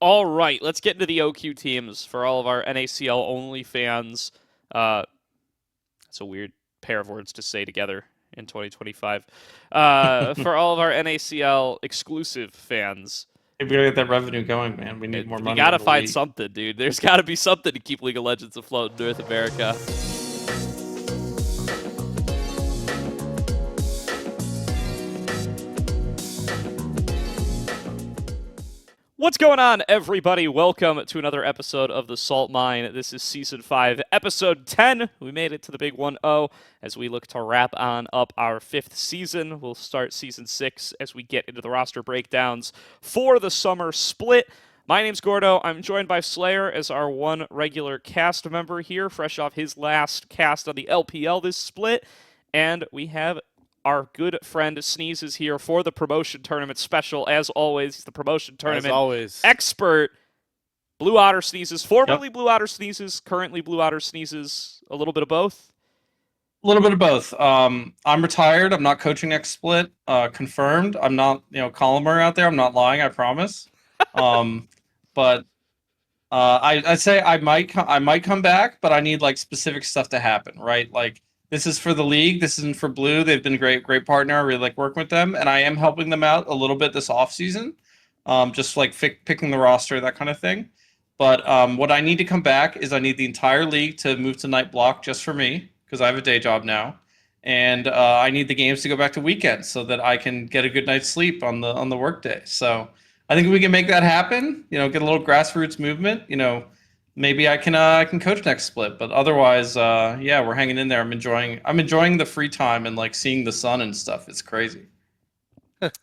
All right, let's get into the OQ teams for all of our NACL only fans. That's a weird pair of words to say together in 2025. For all of our NACL exclusive fans, If we gotta get that revenue going, man, we need more we money got on to the find league. something, dude. There's got to be something to keep League of Legends afloat in North America. What's going on, everybody? Welcome to another episode of The Salt Mine. This is Season 5, Episode 10. We made it to the big 1-0 as we look to wrap on up our 5th season. We'll start Season 6 as we get into the roster breakdowns for the summer split. My name's Gordo. I'm joined by Slayer as our one regular cast member here, fresh off his last cast on the LPL this split. And we have our good friend Sneezes here for the promotion tournament special. As always, he's the promotion As tournament always. expert. Blue Otter Sneezes, formerly Yep, Blue Otter Sneezes, currently Blue Otter Sneezes, a little bit of both. a little bit of both. I'm retired. I'm not coaching next split. Confirmed. I'm not, columner out there. I'm not lying. I promise. Um, but I'd say I might come back, but I need like specific stuff to happen, right? Like this is for the league. This isn't for Blue. They've been a great partner. I really like working with them, and I am helping them out a little bit this off season, just like picking the roster, that kind of thing. But what I need to come back is I need the entire league to move to night block just for me because I have a day job now, and I need the games to go back to weekends so that I can get a good night's sleep on the workday. So I think if we can make that happen, get a little grassroots movement, maybe I can coach next split. But otherwise, yeah, we're hanging in there. I'm enjoying the free time and like seeing the sun and stuff. It's crazy.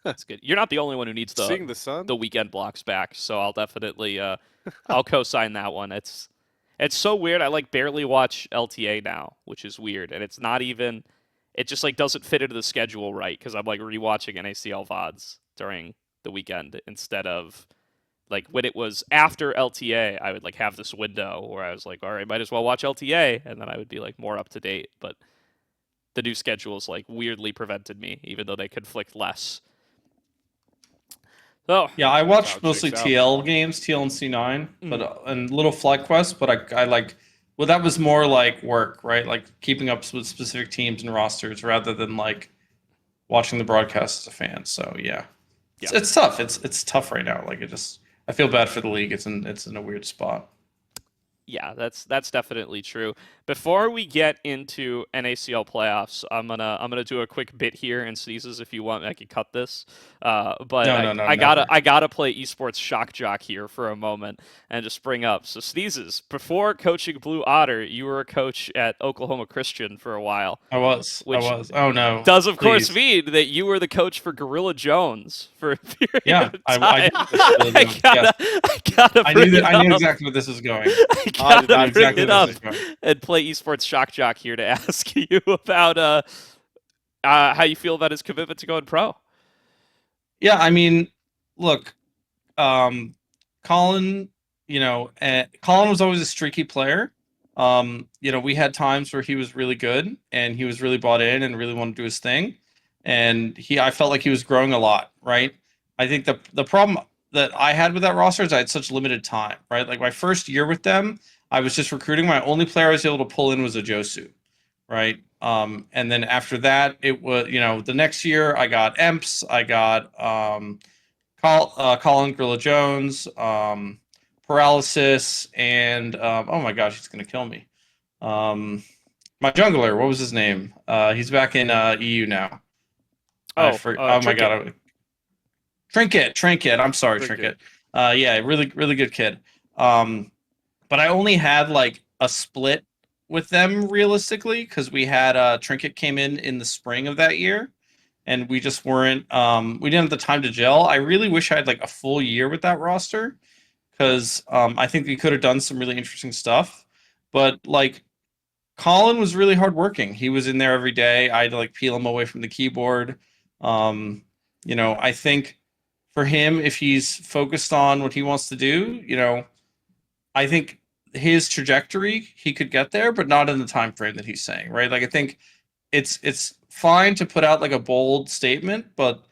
That's good. You're not the only one who needs the Seeing the sun? the weekend blocks back, so I'll definitely I'll co-sign that one. It's so weird. I like barely watch LTA now, which is weird, and it's not even. It just like doesn't fit into the schedule right because I'm like rewatching NACL VODs during the weekend instead of like when it was after LTA. I would like have this window where I was like, all right, might as well watch LTA, and then I would be like more up to date. But the new schedules like weirdly prevented me, even though they conflict less. So, Yeah, I That's how watched it mostly shakes out. TL games, TL and C9, but mm, and little Flight Quest. But I like, well, that was more like work, right? Like keeping up with specific teams and rosters rather than like watching the broadcast as a fan. So yeah, yeah. it's tough. It's tough right now. Like I feel bad for the league. It's in a weird spot. Yeah, that's definitely true. Before we get into NACL playoffs, I'm gonna do a quick bit here and Sneezes if you want, I can cut this. But No, I no, no, I gotta never. I gotta play esports shock jock here for a moment and just bring up. So Sneezes, before coaching Blue Otter, you were a coach at Oklahoma Christian for a while, I was. I which was. Oh no, does of course please. mean that you were the coach for GorillaJones for a period Yeah, of I time. did this for Gorilla Jones. Yes, I gotta I bring knew that. it I knew up. exactly where this was going. I I did I knew gotta not bring know exactly it where this up was going. and play esports shock jock here to ask you about how you feel about his commitment to going pro. Yeah, I mean, look, um, Colin, Colin was always a streaky player. We had times where he was really good and he was really bought in and really wanted to do his thing. And I felt like he was growing a lot, right? I think the problem that I had with that roster is I had such limited time, right? Like my first year with them, I was just recruiting. My only player I was able to pull in was a Josu, right? And then after that, it was, the next year I got Emps, I got Colin GorillaJones, Paralysis, and oh my gosh, he's gonna kill me. Um, my jungler, what was his name? He's back in EU now. Oh, Oh my Trinket. god, Trinket. I'm sorry, Cricket. Trinket. Yeah, really good kid. Um, but I only had like a split with them realistically because we had Trinket came in the spring of that year, and we just weren't. We didn't have the time to gel. I really wish I had like a full year with that roster because I think we could have done some really interesting stuff. But like Colin was really hardworking. He was in there every day. I had to like peel him away from the keyboard. Um, I think for him, if he's focused on what he wants to do, I think his trajectory he could get there, but not in the time frame that he's saying, right? Like I think it's fine to put out like a bold statement, but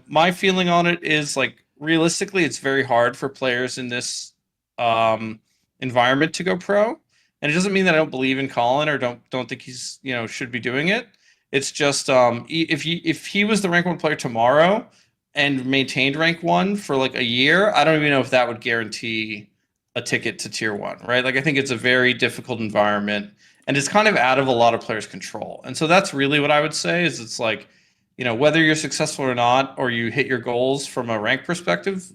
my feeling on it is like realistically, it's very hard for players in this um, environment to go pro. And it doesn't mean that I don't believe in Colin or don't think he's should be doing it. It's just if he was the rank one player tomorrow and maintained rank one for like a year, I don't even know if that would guarantee a ticket to tier one, right? Like I think it's a very difficult environment and it's kind of out of a lot of players' control. And so that's really what I would say is it's like, whether you're successful or not, or you hit your goals from a rank perspective,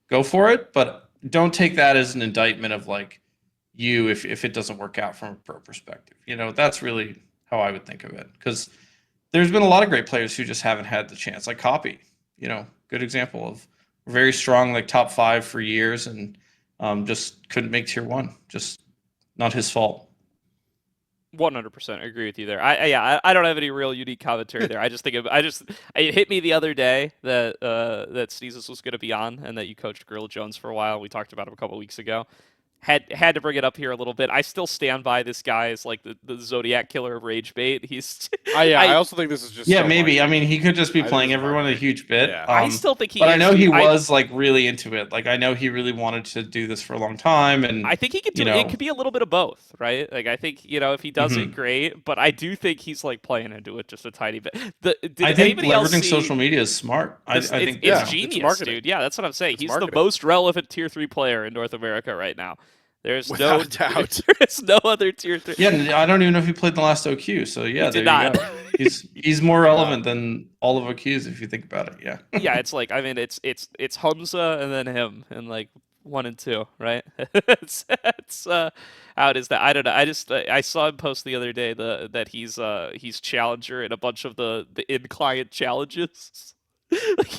go for it. But don't take that as an indictment of like you if it doesn't work out from a pro perspective. That's really how I would think of it. Because there's been a lot of great players who just haven't had the chance, like Copy, good example of very strong, like top 5 for years and just couldn't make tier one. Just not his fault. 100% agree with you there. I don't have any real unique commentary there. I just think it hit me the other day that that Sneezes was going to be on and that you coached GorillaJones for a while. We talked about him a couple weeks ago. Had to bring it up here a little bit. I still stand by this guy as like the Zodiac killer of rage bait. He's I also think this is just so maybe. marketing. I mean, he could just be I think playing it's everyone a marketing. huge bit. Yeah. I still think he but is, I know dude. he was like really into it. Like I know he really wanted to do this for a long time, and I think he could do it. It could be a little bit of both, right? Like I think if he does it, great. But I do think he's like playing into it just a tiny bit. Did I think anybody else leveraging see, social media is smart. I think it's it's genius, marketing. dude. Yeah, that's what I'm saying. It's He's marketing. the most relevant tier 3 player in North America right now. There's Without no a doubt. There's no other tier 3. Yeah, and I don't even know if he played the last OQ. So yeah, He did there you not. go. He's more relevant than all of OQs if you think about it. Yeah. Yeah, it's like it's Hamza and then him and like 1 and 2, right? it's how it is that I don't know. I saw him post the other day that he's challenger in a bunch of the in client challenges.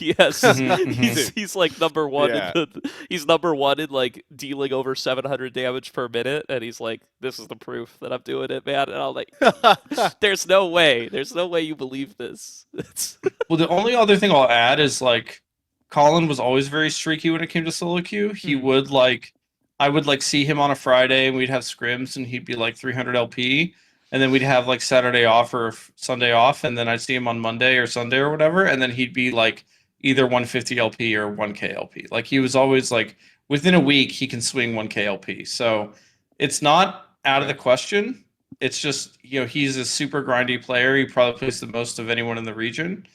Yes, he's like number 1 Yeah. he's number 1 in like dealing over 700 damage per minute, and he's like, this is the proof that I'm doing it, man. And I'm like, there's no way you believe this. Well, the only other thing I'll add is like Colin was always very streaky when it came to solo queue. He would I would see him on a Friday and we'd have scrims and he'd be like 300 LP, and then we'd have like Saturday off or Sunday off, and then I'd see him on Monday or Sunday or whatever, and then he'd be like either 150 LP or 1K LP. Like he was always like within a week he can swing 1K LP. So it's not out of the question. It's just he's a super grindy player. He probably plays the most of anyone in the region,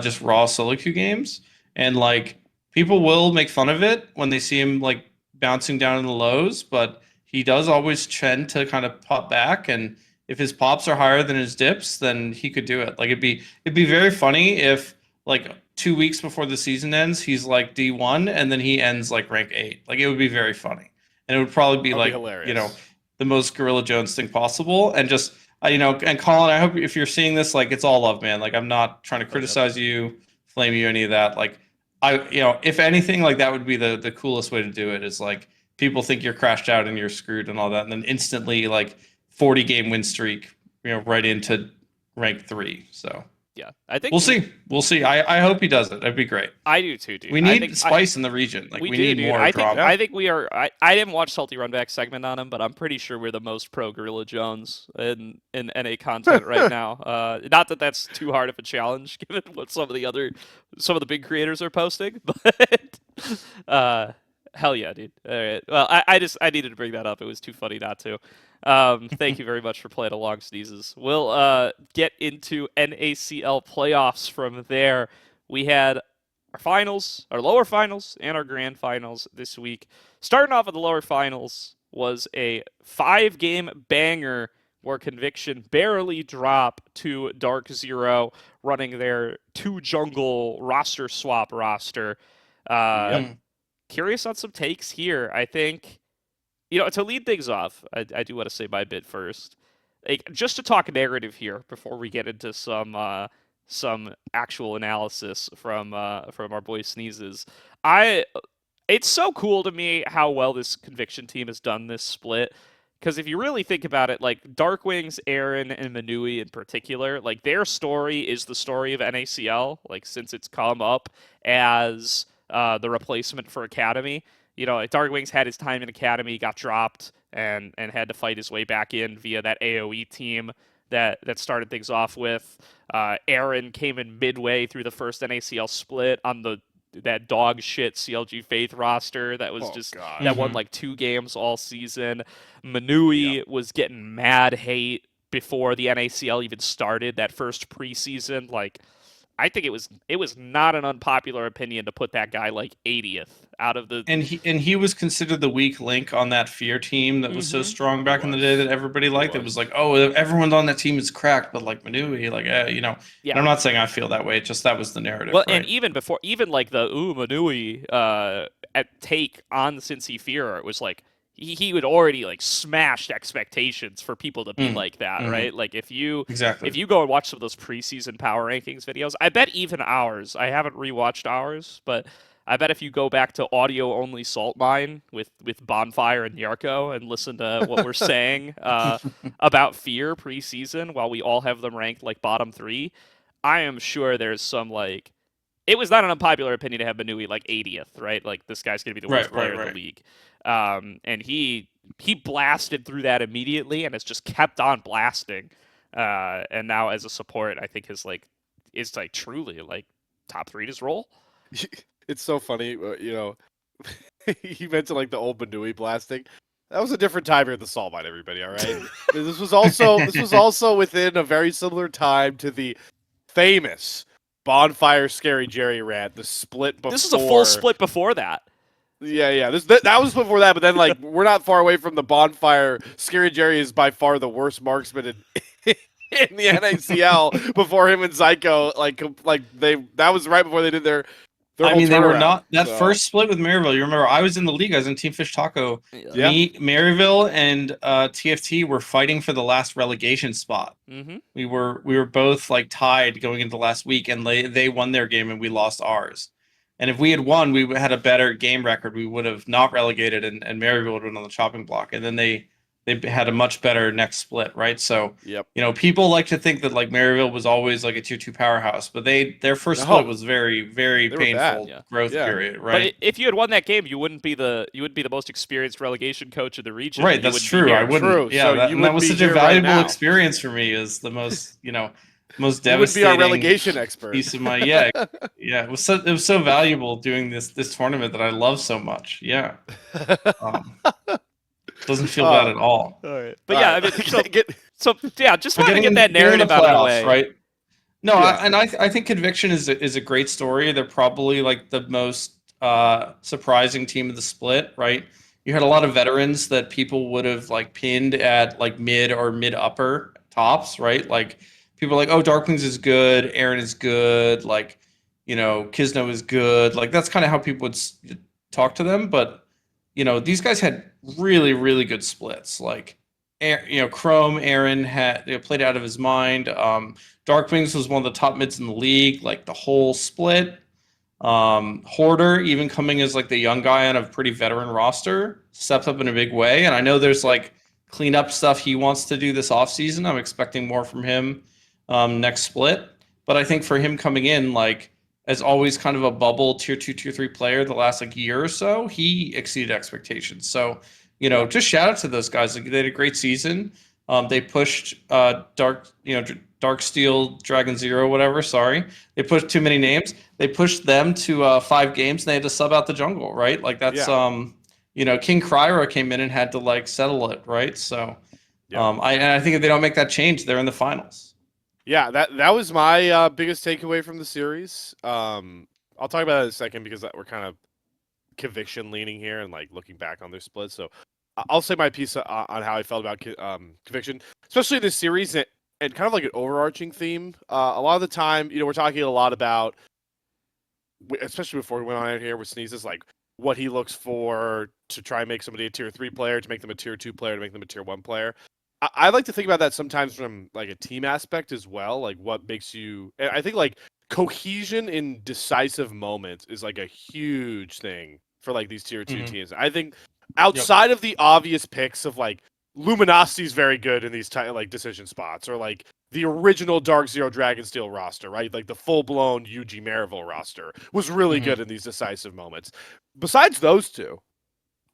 just raw solo queue games, and like people will make fun of it when they see him like bouncing down in the lows, but he does always tend to kind of pop back, and if his pops are higher than his dips, then he could do it. Like it'd be very funny if like 2 weeks before the season ends, he's like D1 and then he ends like rank 8. Like it would be very funny. And it would probably be like, hilarious. The most GorillaJones thing possible. And just and Colin, I hope if you're seeing this, like it's all love, man. Like I'm not trying to criticize you, flame you, any of that. Like if anything, like that would be the coolest way to do it, is like people think you're crashed out and you're screwed and all that, and then instantly like 40 game win streak, right into rank 3. So yeah, I think we'll see. I hope he does it. That'd be great. I do too, dude. We need spice in the region. Like we need dude. more drama. I think we are. I didn't watch Salty Runback segment on him, but I'm pretty sure we're the most pro GorillaJones in NA content right now. Not that that's too hard of a challenge given what some of the big creators are posting, but hell yeah, dude. All right. Well, I needed to bring that up. It was too funny not to. Thank you very much for playing along, Sneezes. We'll get into NACL playoffs from there. We had our finals, our lower finals, and our grand finals this week. Starting off with the lower finals was a 5-game banger where Conviction barely drop to Dark Zero, running their 2 jungle roster swap roster. Curious on some takes here. I think, to lead things off, I do want to say my bit first. Like, just to talk narrative here before we get into some actual analysis from our boy Sneezes. It's so cool to me how well this Conviction team has done this split. Because if you really think about it, like Darkwings, Aaron, and Manui in particular, like their story is the story of NACL. Like since it's come up as the replacement for Academy. Like Darkwings had his time in Academy, got dropped, and had to fight his way back in via that AoE team that started things off with. Aaron came in midway through the first NACL split on the that dog shit CLG Faith roster that was God. that won like 2 games all season. Manui was getting mad hate before the NACL even started that first preseason. Like, I think it was not an unpopular opinion to put that guy like 80th out of the. And he was considered the weak link on that Fear team that was so strong back in the day that everybody liked. It was like, oh, everyone on that team is cracked, but like Manui, like you know. Yeah. And I'm not saying I feel that way. Just that was the narrative. Well, right? and even before, even like the Manui take on Cincy Fear, it was like he would already like smashed expectations for people to be like that, right? Like if you go and watch some of those preseason power rankings videos, I bet even ours. I haven't rewatched ours, but I bet if you go back to audio only Salt Mine with Bonfire and Yarko and listen to what we're saying about Fear preseason, while we all have them ranked like bottom 3, I am sure there's some like. It was not an unpopular opinion to have Manui like 80th, right? Like this guy's gonna be the worst player in the league, and he blasted through that immediately and has just kept on blasting, and now as a support, I think is like truly like top 3 to his role. It's so funny, you know. You mentioned like the old Manui blasting. That was a different time here at the Salt Mine, everybody. All right, this was also within a very similar time to the famous Bonfire Scary Jerry rant, the split before. This is a full split before that. Yeah. That was before that, but then like we're not far away from the Bonfire. Scary Jerry is by far the worst marksman in the NACL before him and Zyko. That was right before they did their I mean, they were not that first split with Maryville. You remember, I was in the league. I was in Team Fish Taco. Yeah. Me, Maryville, and TFT were fighting for the last relegation spot. Mm-hmm. We were both like tied going into the last week, and they won their game and we lost ours. And if we had won, we had a better game record. We would have not relegated, and Maryville would have been on the chopping block. And then they had a much better next split, right? So, you know, people like to think that like Maryville was always like a tier 2 powerhouse, but their first split was very, very painful growth period, right? But if you had won that game, you wouldn't be the most experienced relegation coach in the region. Right, that's true. I wouldn't. True. Yeah, so that was such a valuable experience for me. Is the most, most devastating. You would be our relegation expert. Piece of my It was so valuable doing this tournament that I love so much. Yeah. Doesn't feel bad at all. All right. But I mean, just want to get that narrative out of the way. Right? No, I think Conviction is a great story. They're probably like the most surprising team of the split, right? You had a lot of veterans that people would have like pinned at like mid or mid upper tops, right? Like people are like, oh, Darkwings is good, Aaron is good, like, Kisno is good. Like that's kind of how people would talk to them, but these guys had really, really good splits. Like, Chrome, Aaron played out of his mind. Darkwings was one of the top mids in the league, like the whole split. Hoarder, even coming as like the young guy on a pretty veteran roster, steps up in a big way. And I know there's like cleanup stuff he wants to do this offseason. I'm expecting more from him next split. But I think for him coming in, like, as always kind of a bubble tier 2, tier 3 player the last like year or so, he exceeded expectations. So, just shout out to those guys. Like, they had a great season. They pushed Dark Steel, Dragon Zero, whatever. Sorry. They pushed too many names. They pushed them to 5 games and they had to sub out the jungle, right? Like that's King Kryra came in and had to like settle it, right? So I think if they don't make that change, they're in the finals. Yeah, that was my biggest takeaway from the series. I'll talk about it in a second because we're kind of Conviction leaning here and like looking back on their split. So I'll say my piece on how I felt about Conviction, especially this series and kind of like an overarching theme. A lot of the time, we're talking a lot about, especially before we went on out here with Sneezes, like what he looks for to try and make somebody a tier 3 player, to make them a tier 2 player, to make them a tier 1 player. I like to think about that sometimes from like a team aspect as well. Like what makes you, and I think like cohesion in decisive moments is like a huge thing for like these tier 2 teams. I think outside of the obvious picks of like Luminosity is very good in these like decision spots, or like the original Dark Zero Dragon Steel roster, right? Like the full blown UG Maryville roster was really good in these decisive moments. Besides those two,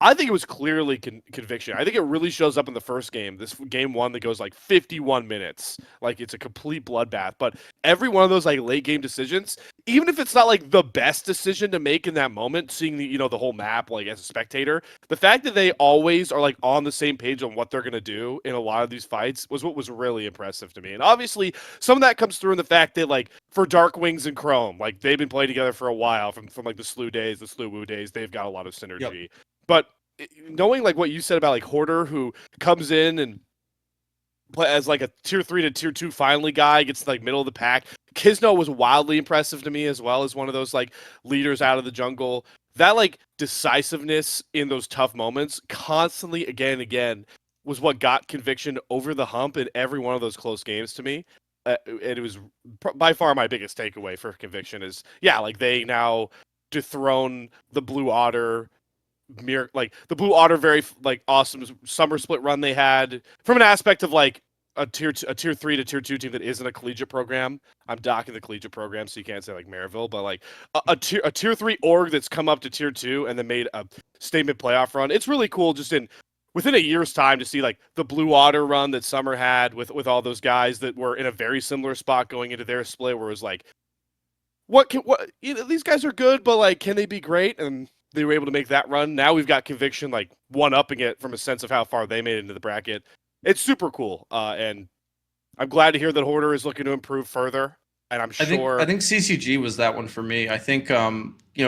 I think it was clearly conviction. I think it really shows up in the first game. This game one that goes like 51 minutes. Like it's a complete bloodbath. But every one of those like late game decisions, even if it's not like the best decision to make in that moment, seeing the the whole map like as a spectator, the fact that they always are like on the same page on what they're gonna do in a lot of these fights was what was really impressive to me. And obviously some of that comes through in the fact that like for Dark Wings and Chrome, like they've been playing together for a while from like the Slew days, the Slew Woo days, they've got a lot of synergy. Yep. But knowing like what you said about like Hoarder, who comes in and play as like a tier 3 to tier 2 finally guy, gets to, like middle of the pack. Kisno was wildly impressive to me as well as one of those like leaders out of the jungle. That like decisiveness in those tough moments, constantly again and again, was what got conviction over the hump in every one of those close games to me. And it was by far my biggest takeaway for conviction is like they now dethrone the Blue Otter like the Blue Otter very like awesome summer split run they had from an aspect of like a tier 3 to tier 2 team that isn't a collegiate program. I'm docking the collegiate program, so you can't say like Maryville, but like a tier 3 org that's come up to tier 2 and then made a statement playoff run. It's really cool just within a year's time to see like the Blue Otter run that Summer had with all those guys that were in a very similar spot going into their split where it was like these guys are good, but like can they be great? And they were able to make that run. Now we've got conviction like one-upping it from a sense of how far they made it into the bracket. It's super cool. And I'm glad to hear that Hoarder is looking to improve further. And I'm sure I think CCG was that one for me. I think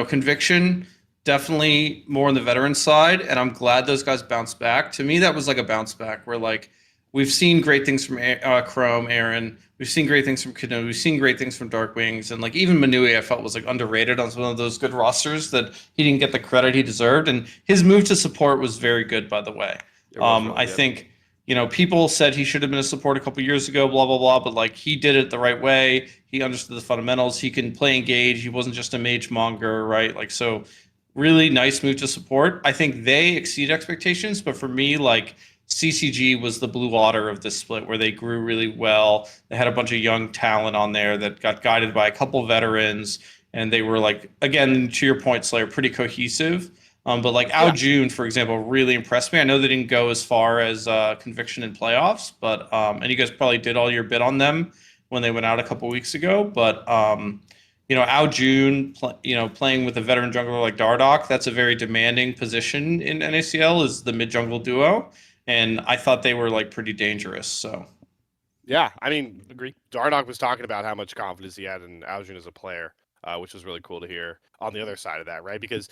conviction definitely more on the veteran side, and I'm glad those guys bounced back. To me, that was like a bounce back where like we've seen great things from Chrome, Aaron. We've seen great things from Kidno. We've seen great things from Dark Wings, and like even Manui, I felt was like underrated on some of those good rosters that he didn't get the credit he deserved. And his move to support was very good, by the way. I think people said he should have been a support a couple years ago, blah blah blah, but like he did it the right way. He understood the fundamentals. He can play engage. He wasn't just a mage monger, right? Like so, really nice move to support. I think they exceed expectations, but for me, like CCG was the Blue Otter of this split where they grew really well. They had a bunch of young talent on there that got guided by a couple veterans, and they were like, again, to your point, Slayer, pretty cohesive. But like Ao June, for example, really impressed me. I know they didn't go as far as conviction in playoffs, but and you guys probably did all your bit on them when they went out a couple weeks ago. But Ao June, playing with a veteran jungler like Dardoch, that's a very demanding position in NACL is the mid jungle duo. And I thought they were like pretty dangerous. So, yeah, I mean, agree. Dardoch was talking about how much confidence he had in Aljun as a player, which was really cool to hear on the other side of that, right? Because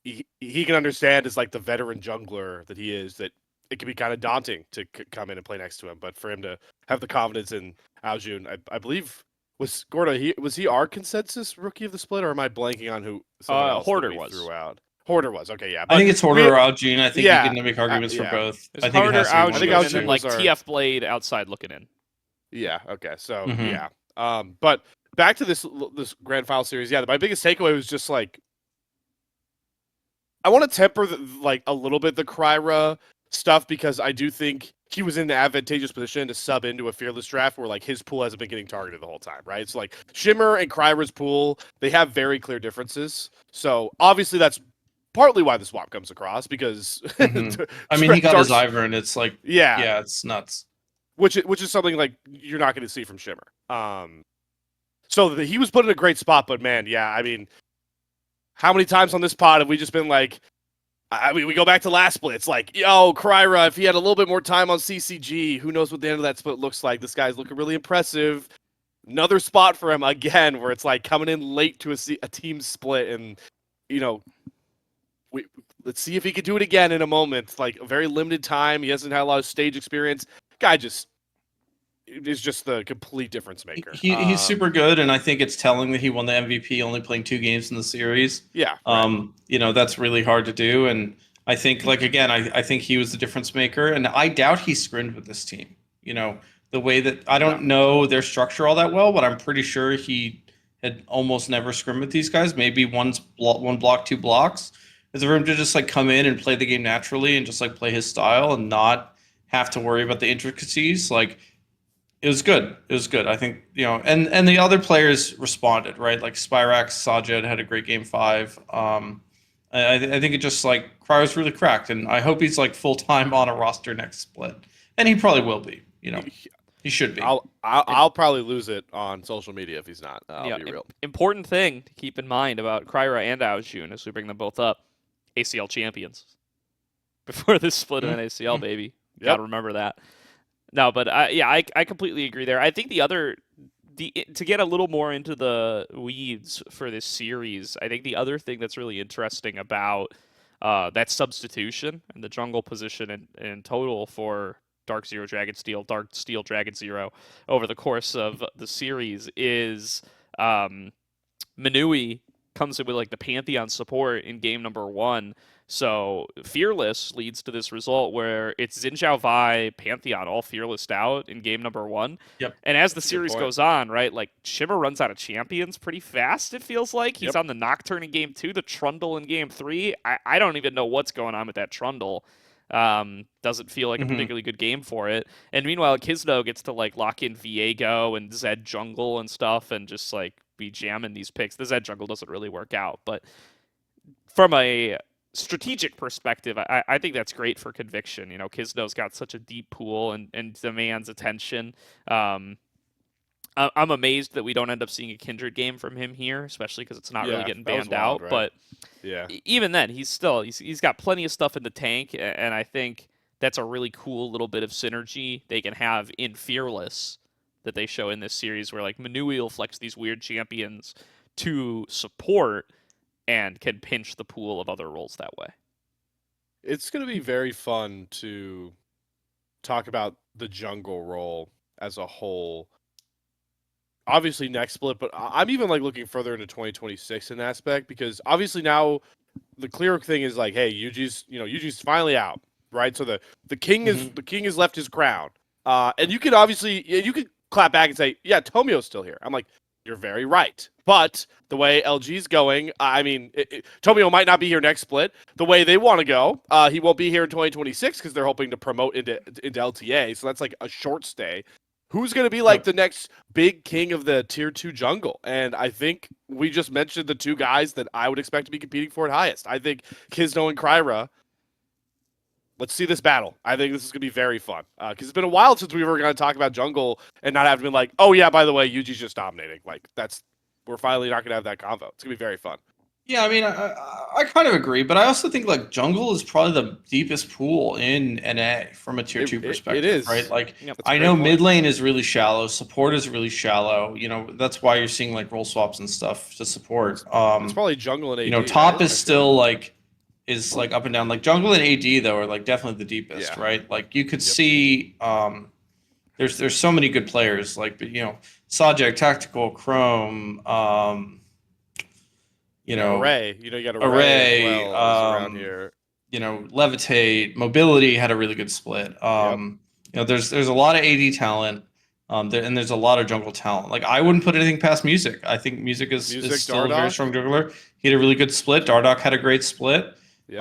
he can understand as like the veteran jungler that he is that it can be kind of daunting to come in and play next to him. But for him to have the confidence in Aljun, I believe was Gordo. Was he our consensus rookie of the split, or am I blanking on who? Hoarder was. Threw out. Hoarder was okay, yeah. I think it's Hoarder or Aljun. I think you can make arguments for both. I think Hoarder, I think Aljun and then like TF Blade outside looking in. Yeah. Okay. So yeah. But back to this grand final series. Yeah, my biggest takeaway was just like I want to temper like a little bit the Kryra stuff because I do think he was in the advantageous position to sub into a fearless draft where like his pool hasn't been getting targeted the whole time, right? So like Shimmer and Kryra's pool, they have very clear differences. So obviously that's partly why the swap comes across because I mean he got his Ivern and it's like yeah it's nuts. Which is something like you're not going to see from Shimmer. So he was put in a great spot, but man, yeah, I mean, how many times on this pod have we just been like, I mean, we go back to last split. It's like, yo, Kryra, if he had a little bit more time on CCG, who knows what the end of that split looks like? This guy's looking really impressive. Another spot for him again, where it's like coming in late to a team split, and let's see if he could do it again in a moment. Like a very limited time. He hasn't had a lot of stage experience. Guy is just the complete difference maker. He's super good, and I think it's telling that he won the MVP only playing 2 games in the series. Yeah. Right. That's really hard to do, and I think I think he was the difference maker, and I doubt he scrimmed with this team. The way that I don't know their structure all that well, but I'm pretty sure he had almost never scrimmed with these guys. Maybe one block, 2 blocks. Is for him to just like come in and play the game naturally and just like play his style and not have to worry about the intricacies. Like it was good. It was good. I think and the other players responded right. Like Spyrax, Sajid had a great game 5. I think it just like Crier's really cracked, and I hope he's like full time on a roster next split, and he probably will be. You know, he should be. I'll probably lose it on social media if he's not. I'll be real. Important thing to keep in mind about Kryra and Aojun as we bring them both up: ACL champions before this split of NACL, baby. Got to remember that. No, but I completely agree there. I think to get a little more into the weeds for this series, I think the other thing that's really interesting about that substitution and the jungle position in total for Dark Zero Dragon Steel, Dark Steel Dragon Zero over the course of the series is Manui comes in with like the Pantheon support in game number 1. So Fearless leads to this result where it's Xin Zhao Vi, Pantheon all Fearlessed out in game number 1. Yep. And as the series goes on, right, like Shimmer runs out of champions pretty fast, it feels like. He's on the Nocturne in game 2, the Trundle in game 3. I don't even know what's going on with that Trundle. Doesn't feel like a particularly good game for it. And meanwhile, Kizno gets to like lock in Viego and Zed Jungle and stuff and just like be jamming these picks. The Zed Jungle doesn't really work out, but from a strategic perspective, I think that's great for Conviction. You know, Kizno's got such a deep pool and demands attention. I'm amazed that we don't end up seeing a Kindred game from him here, especially because it's not really getting banned out. Right? But yeah, even then, he's got plenty of stuff in the tank, and I think that's a really cool little bit of synergy they can have in Fearless that they show in this series, where like Manui will flex these weird champions to support and can pinch the pool of other roles that way. It's going to be very fun to talk about the jungle role as a whole. Obviously next split, but I'm even like looking further into 2026 in that aspect, because obviously now the clear thing is like, hey, Yuji's finally out, right? So the king has left his crown. And you could clap back and say, yeah, Tomio's still here. I'm like, you're very right. But the way LG's going, I mean, Tomio might not be here next split. The way they want to go, he won't be here in 2026 because they're hoping to promote into LTA. So that's like a short stay. Who's going to be like the next big king of the tier 2 jungle? And I think we just mentioned the two guys that I would expect to be competing for it highest. I think Kizno and Kryra. Let's see this battle. I think this is going to be very fun. Because it's been a while since we were going to talk about jungle and not have to be like, oh yeah, by the way, Yuji's just dominating. Like, we're finally not going to have that convo. It's going to be very fun. Yeah, I mean, I kind of agree, but I also think like jungle is probably the deepest pool in NA from a tier 2 perspective. It is, right? Like, I know mid lane is really shallow, support is really shallow. You know, that's why you're seeing like role swaps and stuff to support. It's probably jungle and AD. You know, top is still like up and down. Like jungle and AD though are like definitely the deepest, right? Like you could see, there's so many good players. Like, you know, Sajak, Tactical, Chrome. You know, Array. You know, you got Array as well, around here. You know, Levitate, Mobility had a really good split. You know, there's a lot of AD talent, and there's a lot of jungle talent. Like, I wouldn't put anything past Music. I think Music is still a very strong jungler. He had a really good split. Dardoch had a great split. Yep.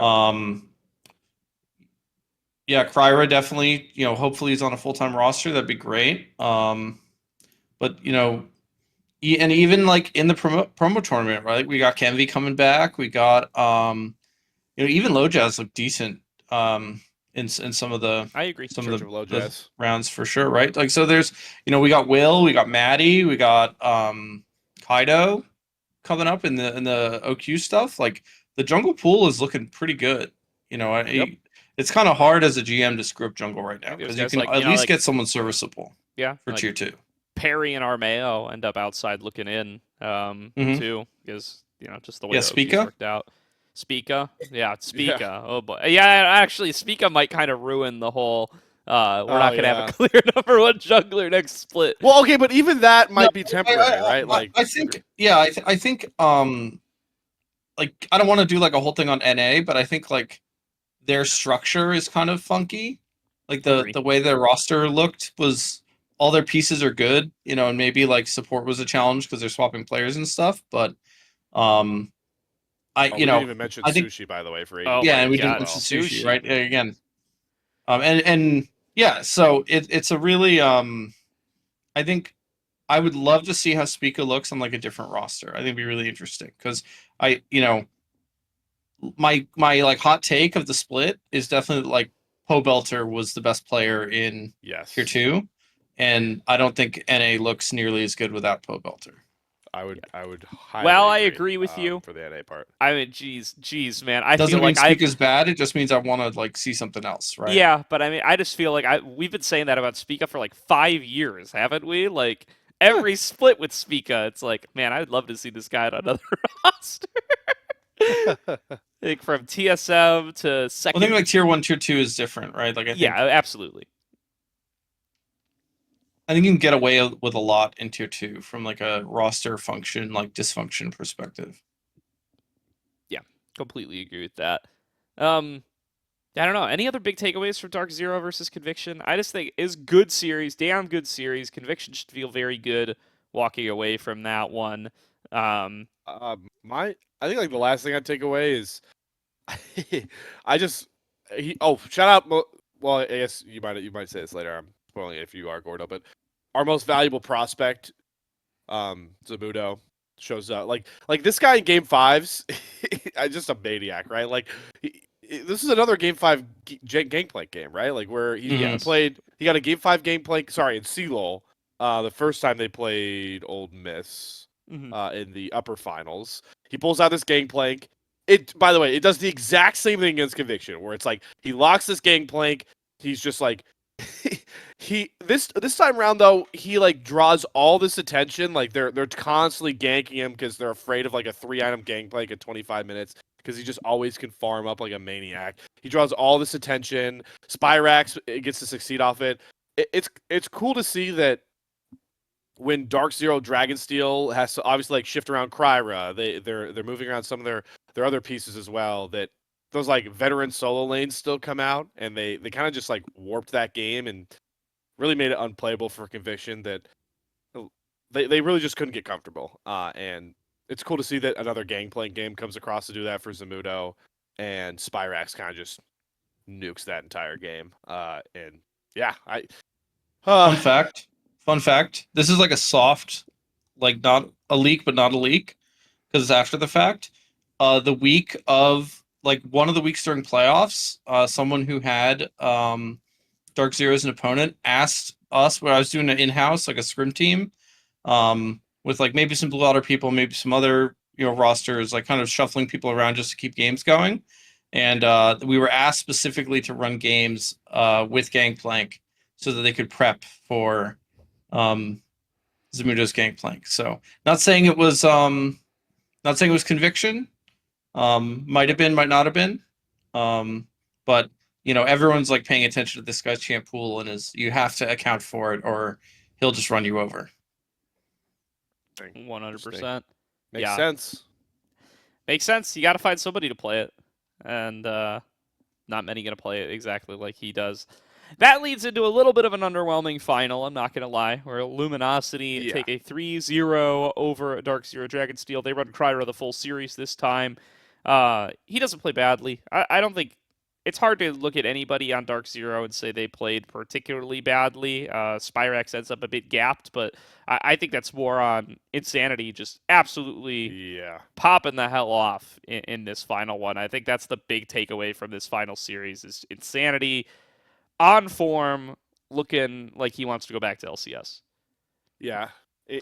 Yeah, Kryra definitely. You know, hopefully he's on a full-time roster. That'd be great. But you know. And even like in the promo tournament, right? We got Kenvi coming back. We got you know, even Low Jazz looked decent in some of the the rounds for sure, right? Like, so there's, you know, we got Will, we got Maddie, we got Kaido coming up in the OQ stuff. Like, the jungle pool is looking pretty good. You know, it's kind of hard as a GM to screw up jungle right now because you can at least get someone serviceable. Yeah, for tier 2. Perry and Armeo end up outside looking in too, because you know, just the way the worked out. Spica, Spica. Yeah. Oh boy, yeah. Actually, Spica might kind of ruin the whole. We're not gonna have a clear number 1 jungler next split. Well, okay, but even that might be temporary, right? Like, I think, I think, like, I don't want to do like a whole thing on NA, but I think like their structure is kind of funky. Like the way their roster looked was. All their pieces are good, you know, and maybe like support was a challenge because they're swapping players and stuff. But we didn't even mention Sushi, by the way, for AD. And we didn't mention Sushi, right? Again, and yeah, so it's a really I think I would love to see how Spica looks on like a different roster. I think it'd be really interesting because you know, my like hot take of the split is definitely like Poe Belter was the best player in Yes. tier 2, and I don't think NA looks nearly as good without Poe Belter. I would highly Well, I agree, agree with you. for the NA part. I mean, geez, man. I Doesn't feel mean like I. Speak is bad. It just means I want to like see something else, right? Yeah, but I mean, I just feel like we've been saying that about Spica for like 5 years, haven't we? Like every split with Spica, it's like, man, I'd love to see this guy on another roster. Like from TSM to Well, I second. think like tier 1, tier 2 is different, right? Like I Yeah, think absolutely. you can get away with a lot in tier 2 from like a roster function, like dysfunction perspective. Yeah, completely agree with that. I don't know. Any other big takeaways from Dark Zero versus Conviction? I just think it's good series, damn good series. Conviction should feel very good walking away from that one. I think like the last thing I'd take away is, shout out. Well, I guess you might say this later. I'm spoiling it if you are Gordo, but our most valuable prospect, Zamudo, shows up. Like this guy in game fives, just a maniac, right? Like this is another game 5 Gangplank game, right? Like where he Yes. played, he got a game 5 Gangplank. Sorry, in CLOL, the first time they played Old Miss, in the upper finals, he pulls out this Gangplank. By the way, it does the exact same thing against Conviction, where it's like he locks this Gangplank. He's just like this time around though, he like draws all this attention. Like they're constantly ganking him because they're afraid of like a 3-item Gangplank at 25 minutes. Because he just always can farm up like a maniac. He draws all this attention. Spyrax gets to succeed off it. It's cool to see that when Dark Zero Dragonsteel has to obviously like shift around Kryra, they're moving around some of their other pieces as well. That those like veteran solo lanes still come out, and they kind of just like warped that game and really made it unplayable for Conviction. That they really just couldn't get comfortable. And it's cool to see that another Gangplank game comes across to do that for Zamudo, and Spyrax kind of just nukes that entire game. And yeah, Fun fact. This is like a soft, like not a leak, but not a leak, because it's after the fact. The week of like one of the weeks during playoffs, someone who had Dark Zero as an opponent asked us when I was doing an in-house like a scrim team, with like maybe some Blue Otter people, maybe some other rosters, like kind of shuffling people around just to keep games going. And we were asked specifically to run games with Gangplank so that they could prep for Zamudo's Gangplank. So not saying it was Conviction. Might have been, might not have been. But everyone's like paying attention to this guy's champ pool, and you have to account for it, or he'll just run you over. 100%. Makes sense. Makes sense. You got to find somebody to play it, and not many gonna play it exactly like he does. That leads into a little bit of an underwhelming final, I'm not going to lie, where Luminosity take a 3-0 over Dark Zero Dragonsteel. They run Kryra the full series this time. He doesn't play badly. I don't think... It's hard to look at anybody on Dark Zero and say they played particularly badly. Spyrax ends up a bit gapped, but I think that's more on Insanity just absolutely popping the hell off in this final one. I think that's the big takeaway from this final series is Insanity on form, looking like he wants to go back to LCS. Yeah.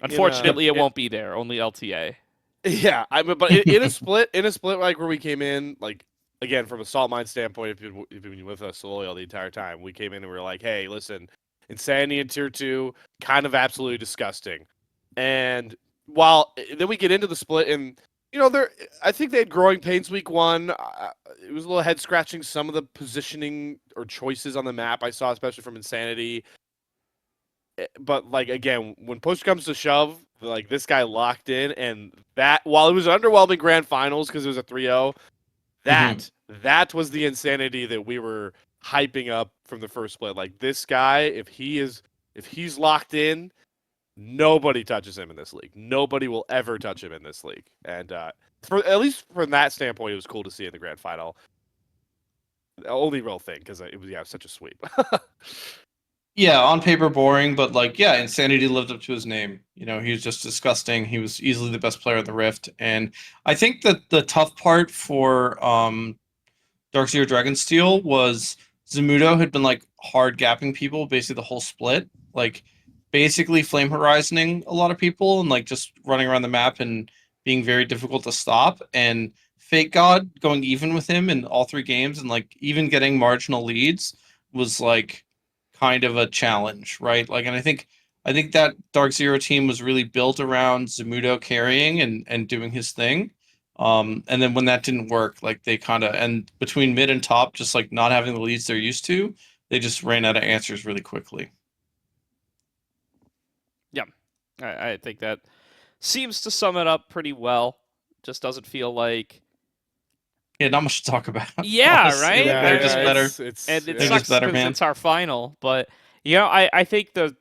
Unfortunately, it won't be there. Only LTA. Yeah, but in a split, like where we came in, like again from a Salt Mine standpoint, if you've been with us loyal the entire time, we came in and we were like, hey, listen, Insanity in tier 2, kind of absolutely disgusting. And while then we get into the split and. I think they had growing pains week 1. It was a little head scratching some of the positioning or choices on the map I saw, especially from Insanity. But like again, when push comes to shove, like this guy locked in, and that while it was an underwhelming grand finals because it was a 3-0, that was the Insanity that we were hyping up from the first split. Like this guy, if he's locked in. Nobody touches him in this league. Nobody will ever touch him in this league. And at least from that standpoint, it was cool to see in the grand final. The only real thing, because it was such a sweep. Yeah, on paper boring, but like, yeah, Insanity lived up to his name. You know, he was just disgusting. He was easily the best player in the Rift, and I think that the tough part for Dark Zero Dragonsteel was Zamudo had been like hard gapping people basically the whole split, like basically flame horizoning a lot of people and like just running around the map and being very difficult to stop. And Fake God going even with him in all 3 games and like even getting marginal leads was like kind of a challenge, right? Like, and I think that Dark Zero team was really built around Zamudo carrying and doing his thing. And then when that didn't work, like they kind of and between mid and top, just like not having the leads they're used to, they just ran out of answers really quickly. Yeah, I think that seems to sum it up pretty well. Just doesn't feel like. Yeah, not much to talk about. Yeah, Honestly, right. like they're just better. And it They're just sucks better, because man. it's our final. But I think the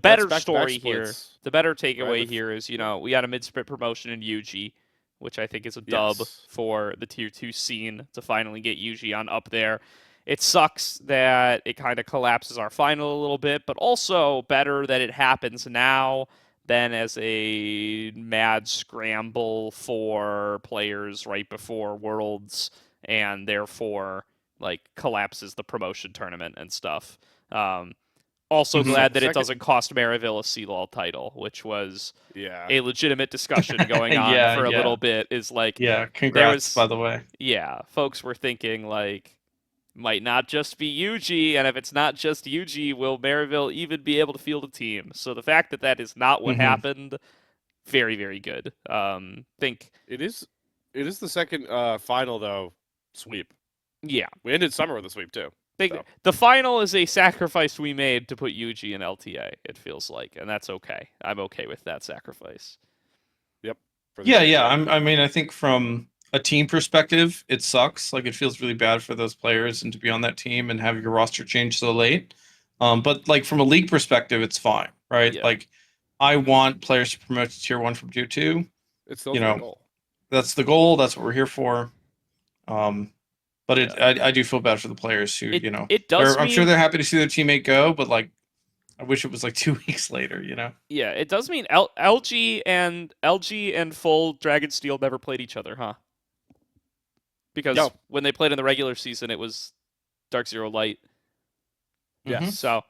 That's better back-to-back story here, splits, the better right? takeaway With here is we got a mid-split promotion in Yuji, which I think is a dub yes, for the tier 2 scene to finally get Yuji on up there. It sucks that it kind of collapses our final a little bit, but also better that it happens now than as a mad scramble for players right before Worlds and therefore like collapses the promotion tournament and stuff. Um, also Mhm. glad that it second, doesn't cost Maryville a CLOL title, which was yeah. a legitimate discussion going on Yeah, for a yeah, little bit. Is like yeah. there Congrats, was, by the way. yeah, folks were thinking like might not just be Yuji, and if it's not just Yuji, will Maryville even be able to field a team? So the fact that that is not what Hmm. happened, very very good. Think It is. It is the second final though sweep. yeah. We ended summer with a sweep too. Think So the final is a sacrifice we made to put Yuji in LTA. It feels like, and that's okay. I'm okay with that sacrifice. yep, for the Yeah, tier yeah. two. I mean, I think from a team perspective, it sucks. Like, it feels really bad for those players and to be on that team and have your roster change so late. But like from a league perspective, it's fine, right? Yeah, Like, I want players to promote to tier 1 from tier 2. It's the You ultimate know, goal. that's the goal. That's what we're here for. Um, but yeah. I do feel bad for the players who, It it does I'm sure mean they're happy to see their teammate go, but like, I wish it was like 2 weeks later. You know? yeah, it does mean LG and full Dragonsteel never played each other, huh? Because Yo, when they played in the regular season, it was Dark Zero Light. Hmm. yes, So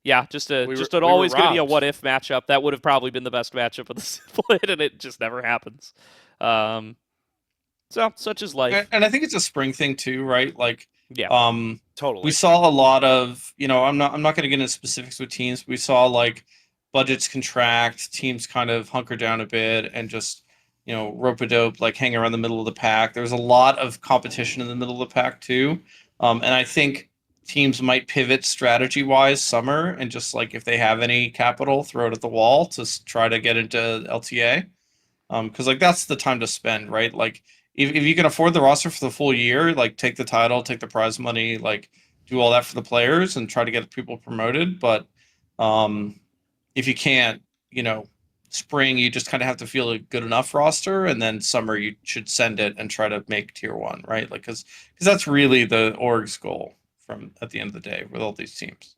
yeah, we were just an we were always going to be a robbed. what if matchup. That would have probably been the best matchup of the split, and it just never happens. Um, so such is life. And I think it's a spring thing too, right? Like, Yeah, um, we Totally. saw a lot of, I'm not going to get into specifics with teams. But we saw like budgets contract, teams kind of hunker down a bit, and just rope a dope, like hang around the middle of the pack. There's a lot of competition in the middle of the pack too, and I think teams might pivot strategy wise summer and just like if they have any capital, throw it at the wall to try to get into LTA. Because like that's the time to spend, right? Like if you can afford the roster for the full year, like take the title, take the prize money, like do all that for the players and try to get people promoted. But um, if you can't, you know, spring you just kind of have to feel a good enough roster, and then summer you should send it and try to make tier 1, right? Like because that's really the org's goal from at the end of the day with all these teams.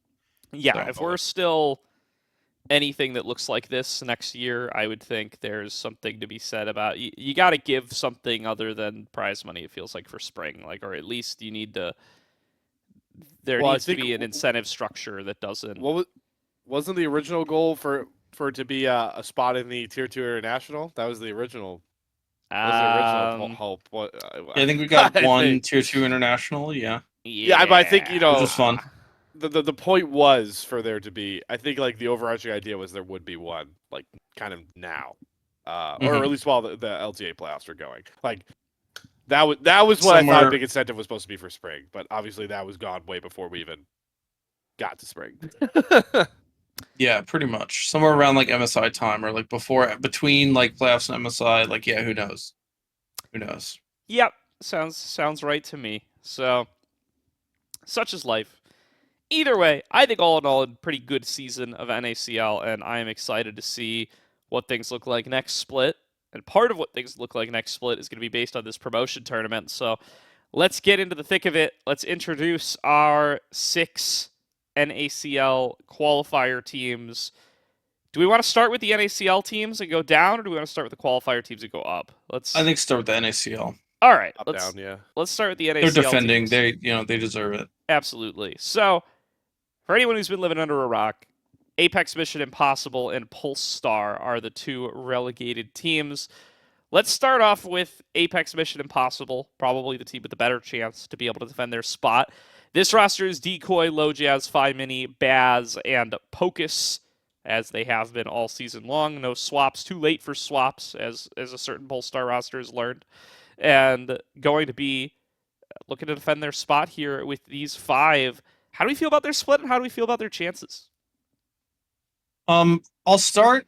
yeah. So If we're still anything that looks like this next year, I would think there's something to be said about you got to give something other than prize money. It feels like for spring, like or at least you need to. There Well, I needs to think be an incentive structure that doesn't. what was, wasn't the original goal for it to be a spot in the tier two international? That was the original. That was the original Um, hope. What yeah, I think we got I one think. tier 2 international. Yeah, Yeah, but I think which was fun. the point was for there to be. I think like the overarching idea was there would be one like kind of now, or Hmm. at least while the LTA playoffs are going. Like that was what I thought a Somewhere big incentive was supposed to be for spring, but obviously that was gone way before we even got to spring. Yeah, pretty much. Somewhere around like MSI time or like before between like playoffs and MSI, like yeah, who knows? Who knows? Yep, sounds right to me. So, such is life. Either way, I think all in all, a pretty good season of NACL, and I am excited to see what things look like next split. And part of what things look like next split is going to be based on this promotion tournament. So let's get into the thick of it. Let's introduce our 6 NACL qualifier teams. Do we want to start with the NACL teams and go down, or do we want to start with the qualifier teams and go up? I think start with the NACL. All right. Up down, yeah. Let's start with the NACL They're defending. teams. They deserve it. Absolutely. So, for anyone who's been living under a rock, Apex Mission Impossible and Pulse Star are the two relegated teams. Let's start off with Apex Mission Impossible, probably the team with the better chance to be able to defend their spot. This roster is Decoy, Low Jazz, Phi Mini, Baz, and Pocus, as they have been all season long. No swaps. Too late for swaps, as a certain Polestar roster has learned. And going to be looking to defend their spot here with these 5. How do we feel about their split, and how do we feel about their chances? I'll start.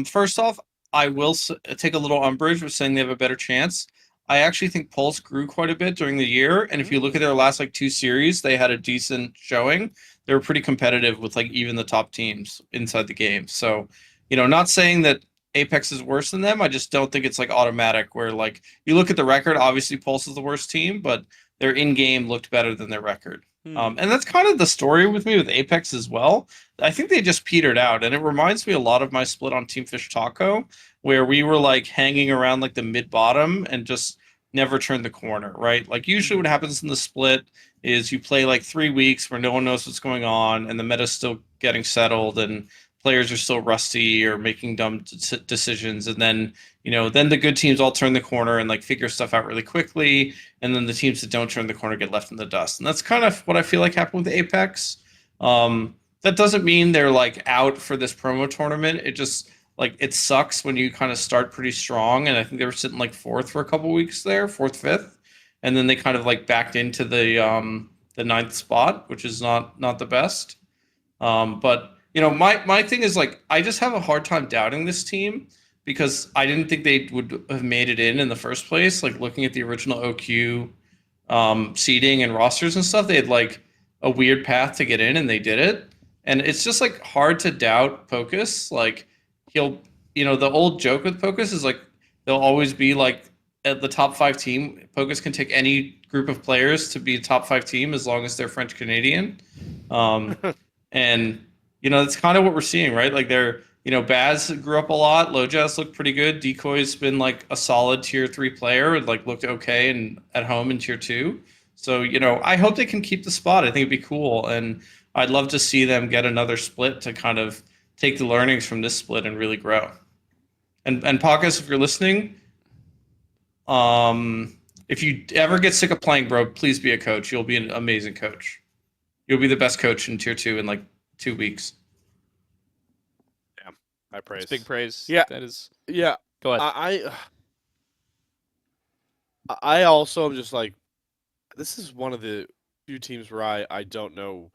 First off, I will take a little umbrage with saying they have a better chance. I actually think Pulse grew quite a bit during the year, and if you look at their last 2 series, they had a decent showing. They were pretty competitive with even the top teams inside the game. So, not saying that Apex is worse than them. I just don't think it's automatic where you look at the record, obviously Pulse is the worst team, but their in-game looked better than their record. And that's kind of the story with me with Apex as well. I think they just petered out, and it reminds me a lot of my split on Team Fish Taco, where we were hanging around the mid-bottom and just never turned the corner, right? Usually what happens in the split is you play 3 weeks where no one knows what's going on, and the meta's still getting settled, and players are still rusty or making dumb decisions, and then then the good teams all turn the corner and figure stuff out really quickly, and then the teams that don't turn the corner get left in the dust. And that's kind of what I feel happened with Apex. That doesn't mean they're out for this promo tournament. It just it sucks when you kind of start pretty strong, and I think they were sitting 4th for a couple weeks there, 4th, 5th, and then they kind of backed into the 9th spot, which is not the best. But my thing is I just have a hard time doubting this team, because I didn't think they would have made it in the first place. Looking at the original OQ seeding and rosters and stuff, they had a weird path to get in, and they did it. And it's just hard to doubt Pocus. He'll, the old joke with Pocus is they'll always be at the top 5 team. Pocus can take any group of players to be a top 5 team as long as they're French Canadian. And that's kind of what we're seeing, right? They're, Baz grew up a lot. Low Jazz looked pretty good. Decoy's been a solid tier 3 player, and looked okay and at home in tier 2. So, I hope they can keep the spot. I think it'd be cool, and I'd love to see them get another split to kind of take the learnings from this split and really grow. And Pocus, if you're listening, if you ever get sick of playing, bro, please be a coach. You'll be an amazing coach. You'll be the best coach in tier 2 in 2 weeks. I praise. It's big praise. Yeah. That is. Yeah. Go ahead. I also am just this is one of the few teams where I don't know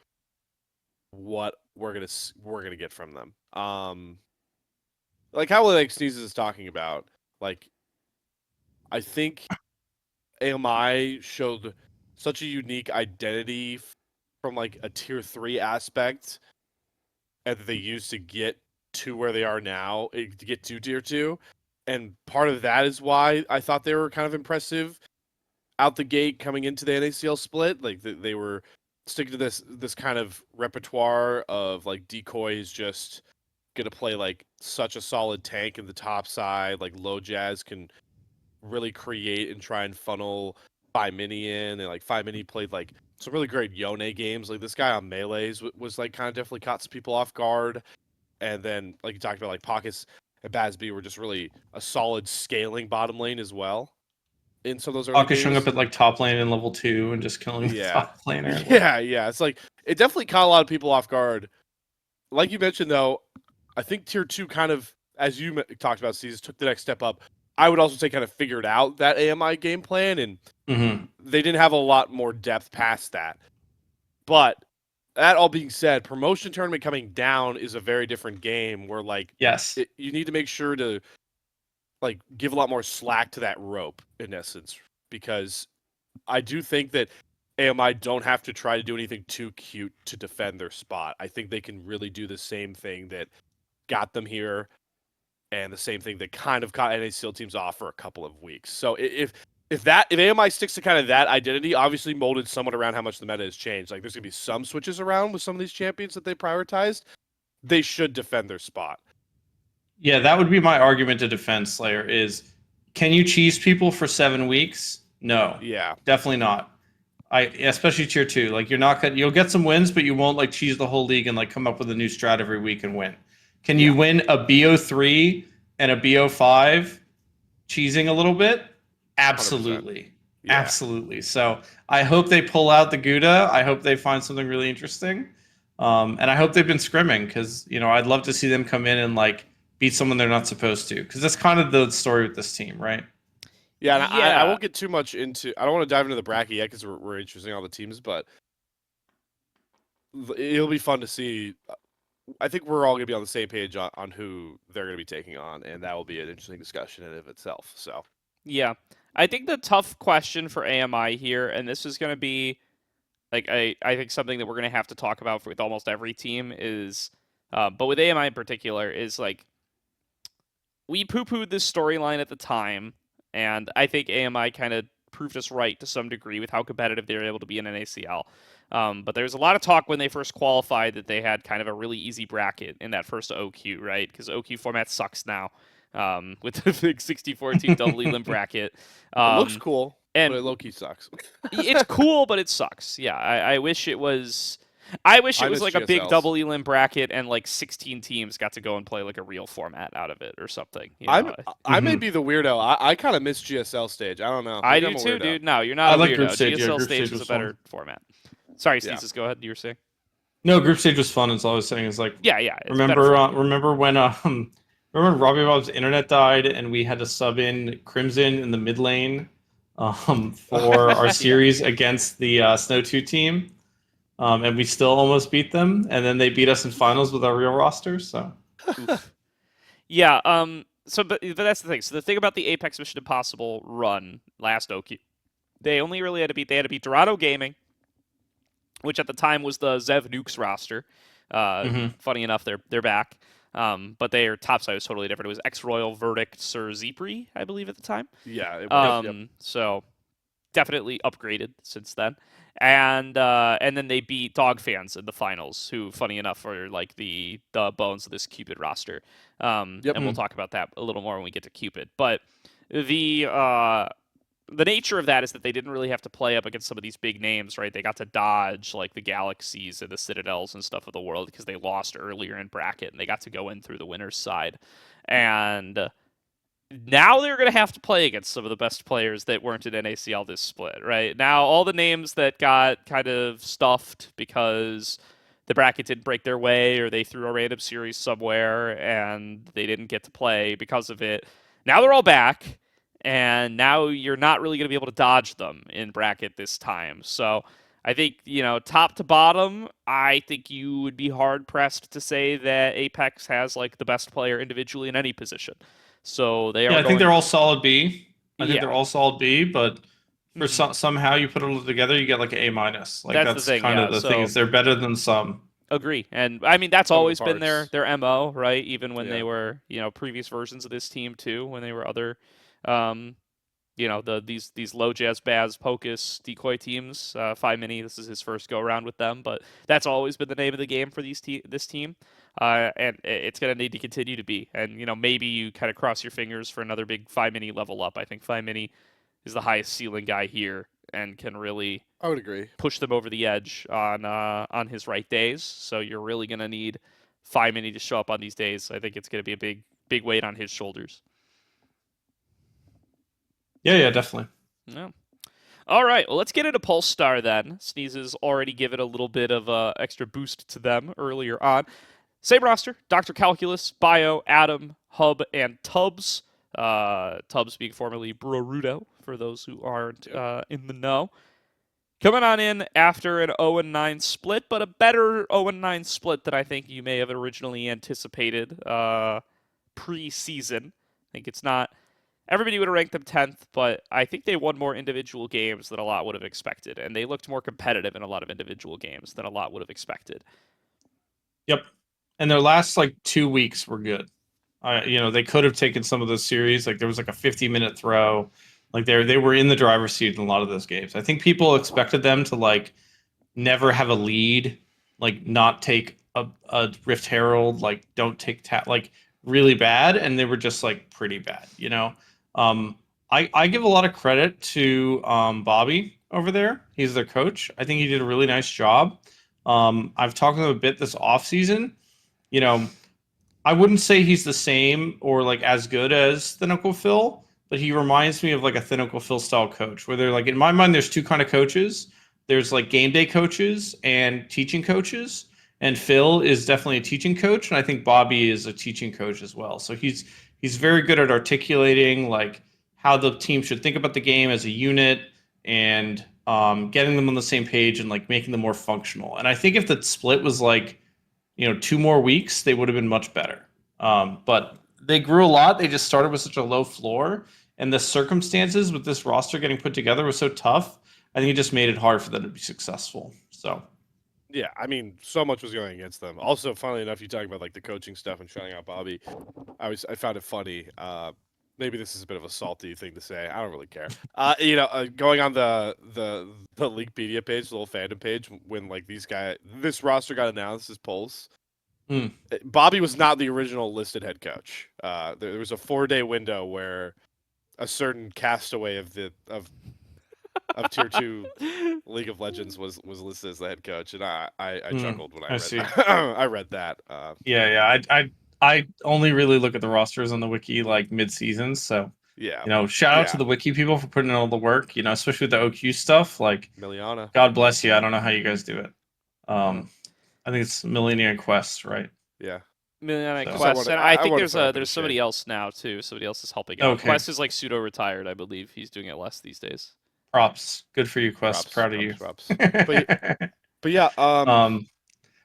what we're gonna get from them. How Sneezes is talking about, I think AMI showed such a unique identity from a tier 3 aspect, and that they used to get to where they are now, to get to tier 2. And part of that is why I thought they were kind of impressive out the gate coming into the NACL split. They were sticking to this kind of repertoire of Decoy is just gonna play such a solid tank in the top side. Low Jazz can really create and try and funnel Phi Mini in, and Phi Mini played some really great Yone games. This guy on melees was kind of definitely caught some people off guard. And then you talked about Pockets and Bazby were just really a solid scaling bottom lane as well in some of those early Pockets games. showing up at top lane in level 2 and just killing the top laner. Yeah. It's it definitely caught a lot of people off guard. Like you mentioned though, I think tier 2 kind of, as you talked about, Caesar, took the next step up. I would also say kind of figured out that AMI game plan, and they didn't have a lot more depth past that. But that all being said, promotion tournament coming down is a very different game where yes, you need to make sure to give a lot more slack to that rope in essence, because I do think that AMI don't have to try to do anything too cute to defend their spot. I think they can really do the same thing that got them here, and the same thing that kind of caught NACL teams off for a couple of weeks. So if if AMI sticks to kind of that identity, obviously molded somewhat around how much the meta has changed. Like there's gonna be some switches around with some of these champions that they prioritized. They should defend their spot. Yeah, that would be my argument to defend Slayer is, can you cheese people for 7 weeks? No, Yeah. definitely not. Especially tier 2. Like you'll get some wins, but you won't like cheese the whole league and like come up with a new strat every week and win. Can you win a BO3 and a BO5 cheesing a little bit? Absolutely. Yeah. Absolutely. So I hope they pull out the Gouda. I hope they find something really interesting. And I hope they've been scrimming because, I'd love to see them come in and like beat someone they're not supposed to, because that's kind of the story with this team, right? Yeah, and I won't get too much into. I don't want to dive into the bracket yet because we're introducing all the teams, but it'll be fun to see. I think we're all going to be on the same page on who they're going to be taking on, and that will be an interesting discussion in and of itself. So, Yeah. I think the tough question for AMI here, and this is going to be like I think something that we're going to have to talk about with almost every team is, but with AMI in particular, is like we poo-pooed this storyline at the time, and I think AMI kind of proved us right to some degree with how competitive they were able to be in NACL. But there's a lot of talk when they first qualified that they had kind of a really easy bracket in that first OQ, right? Because OQ format sucks now with the big 64-team double elim bracket. it looks cool, and but it low-key sucks. It's cool, but it sucks. Yeah, I wish it was. I wish it was like a big GSLs. double elim bracket and like 16 teams got to go and play like a real format out of it or something. I may be the weirdo. I kind of miss GSL stage. I don't know. I Maybe do I'm a too, weirdo. dude. No, you're not I a like weirdo. group stage. Yeah, GSL group stage stage is a was better fun. format. Sorry, Yeah. Sneezes, go ahead. You were saying? No, group stage was fun. Is all I was saying. Is like, Yeah. It's a better format. remember when Robbie Bob's internet died and we had to sub in Crimson in the mid lane for our series against the Snow 2 team, and we still almost beat them, and then they beat us in finals with our real roster. So Yeah. But that's the thing. So the thing about the Apex Mission Impossible run last OQ, they only really had to beat Dorado Gaming, which at the time was the Zev Nukes roster. Funny enough, they're back. But their top side was totally different. It was X-Royal, Verdict, Sir Zepri, I believe at the time. Yeah. It was, yep. So definitely upgraded since then. And then they beat Dog Fans in the finals, who, funny enough, are like the bones of this Cupid roster. And we'll talk about that a little more when we get to Cupid. But the nature of that is that they didn't really have to play up against some of these big names, right? They got to dodge like the Galaxies and the Citadels and stuff of the world because they lost earlier in bracket, and they got to go in through the winner's side. And now they're going to have to play against some of the best players that weren't in NACL this split, right? Now, all the names that got kind of stuffed because the bracket didn't break their way or they threw a random series somewhere and they didn't get to play because of it, now they're all back. And now you're not really going to be able to dodge them in bracket this time. So I think, top to bottom, I think you would be hard-pressed to say that Apex has, like, the best player individually in any position. So they are I think they're all solid B. I think they're all solid B, but for somehow you put it all together, you get like an A-. Like That's the thing, kind of the thing, is they're better than some. Agree. And, I mean, that's always been parts. their MO, right? Even when they were, previous versions of this team, too, when they were other... these low jazz baz pocus decoy teams. 5mini, this is his first go around with them, but that's always been the name of the game for this team, and it's going to need to continue to be. And maybe you kind of cross your fingers for another big 5mini level up. I think 5mini is the highest ceiling guy here and can really, I would agree, push them over the edge on his right days. So you're really going to need 5mini to show up on these days. I think it's going to be a big weight on his shoulders. Yeah, definitely. Yeah. All right, well, let's get into Pulse Star then. Sneezes already given a little bit of extra boost to them earlier on. Same roster: Dr. Calculus, Bio, Adam, Hub, and Tubbs. Tubbs being formerly Brorudo, for those who aren't in the know. Coming on in after an 0-9 split, but a better 0-9 split than I think you may have originally anticipated pre-season. I think it's not... Everybody would have ranked them 10th, but I think they won more individual games than a lot would have expected, and they looked more competitive in a lot of individual games than a lot would have expected. Yep. And their last 2 weeks were good. They could have taken some of those series. Like there was a 50-minute throw Like they were in the driver's seat in a lot of those games. I think people expected them to like never have a lead, like not take a Rift Herald, like don't take like really bad, and they were just like pretty bad, you know. Um, I give a lot of credit to Bobby over there. He's their coach. I think he did a really nice job. I've talked to him a bit this off season. You know, I wouldn't say he's the same or like as good as Thinnicle Phil, but he reminds me of like a Thinnicle Phil style coach, where they're like, in my mind, there's two kind of coaches. There's like game day coaches and teaching coaches, and Phil is definitely a teaching coach, and I think Bobby is a teaching coach as well. So he's very good at articulating like how the team should think about the game as a unit and getting them on the same page and like making them more functional. And I think if the split was like 2 more weeks, they would have been much better. But they grew a lot. They just started with such a low floor, and the circumstances with this roster getting put together was so tough. I think it just made it hard for them to be successful. So Yeah, I mean, so much was going against them. Also, funnily enough, you talking about like the coaching stuff and shouting out Bobby. I found it funny. Maybe this is a bit of a salty thing to say. I don't really care. Going on the Leaguepedia page, the little fandom page, when like this roster got announced as polls. Bobby was not the original listed head coach. There was a 4-day window where a certain castaway of Tier 2 League of Legends was listed as the head coach, and I chuckled when I read see. that. I read that. Yeah. I only really look at the rosters on the wiki like mid-season. So Yeah. shout out to the wiki people for putting in all the work. Especially with the OQ stuff. Like, Miliana. God bless you. I don't know how you guys do it. I think it's Millionaire Quest, right? Yeah. Million So- Quest, and I I think wanna throw up in there's somebody shade. else now too. Somebody else is helping out. Okay. Quest is like pseudo retired, I believe. He's doing it less these days. Props. Good for you, Quest. Proud of you. Props. But yeah.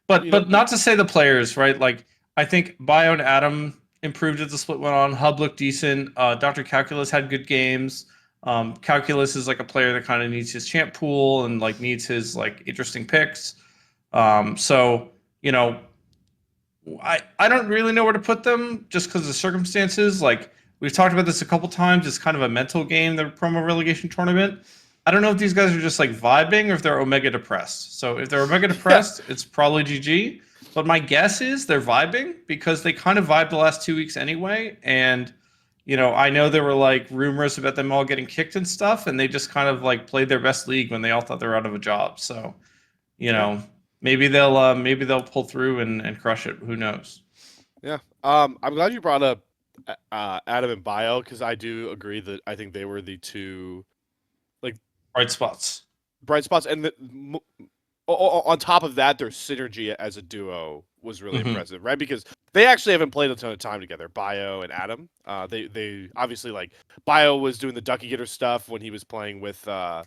But not to say the players, right? Like, I think Bio and Adam improved as the split went on. Hub looked decent. Dr. Calculus had good games. Calculus is like a player that kind of needs his champ pool and like needs his like interesting picks. So I don't really know where to put them just because of the circumstances. Like, we've talked about this a couple times. It's kind of a mental game, the promo relegation tournament. I don't know if these guys are just like vibing or if they're Omega depressed. So if they're Omega depressed, it's probably GG. But my guess is they're vibing because they kind of vibed the last 2 weeks anyway. And, I know there were like rumors about them all getting kicked and stuff, and they just kind of like played their best league when they all thought they were out of a job. So, maybe they'll pull through and crush it. Who knows? Yeah. I'm glad you brought up Adam and Bio, because I do agree that I think they were the two Bright spots. bright spots, and on top of that, their synergy as a duo was really impressive, right? Because they actually haven't played a ton of time together, Bio and Adam. They obviously, like, Bio was doing the Ducky Getter stuff when he was playing with Rough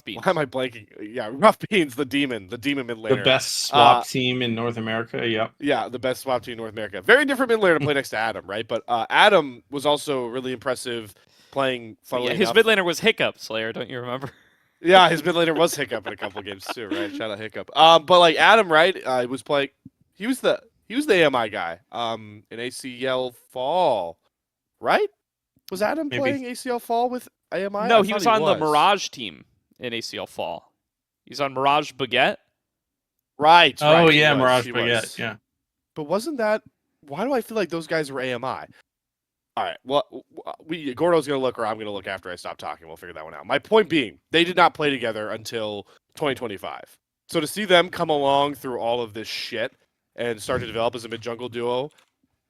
Beans. why am I blanking? Yeah, Rough Beans, the demon mid laner. The best swap team in North America. Yep. Yeah, the best swap team in North America. Very different mid laner to play next to Adam, right? But Adam was also really impressive playing. Yeah, his mid laner was Hiccup, Slayer. Don't you remember? Yeah, his mid laner was Hiccup in a couple games too, right? Shout out Hiccup. But like Adam, right? Was playing. He was the AMI guy. In ACL Fall, right? Was Adam Maybe. playing ACL Fall with AMI? No, I he thought was on the Mirage team in ACL Fall. He's on Mirage Baguette. Right. Oh right, he yeah, was, Mirage he Baguette. was. Yeah. But wasn't that? Why do I feel like those guys were AMI? All right. Well, Gordo's gonna look, or I'm gonna look after I stop talking. We'll figure that one out. My point being, they did not play together until 2025. So to see them come along through all of this shit and start to develop as a mid jungle duo,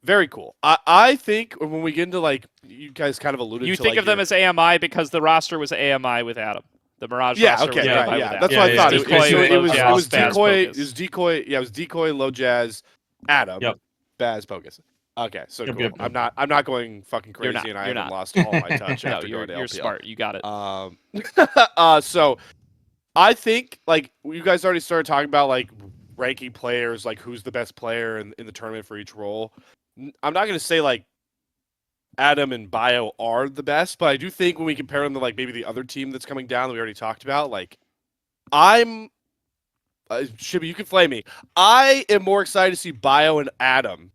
very cool. I think when we get into, like, you guys kind of alluded You to, think like, of them as AMI because the roster was AMI with Adam. The Mirage yeah, roster okay, was yeah, AMI yeah. with That's Adam. what I thought. Decoy, It Low was Jazz, Baz, decoy. Bogus. It was decoy. Yeah, it was decoy, low jazz, Adam, Yep. Baz, bogus. Okay, so Yep, cool. yep, yep. I'm not going fucking crazy, You're not, and I you're haven't not. lost all my touch No, after you're going to LPL. smart. You got it. So I think, like, you guys already started talking about, like, ranking players, like who's the best player in the tournament for each role. I'm not gonna say like Adam and Bio are the best, but I do think when we compare them to, like, maybe the other team that's coming down that we already talked about, like, I'm Shibby, you can flame me. I am more excited to see Bio and Adam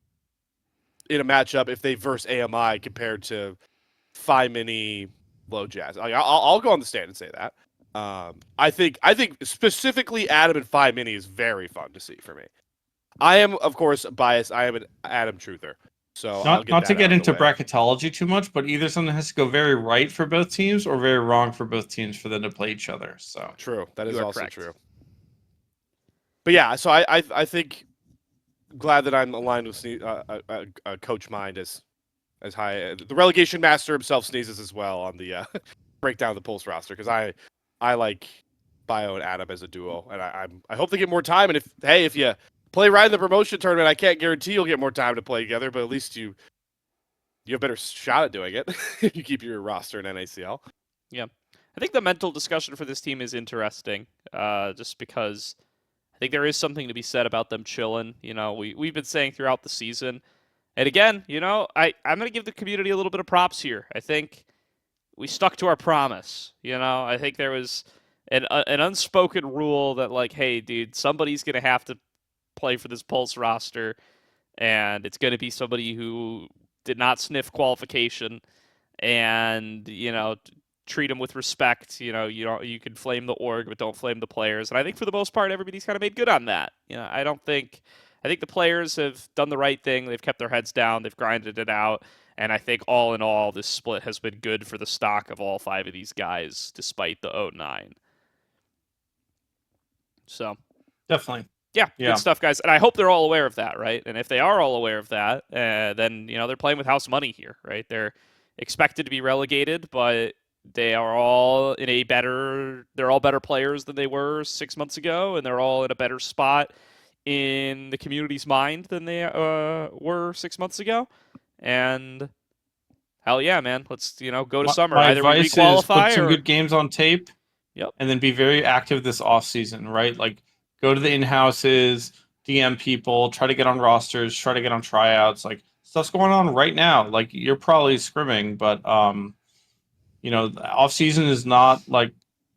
in a matchup if they verse AMI compared to Phi Mini low Jazz. Like, I'll go on the stand and say that. I think specifically Adam and 5 Mini is very fun to see for me. I am, of course, biased. I am an Adam truther, so I'll get Not that to get out of into the way. bracketology too much, but either something has to go very right for both teams or very wrong for both teams for them to play each other. So True, that is You are also correct. true. But yeah, so I think glad that I'm aligned with Coach Mind as high. The relegation master himself sneezes as well on the breakdown of the Pulse roster because I like Bio and Adam as a duo, and I hope they get more time. And if you play right in the promotion tournament, I can't guarantee you'll get more time to play together, but at least you have a better shot at doing it if you keep your roster in NACL. Yeah. I think the mental discussion for this team is interesting, just because I think there is something to be said about them chilling. You know, we've been saying throughout the season. And again, you know, I'm going to give the community a little bit of props here. I think we stuck to our promise. You know, I think there was an unspoken rule that, like, hey, dude, somebody's going to have to play for this Pulse roster, and it's going to be somebody who did not sniff qualification, and, you know, treat them with respect. You know, you can flame the org, but don't flame the players. And I think for the most part, everybody's kind of made good on that. You know, I think the players have done the right thing. They've kept their heads down. They've grinded it out. And I think all in all, this split has been good for the stock of all 5 of these guys, despite the 0-9. So, definitely. yeah, Yeah. good stuff, guys. And I hope they're all aware of that, right? And if they are all aware of that, then, you know, they're playing with house money here, right? They're expected to be relegated, but they are all they're all better players than they were 6 months ago, and they're all in a better spot in the community's mind than they were 6 months ago. And hell yeah, man, let's, you know, go to summer. My Either we advice is requalify put some or good games on tape. Yep. And then be very active this off season, right? Like go to the in-houses, DM people, try to get on rosters, try to get on tryouts. Like stuff's going on right now. Like you're probably scrimming, but you know, the off season is not like,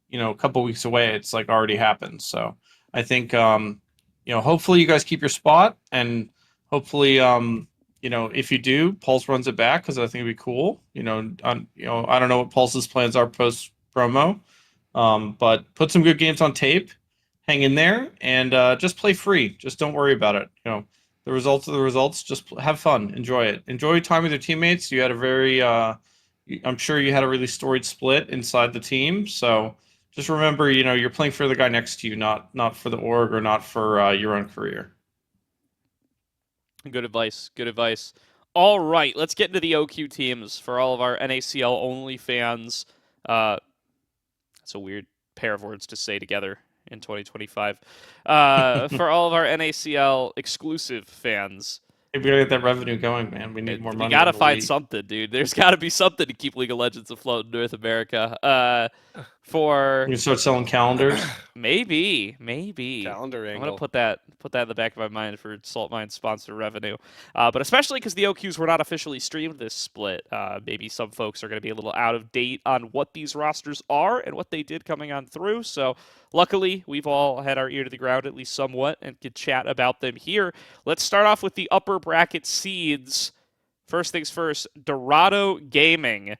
you know, a couple weeks away. It's like already happened. So I think you know, hopefully you guys keep your spot, and hopefully you know, if you do, Pulse runs it back because I think it'd be cool. You know, I don't know what Pulse's plans are post promo. But put some good games on tape, hang in there, and just play free. Just don't worry about it. You know, the results are the results. Just have fun, enjoy it, enjoy time with your teammates. You had a very, I'm sure you had a really storied split inside the team. So just remember, you know, you're playing for the guy next to you, not for the org or not for your own career. Good advice. Good advice. All right, let's get into the OQ teams for all of our NACL only fans. That's a weird pair of words to say together in 2025. For all of our NACL exclusive fans. Hey, we gotta get that revenue going, man. We need more money. We gotta in the find league. something, dude. There's gotta be something to keep League of Legends afloat in North America. For You can start selling calendars. maybe Calendar I'm angle. gonna put that in the back of my mind for Salt Mine sponsor revenue. But especially because the OQs were not officially streamed this split, maybe some folks are gonna be a little out of date on what these rosters are and what they did coming on through. So luckily, we've all had our ear to the ground at least somewhat and could chat about them here. Let's start off with the upper bracket seeds. First things first, Dorado Gaming.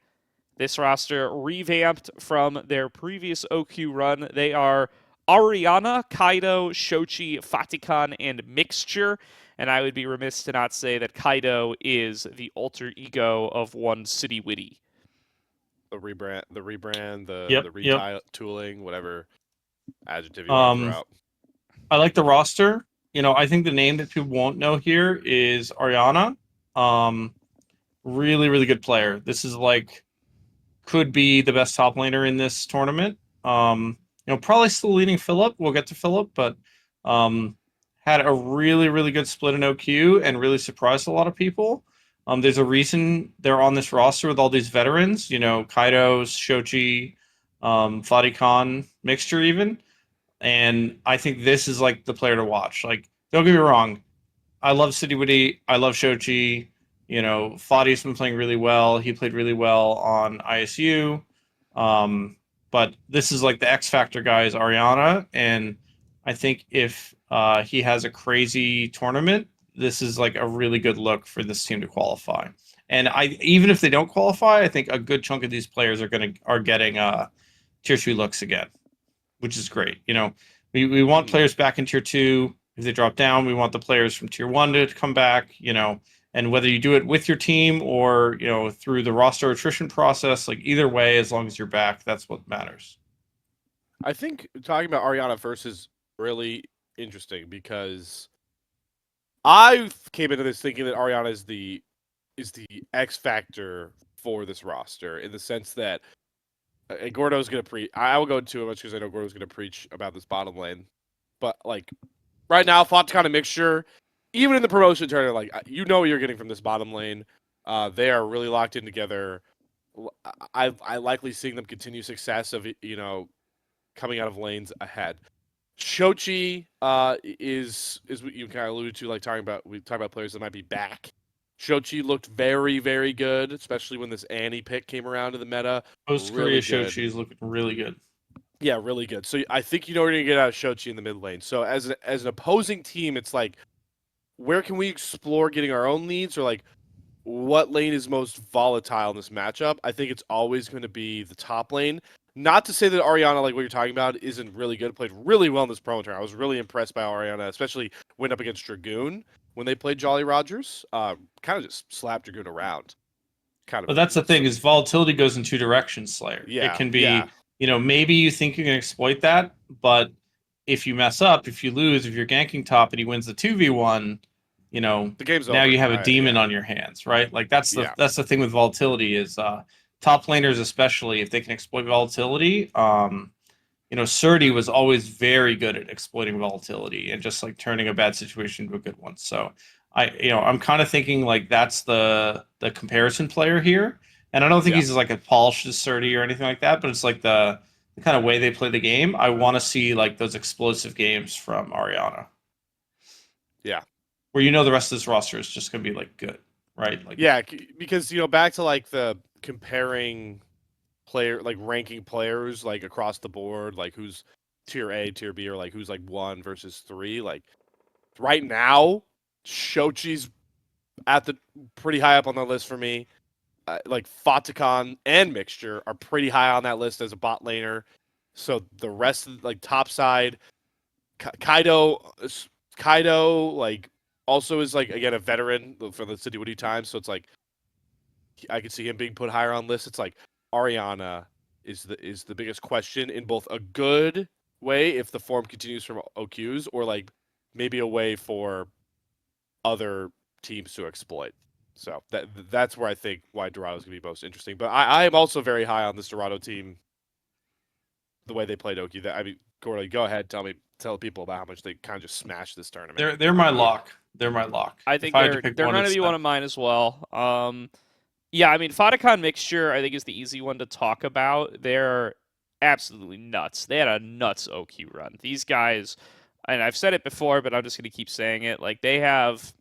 This roster revamped from their previous OQ run. They are Ariana, Kaido, Shochi, Fatikan, and Mixture. And I would be remiss to not say that Kaido is the alter ego of one City Witty. The rebrand, the Yep, retooling, whatever adjective you want to throw out. I like the roster. You know, I think the name that people won't know here is Ariana. Really, really good player. This is like could be the best top laner in this tournament. You know, probably still leading Philip. We'll get to Philip, but had a really, really good split in OQ and really surprised a lot of people. There's a reason they're on this roster with all these veterans. You know, Kaido, Shochi, Fatikan, Mixture even. And I think this is like the player to watch. Like, don't get me wrong, I love City Witty, I love Shochi. You know, Fadi's been playing really well. He played really well on ISU. But this is like the X Factor guy is Ariana. And I think if he has a crazy tournament, this is like a really good look for this team to qualify. And even if they don't qualify, I think a good chunk of these players are getting tier 2 looks again, which is great. We want players back in tier 2. If they drop down, we want the players from tier 1 to come back. And whether you do it with your team or through the roster attrition process, like either way, as long as you're back, that's what matters. I think talking about Ariana first is really interesting because I came into this thinking that Ariana is the X factor for this roster in the sense that and Gordo's gonna preach. I will go into it much because I know Gordo's gonna preach about this bottom lane, but like right now, Font kind of mixture. Even in the promotion tournament, like what you're getting from this bottom lane. They are really locked in together. I likely seeing them continue success of coming out of lanes ahead. Shochi is what you kind of alluded to, like we talk about players that might be back. Shochi looked very, very good, especially when this Annie pick came around in the meta. Post Korea really Shochi is looking really good. Yeah, really good. So I think you're going to get out of Shochi in the mid lane. So as an opposing team, it's like, where can we explore getting our own leads, or like what lane is most volatile in this matchup? I think it's always going to be the top lane. Not to say that Ariana, like what you're talking about, isn't really good. Played really well in this promo tournament. I was really impressed by Ariana, especially went up against Dragoon when they played Jolly Rogers. Kind of just slapped Dragoon around. But that's the thing, is volatility goes in two directions, Slayer. Yeah, it can be, maybe you think you can exploit that, but if you mess up, if you lose, if you're ganking top and he wins the 2v1, the game's now over. You have a demon on your hands, right? Like that's the thing with volatility is top laners, especially if they can exploit volatility. Surdy was always very good at exploiting volatility and just like turning a bad situation into a good one. So I'm kind of thinking like that's the comparison player here. And I don't think he's like a polished as Surdy or anything like that, but it's like the kind of way they play the game. I want to see like those explosive games from Ariana. Yeah. Where the rest of this roster is just going to be like good, right? Like because back to like the comparing player, like ranking players like across the board, like who's tier A, tier B, or like who's like 1 versus 3. Like right now, Shochi's at the pretty high up on the list for me. Like Fatakan and Mixture are pretty high on that list as a bot laner. So the rest of like top side, Kaido like also is like again a veteran for the City Woody times. So it's like I could see him being put higher on lists. It's like Ariana is the biggest question in both a good way if the form continues from OQs, or like maybe a way for other teams to exploit. So that's where I think why Dorado's going to be most interesting. But I am also very high on this Dorado team, the way they played Oki. Gordo, go ahead, tell people about how much they kind of just smashed this tournament. They're my lock. They're my lock. I think they're going to be one of mine as well. Yeah, I mean, Fatakan Mixture, I think, is the easy one to talk about. They're absolutely nuts. They had a nuts OQ run. These guys, and I've said it before, but I'm just going to keep saying it, like, they have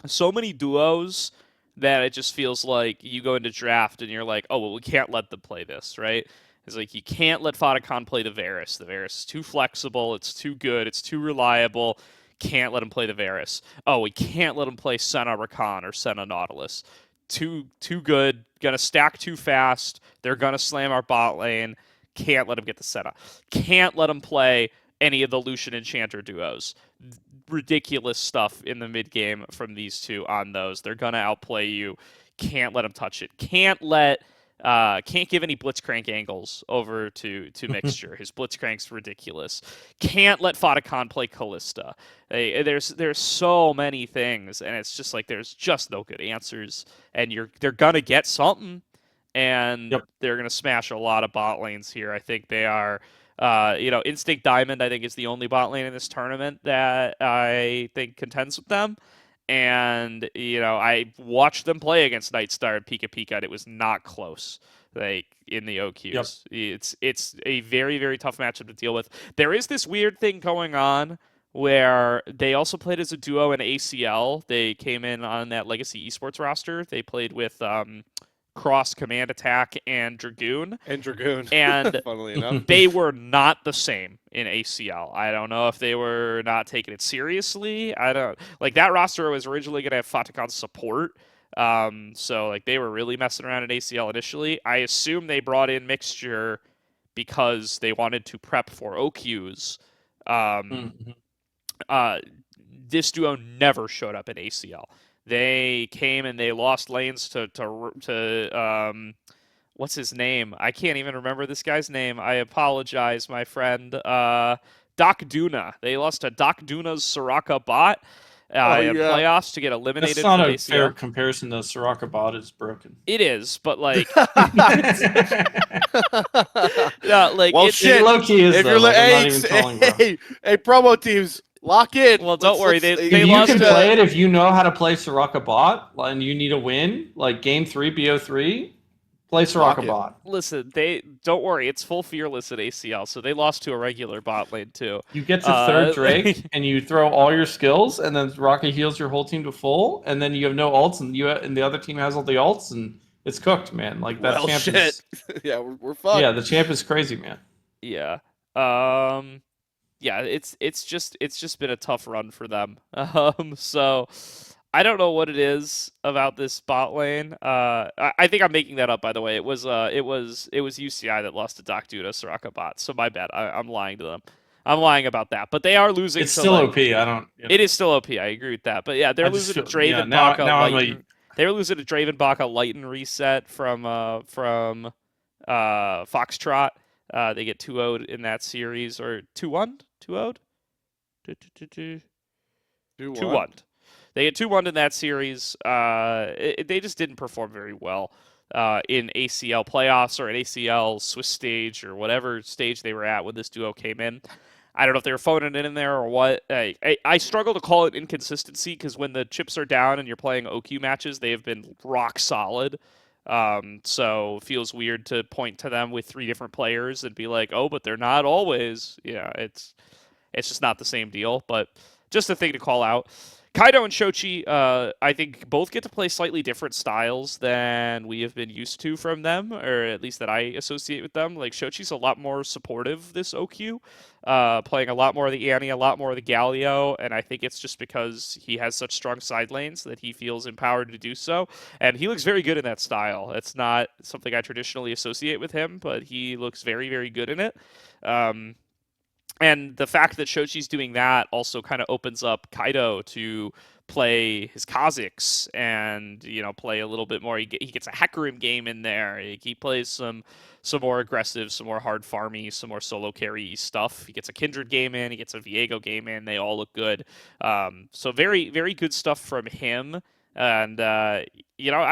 so many duos that it just feels like you go into draft and you're like, oh, well, we can't let them play this, right? It's like you can't let Fatakan play the Varus. The Varus is too flexible. It's too good. It's too reliable. Can't let him play the Varus. Oh, we can't let him play Senna Rakan or Senna Nautilus. Too good. Gonna stack too fast. They're gonna slam our bot lane. Can't let him get the Senna. Can't let him play any of the Lucian Enchanter duos. Ridiculous stuff in the mid game from these two on those. They're gonna outplay you. Can't let him touch it. Can't give any Blitzcrank angles over to Mixture. His Blitzcrank's ridiculous. Can't let Fatakan play Callista. There's so many things, and it's just like there's just no good answers. And they're gonna get something, and they're gonna smash a lot of bot lanes here. I think they are. Instinct Diamond, I think, is the only bot lane in this tournament that I think contends with them. And, I watched them play against Nightstar and Pika Pika, and it was not close, like, in the OQs. Yep. It's a very, very tough matchup to deal with. There is this weird thing going on where they also played as a duo in ACL. They came in on that Legacy Esports roster. They played with Cross, Command Attack, and Dragoon. And funnily enough, they were not the same in ACL. I don't know if they were not taking it seriously. I don't like that roster was originally going to have Fatakan's support, So like they were really messing around in ACL initially. I assume they brought in Mixture because they wanted to prep for OQs. Mhm. This duo never showed up in ACL. They came and they lost lanes to what's his name? I can't even remember this guy's name. I apologize, my friend. Doc Duna. They lost to Doc Duna's Soraka bot in yeah. playoffs to get That's eliminated not from a fair ACL. comparison. The Soraka bot is broken. It is, but like, Well, it's shit. Low key is If though. you're Like, I'm not hey, even trolling, bro. hey, promo teams, lock in. Well, don't worry, they If you lost can to- play it, if you know how to play Soraka bot, and you need a win, like game 3 BO3, play Lock Soraka it. bot. Listen, they don't worry. It's full fearless at ACL, so they lost to a regular bot lane too. You get to third Drake, and you throw all your skills, and then Soraka heals your whole team to full, and then you have no ults, and the other team has all the ults, and it's cooked, man. Like that Well, champ shit. is. Yeah, we're fucked. Yeah, the champ is crazy, man. Yeah. Yeah, it's just been a tough run for them. So I don't know what it is about this bot lane. I think I'm making that up, by the way. It was UCI that lost to Doc Duda Soraka bot. So my bad. I'm lying to them. I'm lying about that. But they are losing. It's to, still like, OP. I don't. It is still OP. I agree with that. But yeah, they're I just losing to feel- yeah, Draven now- Baka now I'm Lighten. They were losing to Draven Baka Lighten reset from Foxtrot. They get 2-0'd in that series, or 2-1? 2-0'd? 2-1. They get 2-1 in that series. They just didn't perform very well in ACL playoffs or an ACL Swiss stage or whatever stage they were at when this duo came in. I don't know if they were phoning it in there or what. I struggle to call it inconsistency because when the chips are down and you're playing OQ matches, they have been rock solid. So it feels weird to point to them with 3 different players and be like, oh, but they're not always. Yeah, it's just not the same deal. But just a thing to call out. Kaido and Shochi, I think both get to play slightly different styles than we have been used to from them, or at least that I associate with them. Like, Shochi's a lot more supportive this OQ, playing a lot more of the Annie, a lot more of the Galio, and I think it's just because he has such strong side lanes that he feels empowered to do so, and he looks very good in that style. It's not something I traditionally associate with him, but he looks very, very good in it. And the fact that Shochi's doing that also kind of opens up Kaido to play his Kazakhs and, play a little bit more. He gets a Hecarim game in there. He plays some more aggressive, some more hard farmy, some more solo carry stuff. He gets a Kindred game in. He gets a Viego game in. They all look good. So very, very good stuff from him. And, I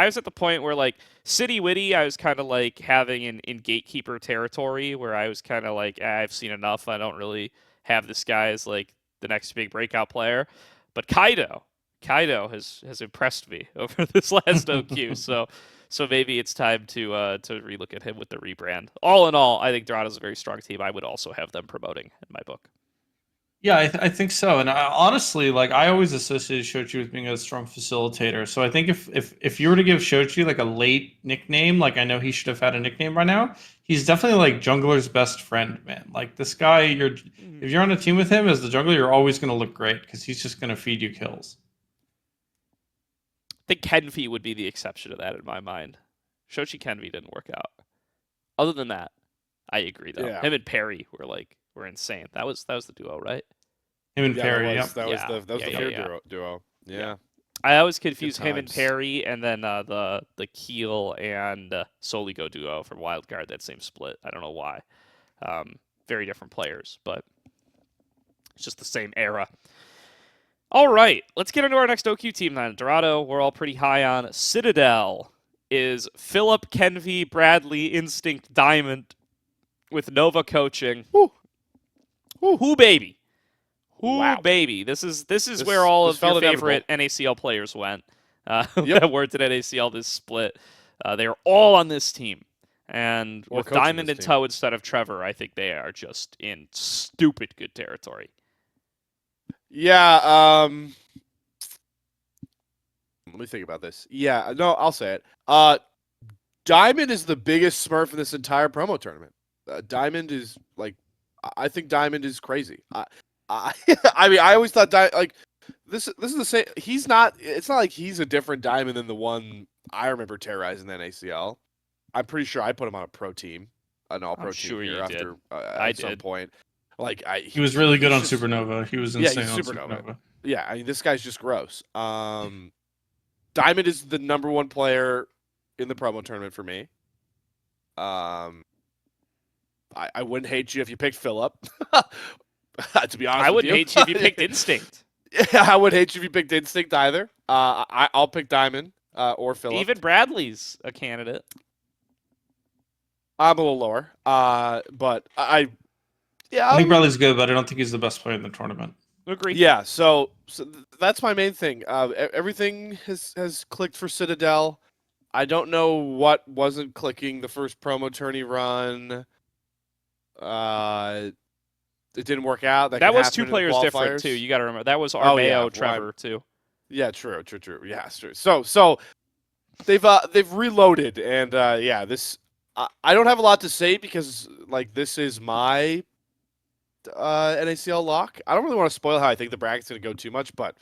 was at the point where, like, City Witty, I was kind of, like, having in Gatekeeper territory where I was kind of like, I've seen enough. I don't really have this guy as, like, the next big breakout player. But Kaido has impressed me over this last OQ. So maybe it's time to relook at him with the rebrand. All in all, I think Dorado's a very strong team. I would also have them promoting in my book. Yeah, I think so. And honestly, like I always associated Shochi with being a strong facilitator. So I think if you were to give Shochi like a late nickname, like I know he should have had a nickname by now, he's definitely like jungler's best friend, man. Like this guy, if you're on a team with him as the jungler, you're always going to look great because he's just going to feed you kills. I think Kenvi would be the exception to that in my mind. Shochi Kenvi didn't work out. Other than that, I agree though. Yeah. Him and Perry were insane. That was the duo, right? Him and Perry, that was Yeah. the Yeah, fair yeah. duo. Yeah. I always confuse him and times. Perry, and then the Keel and Soligo duo from Wildcard. That same split. I don't know why. Very different players, but it's just the same era. All right, let's get into our next OQ team then. Dorado, we're all pretty high on. Citadel is Philip, Kenvi, Bradley, Instinct, Diamond, with Nova coaching. Who baby? Who Wow. baby? This is where all this of your felt favorite NACL players went. That weren't at NACL this split. They are all on this team. And Or with coaching Diamond this and team. Toe instead of Trevor, I think they are just in stupid good territory. Yeah, let me think about this. Yeah, no, I'll say it. Diamond is the biggest smurf in this entire promo tournament. Diamond is like, I think Diamond is crazy. I mean, I always thought this is the same. He's not. It's not like he's a different diamond than the one I remember terrorizing the NACL. I'm pretty sure I put him on a pro team, an all pro I'm team sure here you did. after I at some did. point. Like He was really good he's on just, Supernova. He was yeah, insane he's on supernova. Supernova. Yeah, I mean this guy's just gross. Diamond is the number one player in the promo tournament for me. I wouldn't hate you if you picked Philip. To be honest I with wouldn't you. hate you if you picked Instinct. Yeah, I wouldn't hate you if you picked Instinct either. I'll pick Diamond or Philip. Even Bradley's a candidate. I'm a little lower. But yeah. I think Bradley's good, but I don't think he's the best player in the tournament. Agreed. Yeah, so that's my main thing. Everything has clicked for Citadel. I don't know what wasn't clicking the first promo tourney run. It didn't work out. That can was happen two in the players different too. qualifiers. You got to remember that was Oh, yeah, Armeo well, Trevor too. Yeah, true. Yeah, it's true. So they've reloaded, and yeah, this I don't have a lot to say because like this is my NACL lock. I don't really want to spoil how I think the bracket's gonna go too much, but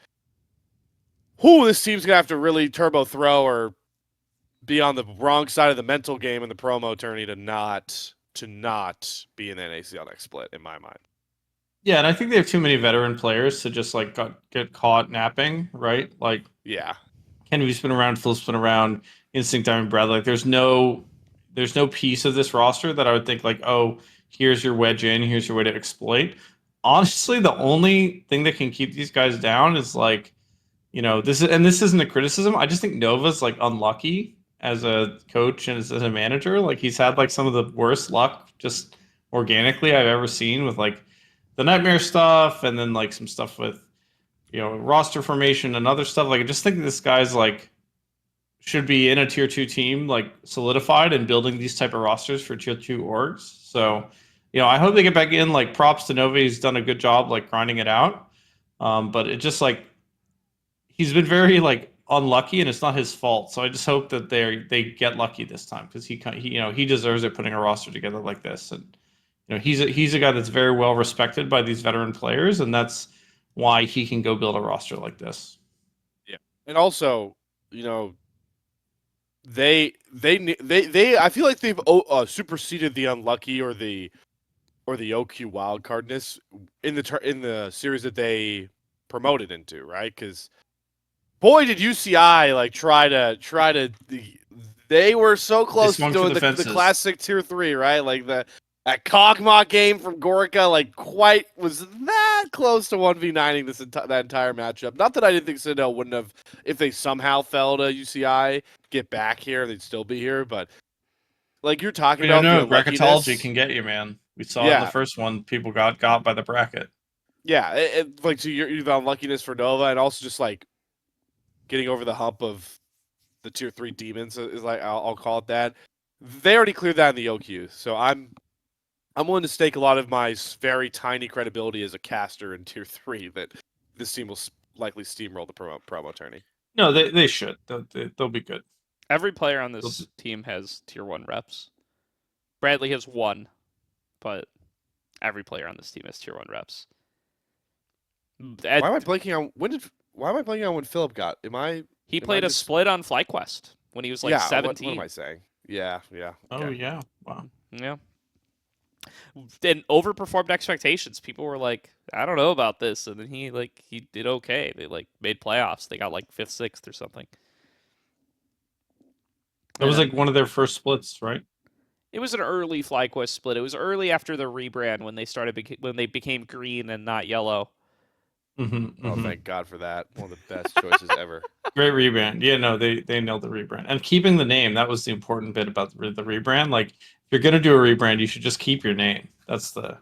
this team's gonna have to really turbo throw or be on the wrong side of the mental game in the promo tourney to not be in the NACL next split, in my mind. Yeah, and I think they have too many veteran players to just like get caught napping, right? Like Yeah. Kennedy's been around, Phil's been around, Instinct Diamond Brad. Like there's no piece of this roster that I would think like, oh, here's your wedge in, here's your way to exploit. Honestly, the only thing that can keep these guys down is like, this isn't a criticism. I just think Nova's like unlucky as a coach and as a manager. Like he's had like some of the worst luck just organically I've ever seen with like the nightmare stuff and then like some stuff with roster formation and other stuff. Like I just think this guy's like should be in a tier 2 team, like solidified and building these type of rosters for tier 2 orgs. So, I hope they get back in. Like props to Nova, he's done a good job like grinding it out. But it just like he's been very like unlucky and it's not his fault. So I just hope that they get lucky this time because he deserves it putting a roster together like this. And he's a guy that's very well respected by these veteran players, and that's why he can go build a roster like this. Yeah, and also, they I feel like they've superseded the unlucky or the OQ wildcardness in the series that they promoted into, right? Because boy, did UCI like try to. They were so close to doing the classic tier 3, right? Like that Kog'Maw game from Gorica, like quite was that close to 1v9ing that entire matchup. Not that I didn't think Citadel wouldn't have, if they somehow fell to UCI, get back here, they'd still be here. But like you're talking about, the bracketology can get you, man. We saw in the first one, people got by the bracket. Yeah, like so you're the unluckiness for Nova, and also just like getting over the hump of the tier 3 demons is like I'll call it that. They already cleared that in the OQ, so I'm willing to stake a lot of my very tiny credibility as a caster in tier 3 that this team will likely steamroll the promo tourney. No, they should. They'll be good. Every player on this team has tier 1 reps. Bradley has 1, but every player on this team has tier 1 reps. Why am I blanking on when Philip got? He played a split on FlyQuest when he was like 17. What am I saying? Yeah. Okay. Oh yeah. Wow. Yeah. And overperformed expectations. People were like, I don't know about this, and then he did okay. They like made playoffs. They got like 5th, 6th or something. That was like one of their first splits, right? It was an early FlyQuest split. It was early after the rebrand when they became green and not yellow. Mm-hmm, oh, thank God for that. One of the best choices ever. Great rebrand. Yeah, no, they nailed the rebrand. And keeping the name, that was the important bit about the rebrand. Like, if you're going to do a rebrand, you should just keep your name. That's the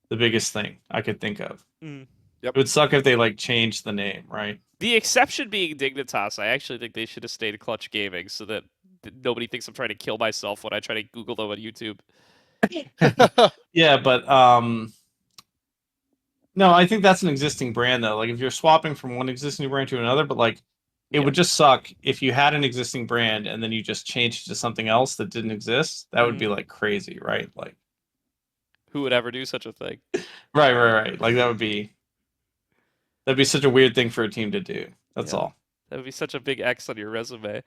biggest thing I could think of. Yep. It would suck if they, like, changed the name, right? The exception being Dignitas, I actually think they should have stayed Clutch Gaming so that nobody thinks I'm trying to kill myself when I try to Google them on YouTube. Yeah, but no, I think that's an existing brand though. Like if you're swapping from one existing brand to another, but like it would just suck if you had an existing brand and then you just changed it to something else that didn't exist. That would be like crazy, right? Like who would ever do such a thing? Right. Like that would be that'd be such a weird thing for a team to do. That's Yeah. all. That would be such a big X on your resume.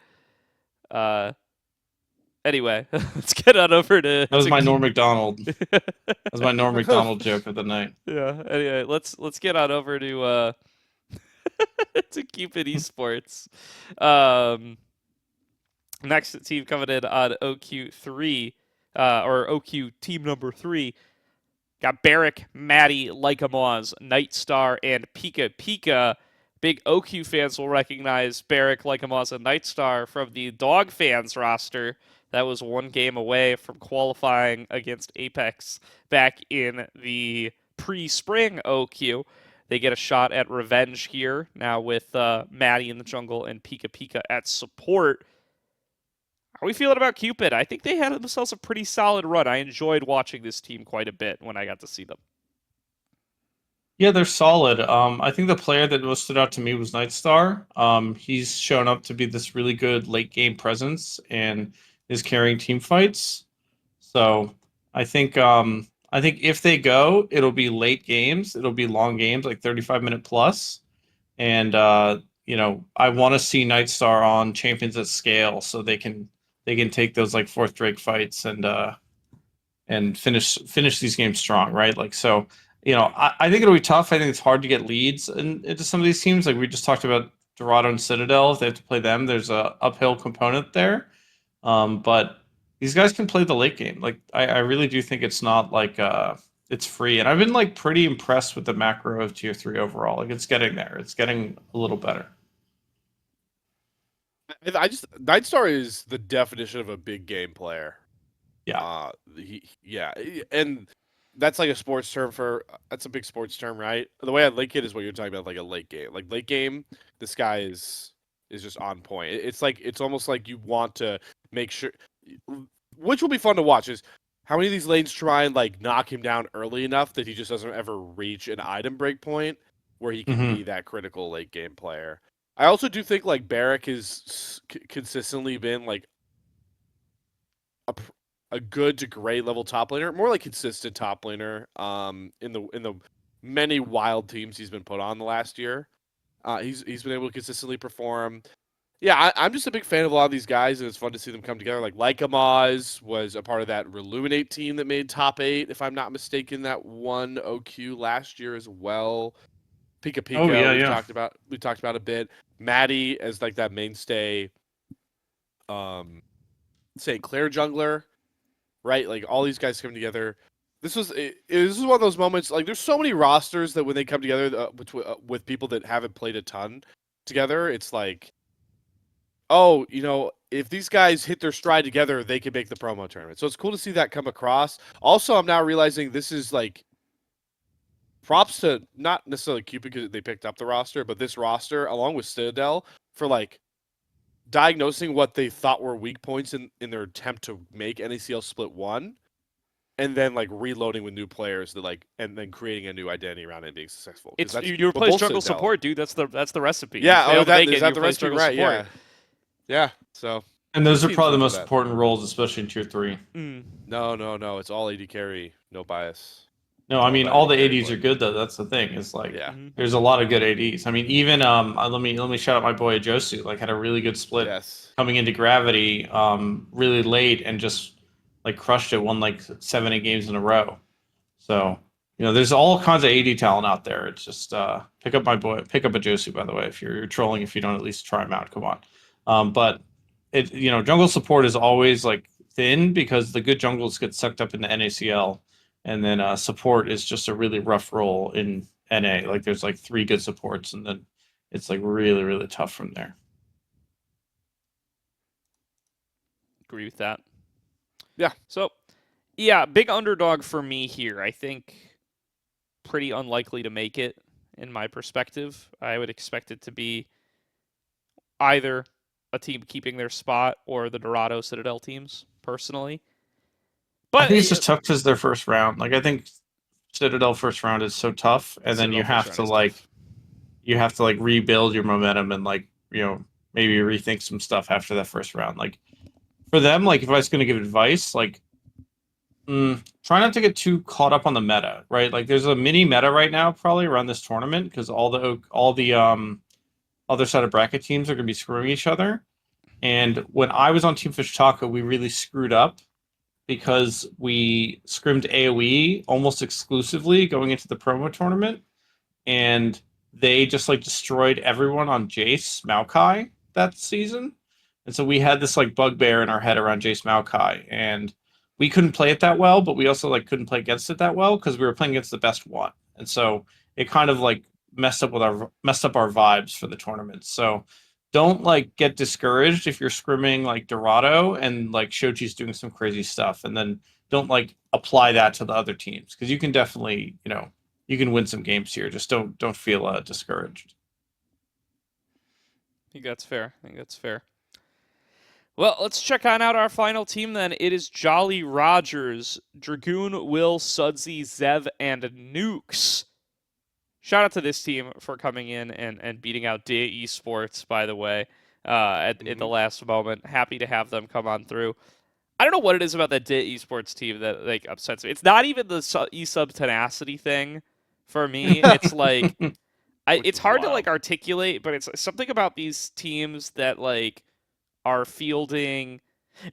Anyway, let's get on over to. That was my keep... Norm Macdonald. That was my Norm Macdonald joke of the night. Yeah. Anyway, let's get on over to to Cupid Esports. Next team coming in on OQ3, or OQ team number 3. Got Barrick, Maddie, Lycamaz, Nightstar, and Pika Pika. Big OQ fans will recognize Barrick, Lycamaz, and Nightstar from the Dog fans roster. That was one game away from qualifying against Apex back in the pre-spring OQ. They get a shot at revenge here now with Maddie in the jungle and Pika Pika at support. How are we feeling about Cupid? I think they had themselves a pretty solid run. I enjoyed watching this team quite a bit when I got to see them. Yeah, they're solid. I think the player that most stood out to me was Nightstar. He's shown up to be this really good late game presence and is carrying team fights. So I think if they go, it'll be late games. It'll be long games, like 35-minute plus. And I want to see Nightstar on Champions at Scale so they can take those like fourth Drake fights and finish these games strong, right? Like so. I think it'll be tough. I think it's hard to get leads into some of these teams. Like we just talked about Dorado and Citadel. If they have to play them, there's a uphill component there. But these guys can play the late game. Like I really do think it's not like it's free. And I've been like pretty impressed with the macro of tier 3 overall. Like it's getting there. It's getting a little better. Nightstar is the definition of a big game player. Yeah. And that's like a sports term that's a big sports term, right? The way I link it is what you're talking about, like a late game. Like late game, this guy is just on point. It's almost like you want to make sure, which will be fun to watch, is how many of these lanes try and like knock him down early enough that he just doesn't ever reach an item break point where he can be that critical late game player. I also do think like Barrick has consistently been like a good to great level top laner, more like consistent top laner. In the many wild teams he's been put on the last year, he's been able to consistently perform. Yeah, I'm just a big fan of a lot of these guys, and it's fun to see them come together. Like Lycamaz was a part of that Reluminate team that made top 8, if I'm not mistaken, that won OQ last year as well. Pika Pika, we talked about a bit. Maddie as like that mainstay, St. Clair jungler. Right, like all these guys coming together. This is one of those moments. Like, there's so many rosters that when they come together with people that haven't played a ton together, it's like, oh, if these guys hit their stride together, they can make the promo tournament. So it's cool to see that come across. Also, I'm now realizing this is like props to not necessarily Cupid because they picked up the roster, but this roster along with Citadel for like diagnosing what they thought were weak points in their attempt to make NACL Split 1, and then like reloading with new players that like, and then creating a new identity around it and being successful. It's you replace jungle support, dude. That's the recipe. Yeah, is that the recipe? Right, support. Yeah. So. And those are probably the most important roles, especially in tier 3. No. It's all AD carry, no bias. No, I mean all the ADs are good though. That's the thing. It's like there's a lot of good ADs. I mean, even let me shout out my boy Josu. Like had a really good split coming into Gravity, really late and just like crushed it. Won like 7-8 games in a row. So there's all kinds of AD talent out there. It's just pick up a Josu, by the way, if you're trolling. If you don't at least try him out, come on. But jungle support is always like thin because the good jungles get sucked up into NACL. And then support is just a really rough role in NA. Like there's like 3 good supports, and then it's like really, really tough from there. Agree with that. Yeah. So, yeah, big underdog for me here. I think pretty unlikely to make it in my perspective. I would expect it to be either a team keeping their spot or the Dorado Citadel teams, personally. But I think it's just tough because their first round. Like I think Citadel first round is so tough, and then you have to rebuild your momentum and like maybe rethink some stuff after that first round. Like for them, like if I was going to give advice, like Try not to get too caught up on the meta, right? Like there's a mini meta right now probably around this tournament because all the other side of bracket teams are going to be screwing each other. And when I was on Team Fish Taco, we really screwed up because we scrimmed AoE almost exclusively going into the promo tournament, and they just like destroyed everyone on Jace Maokai that season. And so we had this like bugbear in our head around Jace Maokai, and we couldn't play it that well, but we also like couldn't play against it that well because we were playing against the best one. And so it kind of like messed up our vibes for the tournament. So don't like get discouraged if you're scrimming like Dorado and like Shochi's doing some crazy stuff, and then don't like apply that to the other teams because you can definitely, you can win some games here. Just don't feel discouraged. I think that's fair. Well, let's check on out our final team then. It is Jolly Rogers, Dragoon, Will, Sudsy, Zev, and Nukes. Shout out to this team for coming in and beating out Cupid Esports, by the way, at the last moment. Happy to have them come on through. I don't know what it is about that Cupid Esports team that like upsets me. It's not even the eSub tenacity thing for me. It's like it's hard to like articulate, but it's something about these teams that like are fielding.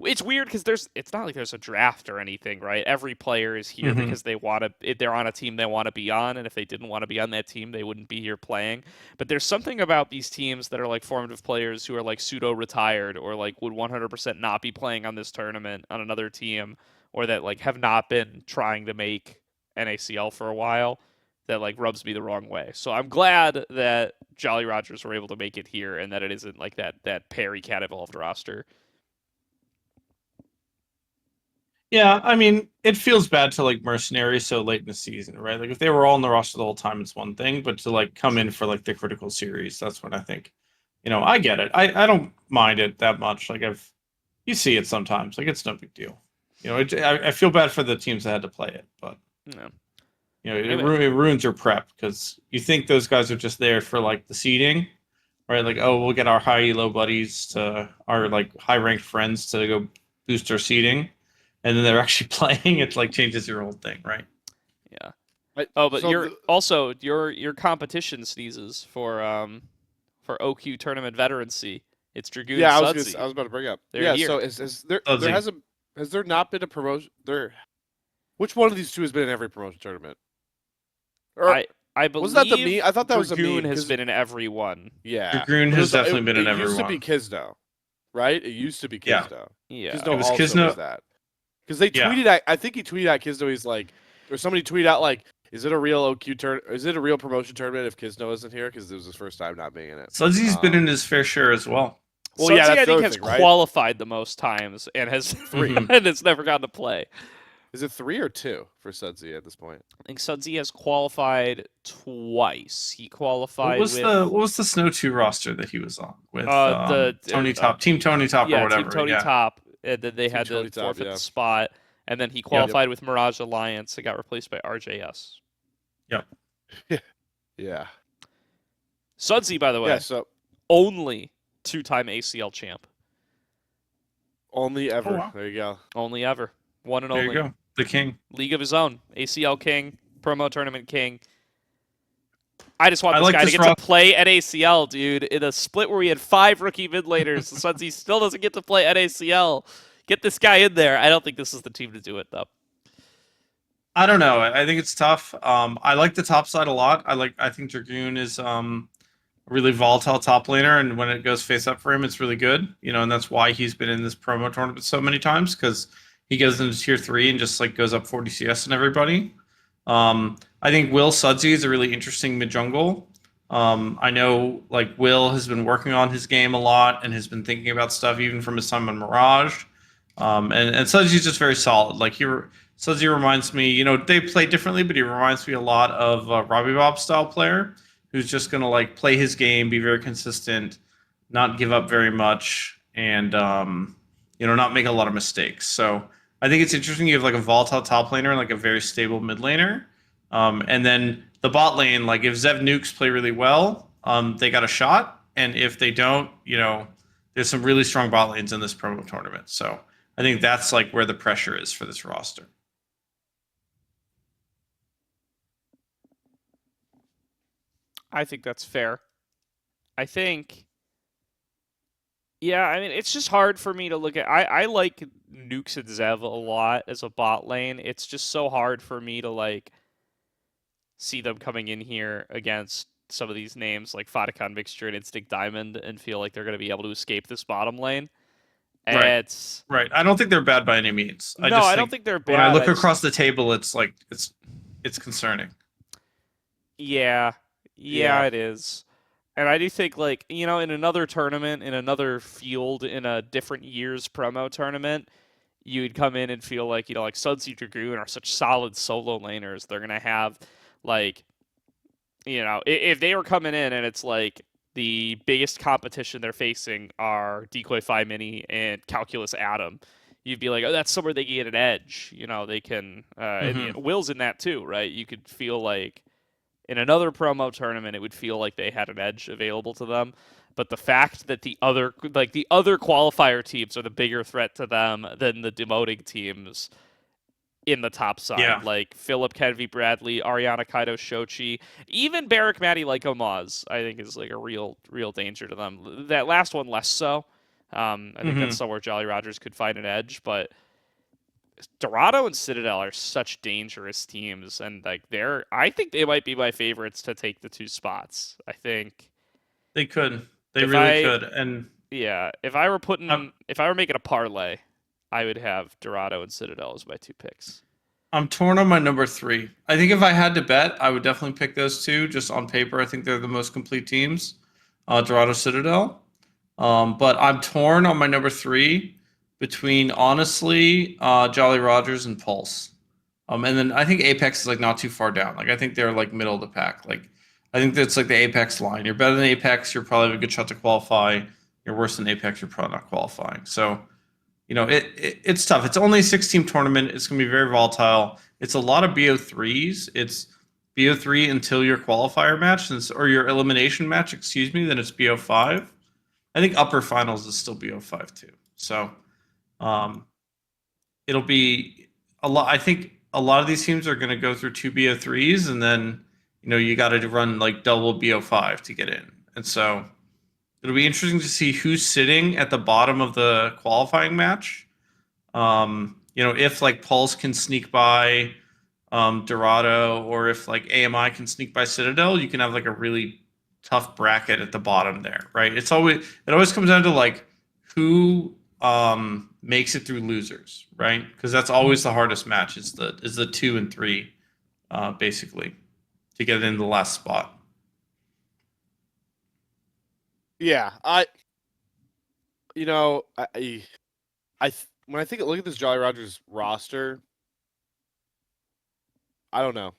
It's weird because it's not like there's a draft or anything, right? Every player is here because they're on a team they want to be on, and if they didn't want to be on that team, they wouldn't be here playing. But there's something about these teams that are like formative players who are like pseudo-retired or like would 100% not be playing on this tournament on another team, or that like have not been trying to make NACL for a while, that like rubs me the wrong way. So I'm glad that Jolly Rogers were able to make it here and that it isn't like that Perry Cat Evolved roster. Yeah, I mean, it feels bad to like mercenaries so late in the season, right? Like if they were all in the roster the whole time, it's one thing, but to like come in for like the critical series, that's when I think, I get it. I don't mind it that much. Like you see it sometimes, like it's no big deal. I feel bad for the teams that had to play it, but Yeah. it ruins your prep because you think those guys are just there for like the seeding, right? Like, oh, we'll get our high elo buddies to our like high ranked friends to go boost our seeding. And then they're actually playing, it like changes your whole thing, right? Yeah. But so your competition sneezes for OQ tournament veterancy. It's Dragoon. Yeah, I was about to bring up. They're here. So has there not been a promotion there? Which one of these two has been in every promotion tournament? Or I believe was that the meme? I thought that was a meme. Dragoon has been in every one. Yeah, Dragoon has definitely been in every one. It used to be Kisno, right? It used to be Kisno. Yeah. Kisno also was that. Because they tweeted at, I think he tweeted at Kisno, he's like, or somebody tweeted out like, is it a real is it a real promotion tournament if Kisno isn't here? Because it was his first time not being in it. Sudsy's been in his fair share as well. Well, yeah, I think has qualified the most times and has and has never gotten to play. Is it 3 or 2 for Sudsy at this point? I think Sudsy has qualified twice. He qualified what was the Snow 2 roster that he was on with Tony Top, Team Tony Top or whatever. Team Tony Top. And then they had to forfeit the spot. And then he qualified with Mirage Alliance and got replaced by RJS. Yep. Yeah. Sudsy, by the way, only 2-time ACL champ. Only ever. Oh, wow. There you go. Only ever. One and only. There you go. The king. League of his own. ACL king. Promo tournament king. I just want this guy to get to play at ACL, dude. In a split where we had 5 rookie mid laners, Sudsy still doesn't get to play at ACL. Get this guy in there. I don't think this is the team to do it, though. I don't know. I think it's tough. I like the top side a lot. I think Dragoon is a really volatile top laner, and when it goes face up for him, it's really good. And that's why he's been in this promo tournament so many times, because he goes into tier 3 and just like goes up 40 CS on everybody. I think Will Sudsy is a really interesting mid-jungle. I know like Will has been working on his game a lot and has been thinking about stuff even from his time on Mirage. And Sudsy's just very solid. Like Sudsy reminds me, they play differently, but he reminds me a lot of Robbie Bob style player who's just going to like play his game, be very consistent, not give up very much, and not make a lot of mistakes. So I think it's interesting. You have like a volatile top laner and like a very stable mid laner. And then the bot lane, like if Zev Nukes play really well, they got a shot. And if they don't, there's some really strong bot lanes in this promo tournament. So I think that's like where the pressure is for this roster. I think that's fair. I think, yeah, I mean, it's just hard for me to look at. I like Nukes and Zev a lot as a bot lane. It's just so hard for me to like see them coming in here against some of these names like Fatakan Mixture and Instinct Diamond and feel like they're going to be able to escape this bottom lane. Right. It's Right. I don't think they're bad by any means. I no, just I don't think think they're when I bad. look across the table, it's like it's concerning. Yeah, Yeah. it is. And I do think, like, in another tournament, in another field, in a different year's promo tournament, you would come in and feel like, like Sudsy Dragoon are such solid solo laners. They're going to have, like, if they were coming in and it's like the biggest competition they're facing are Decoy Phi Mini and Calculus Atom, you'd be like, oh, that's somewhere they can get an edge. They can, and Will's in that too, right? You could feel like, in another promo tournament, it would feel like they had an edge available to them. But the fact that the other qualifier teams are the bigger threat to them than the demoting teams in the top side, like Philip Kenvy Bradley, Ariana Kaido Shochi, even Barrick Matty like Omaz, I think is like a real danger to them. That last one less so. I think that's somewhere Jolly Rogers could find an edge, but Dorado and Citadel are such dangerous teams, and like I think they might be my favorites to take the 2 spots. I think they could. They really could. And yeah, if I were making a parlay, I would have Dorado and Citadel as my 2 picks. I'm torn on my number 3. I think if I had to bet, I would definitely pick those 2. Just on paper, I think they're the most complete teams, Dorado, Citadel. But I'm torn on my number 3 between, honestly, Jolly Rogers and Pulse. And then I think Apex is like not too far down. Like I think they're like middle of the pack. Like I think that's like the Apex line. You're better than Apex, you're probably have a good shot to qualify. You're worse than Apex, you're probably not qualifying. So, it's tough. It's only a 6-team tournament. It's going to be very volatile. It's a lot of BO3s. It's BO3 until your qualifier match, or your elimination match, excuse me, then it's BO5. I think upper finals is still BO5 too. So, it'll be a lot. I think a lot of these teams are going to go through 2 BO3s, and then you got to run like double BO5 to get in. And so it'll be interesting to see who's sitting at the bottom of the qualifying match. If like Pulse can sneak by Dorado, or if like AMI can sneak by Citadel, you can have like a really tough bracket at the bottom there, right? It always comes down to like who makes it through losers, right? Because that's always the hardest match. Is the 2 and 3, basically, to get in the last spot. Yeah, when I look at this Jolly Rogers roster, I don't know.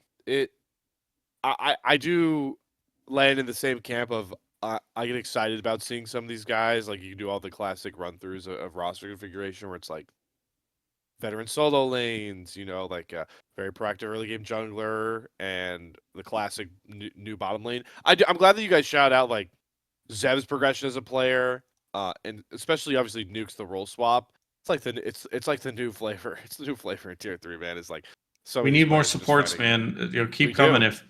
I do land in the same camp of I get excited about seeing some of these guys. Like you can do all the classic run-throughs of roster configuration where it's like veteran solo lanes, like a very proactive early game jungler and the classic new bottom lane. I'm glad that you guys shout out like Zev's progression as a player, and especially obviously Nuke's the role swap. It's like the new flavor. It's the new flavor in Tier 3, man. It's like we need more supports, man. Keep coming. If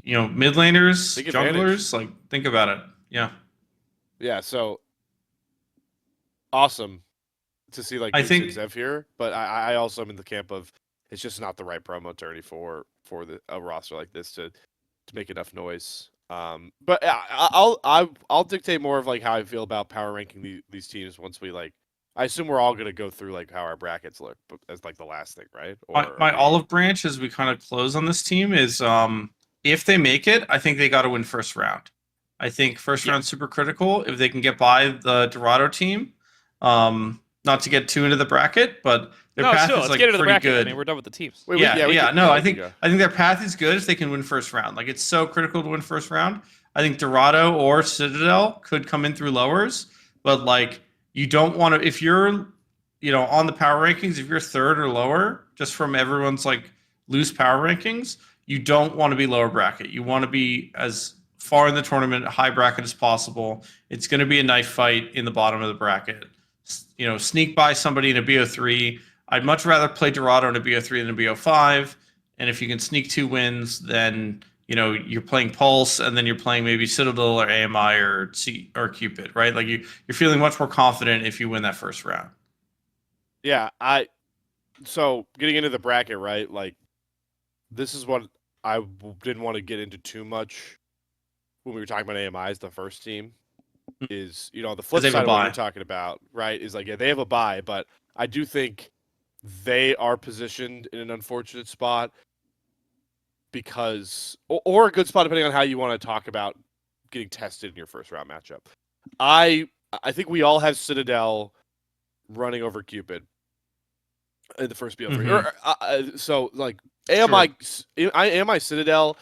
mid laners, junglers, like think about it. Yeah. Yeah. So awesome to see like I think Zev here, but I also am in the camp of it's just not the right promo tourney for a roster like this to make enough noise. But I'll dictate more of like how I feel about power ranking these teams once we like. I assume we're all gonna go through like how our brackets look as like the last thing, right? My olive branch as we kind of close on this team is if they make it, I think they got to win first round. I think first round super critical if they can get by the Dorado team. Not to get too into the bracket, but their path is like pretty good. I mean, we're done with the teams. I think their path is good if they can win first round. Like it's so critical to win first round. I think Dorado or Citadel could come in through lowers, but like you don't want to if you're on the power rankings, if you're 3rd or lower, just from everyone's like loose power rankings, you don't want to be lower bracket. You want to be as far in the tournament, high bracket as possible. It's going to be a knife fight in the bottom of the bracket. Sneak by somebody in a BO3. I'd much rather play Dorado in a BO3 than a BO5. And if you can sneak 2 wins, then you're playing Pulse, and then you're playing maybe Citadel or AMI or Cupid, right? Like you're feeling much more confident if you win that first round. Yeah, so getting into the bracket, right? Like this is what didn't want to get into too much when we were talking about AMIs, the first team. Is the flip they have a side of what you're bye. talking about, right? Is like, yeah, they have a bye, but I do think they are positioned in an unfortunate spot because, or a good spot depending on how you want to talk about getting tested in your first round matchup. I think we all have Citadel running over Cupid in the first BO3. So like AMI Citadel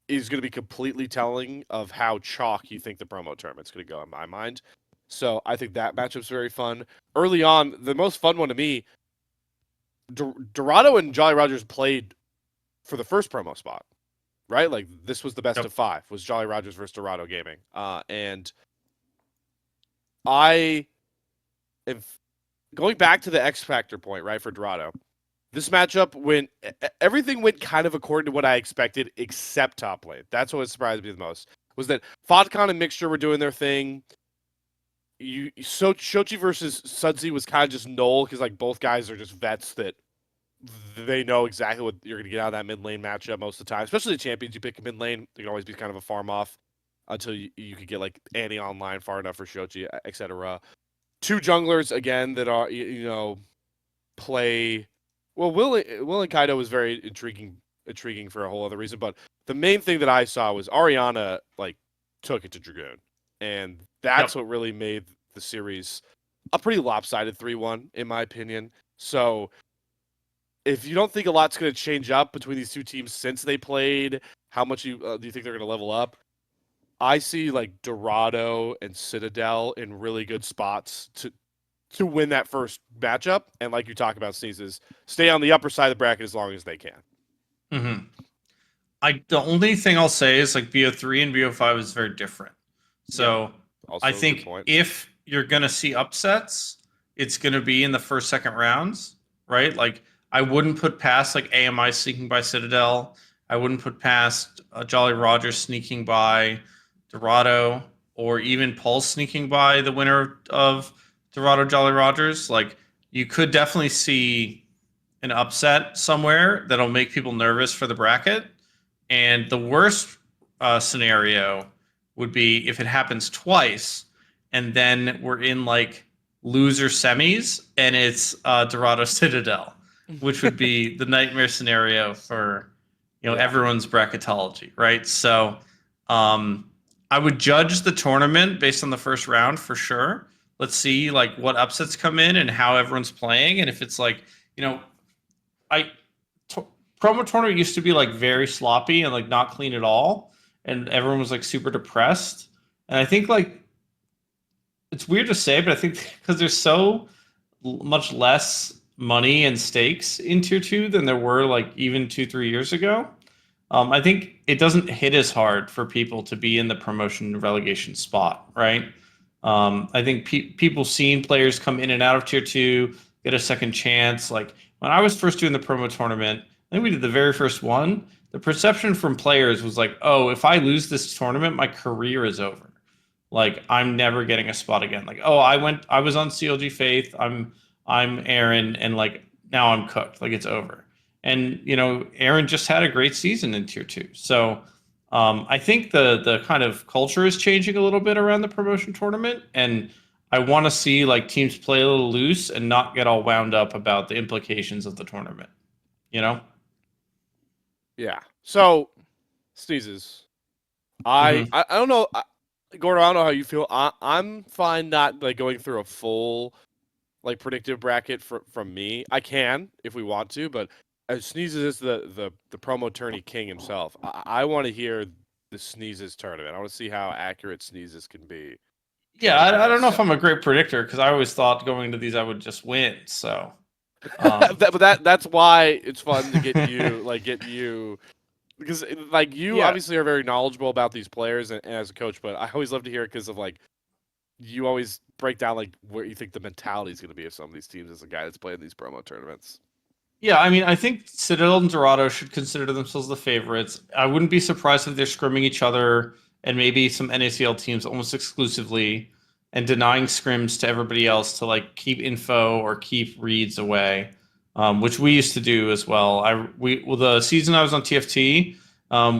is going to be completely telling of how chalk you think the promo tournament's going to go in my mind. So I think that matchup's very fun. Early on, the most fun one to me, Dorado and Jolly Rogers played for the first promo spot, right? Like this was the best of 5, was Jolly Rogers versus Dorado Gaming. And I am going back to the X Factor point, right, for Dorado. This matchup everything went kind of according to what I expected, except top lane. That's what surprised me the most. Was that Fodcon and Mixture were doing their thing. Shochi versus Sudsy was kind of just null because like both guys are just vets that they know exactly what you're gonna get out of that mid lane matchup most of the time. Especially the champions you pick mid lane, they can always be kind of a farm off until you could get like Annie online far enough for Shochi, etc. 2 junglers again that are play. Well, Will and Kaido was very intriguing for a whole other reason. But the main thing that I saw was Ariana like took it to Dragoon, and that's what really made the series a pretty lopsided 3-1 in my opinion. So if you don't think a lot's going to change up between these two teams since they played, how much do you think they're going to level up? I see like Dorado and Citadel in really good spots to win that first matchup, and like you talk about, Sneezes, stay on the upper side of the bracket as long as they can. Mm-hmm. The only thing I'll say is like BO3 and BO5 is very different. So I think if you're gonna see upsets, it's gonna be in the first, second rounds, right? Like I wouldn't put past like AMI sneaking by Citadel. I wouldn't put past Jolly Roger sneaking by Dorado, or even Pulse sneaking by the winner of Dorado Jolly Rogers. Like you could definitely see an upset somewhere that'll make people nervous for the bracket. And the worst scenario would be if it happens twice, and then we're in like loser semis, and it's Dorado Citadel, which would be the nightmare scenario for everyone's bracketology, right? So I would judge the tournament based on the first round for sure. Let's see like what upsets come in and how everyone's playing, and if it's like promo tournament used to be like very sloppy and like not clean at all, and everyone was like super depressed. And I think like it's weird to say, but I think because there's so much less money and stakes in tier 2 than there were like even 2-3 years ago, I think it doesn't hit as hard for people to be in the promotion relegation spot, right? I think people seeing players come in and out of tier 2 get a second chance. Like when I was first doing the promo tournament, I think we did the very first one. The perception from players was like, oh, if I lose this tournament, my career is over. Like I'm never getting a spot again. Like, oh, I was on CLG Faith. I'm Aaron, and like now I'm cooked. Like it's over. And Aaron just had a great season in tier 2. So I think the kind of culture is changing a little bit around the promotion tournament, and I want to see like teams play a little loose and not get all wound up about the implications of the tournament. Yeah. So, Sneezes, I don't know, Gordo. I don't know how you feel. I'm fine not like going through a full like predictive bracket from me. I can if we want to, but as Sneezes is the promo tourney king himself, I want to hear the Sneezes tournament. I want to see how accurate Sneezes can be. Yeah, I don't know if I'm a great predictor because I always thought going into these I would just win. So, but that's why it's fun to get you because like you obviously are very knowledgeable about these players and as a coach. But I always love to hear it because of like you always break down like where you think the mentality is going to be of some of these teams as a guy that's playing these promo tournaments. Yeah, I mean, I think Citadel and Dorado should consider themselves the favorites. I wouldn't be surprised if they're scrimming each other and maybe some NACL teams almost exclusively and denying scrims to everybody else to like keep info or keep reads away, which we used to do as well. The season I was on TFT,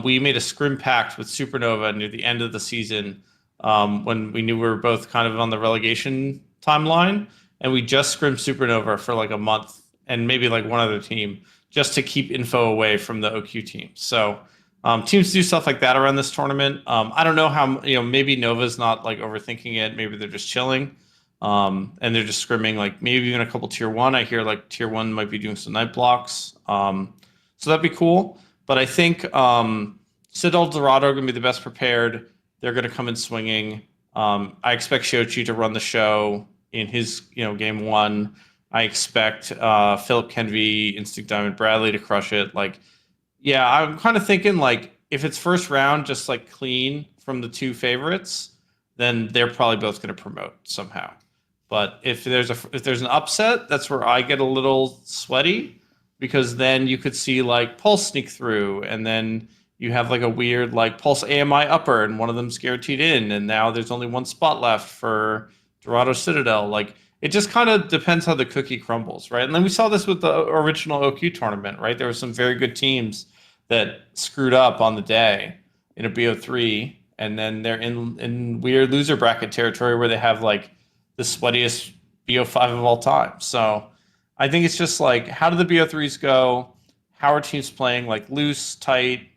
we made a scrim pact with Supernova near the end of the season when we knew we were both kind of on the relegation timeline, and we just scrimmed Supernova for like a month and maybe like one other team just to keep info away from the OQ teams. So teams do stuff like that around this tournament. I don't know how, maybe Nova's not like overthinking it. Maybe they're just chilling and they're just scrimming like maybe even a couple tier one. I hear like tier one might be doing some night blocks. So that'd be cool. But I think Citadel Dorado are going to be the best prepared. They're going to come in swinging. I expect Shochi to run the show in his game one. I expect Philip Kenvey, Instinct Diamond Bradley to crush it. Like, yeah, I'm kind of thinking like if it's first round, just like clean from the two favorites, then they're probably both going to promote somehow. But if there's an upset, that's where I get a little sweaty because then you could see like Pulse sneak through, and then you have like a weird like Pulse AMI upper, and one of them's guaranteed in, and now there's only one spot left for Dorado Citadel. Like it just kind of depends how the cookie crumbles, right? And then we saw this with the original OQ tournament, right? There were some very good teams that screwed up on the day in a BO3, and then they're in weird loser bracket territory where they have like the sweatiest BO5 of all time. So I think it's just like, how do the BO3s go? How are teams playing? Like loose, tight,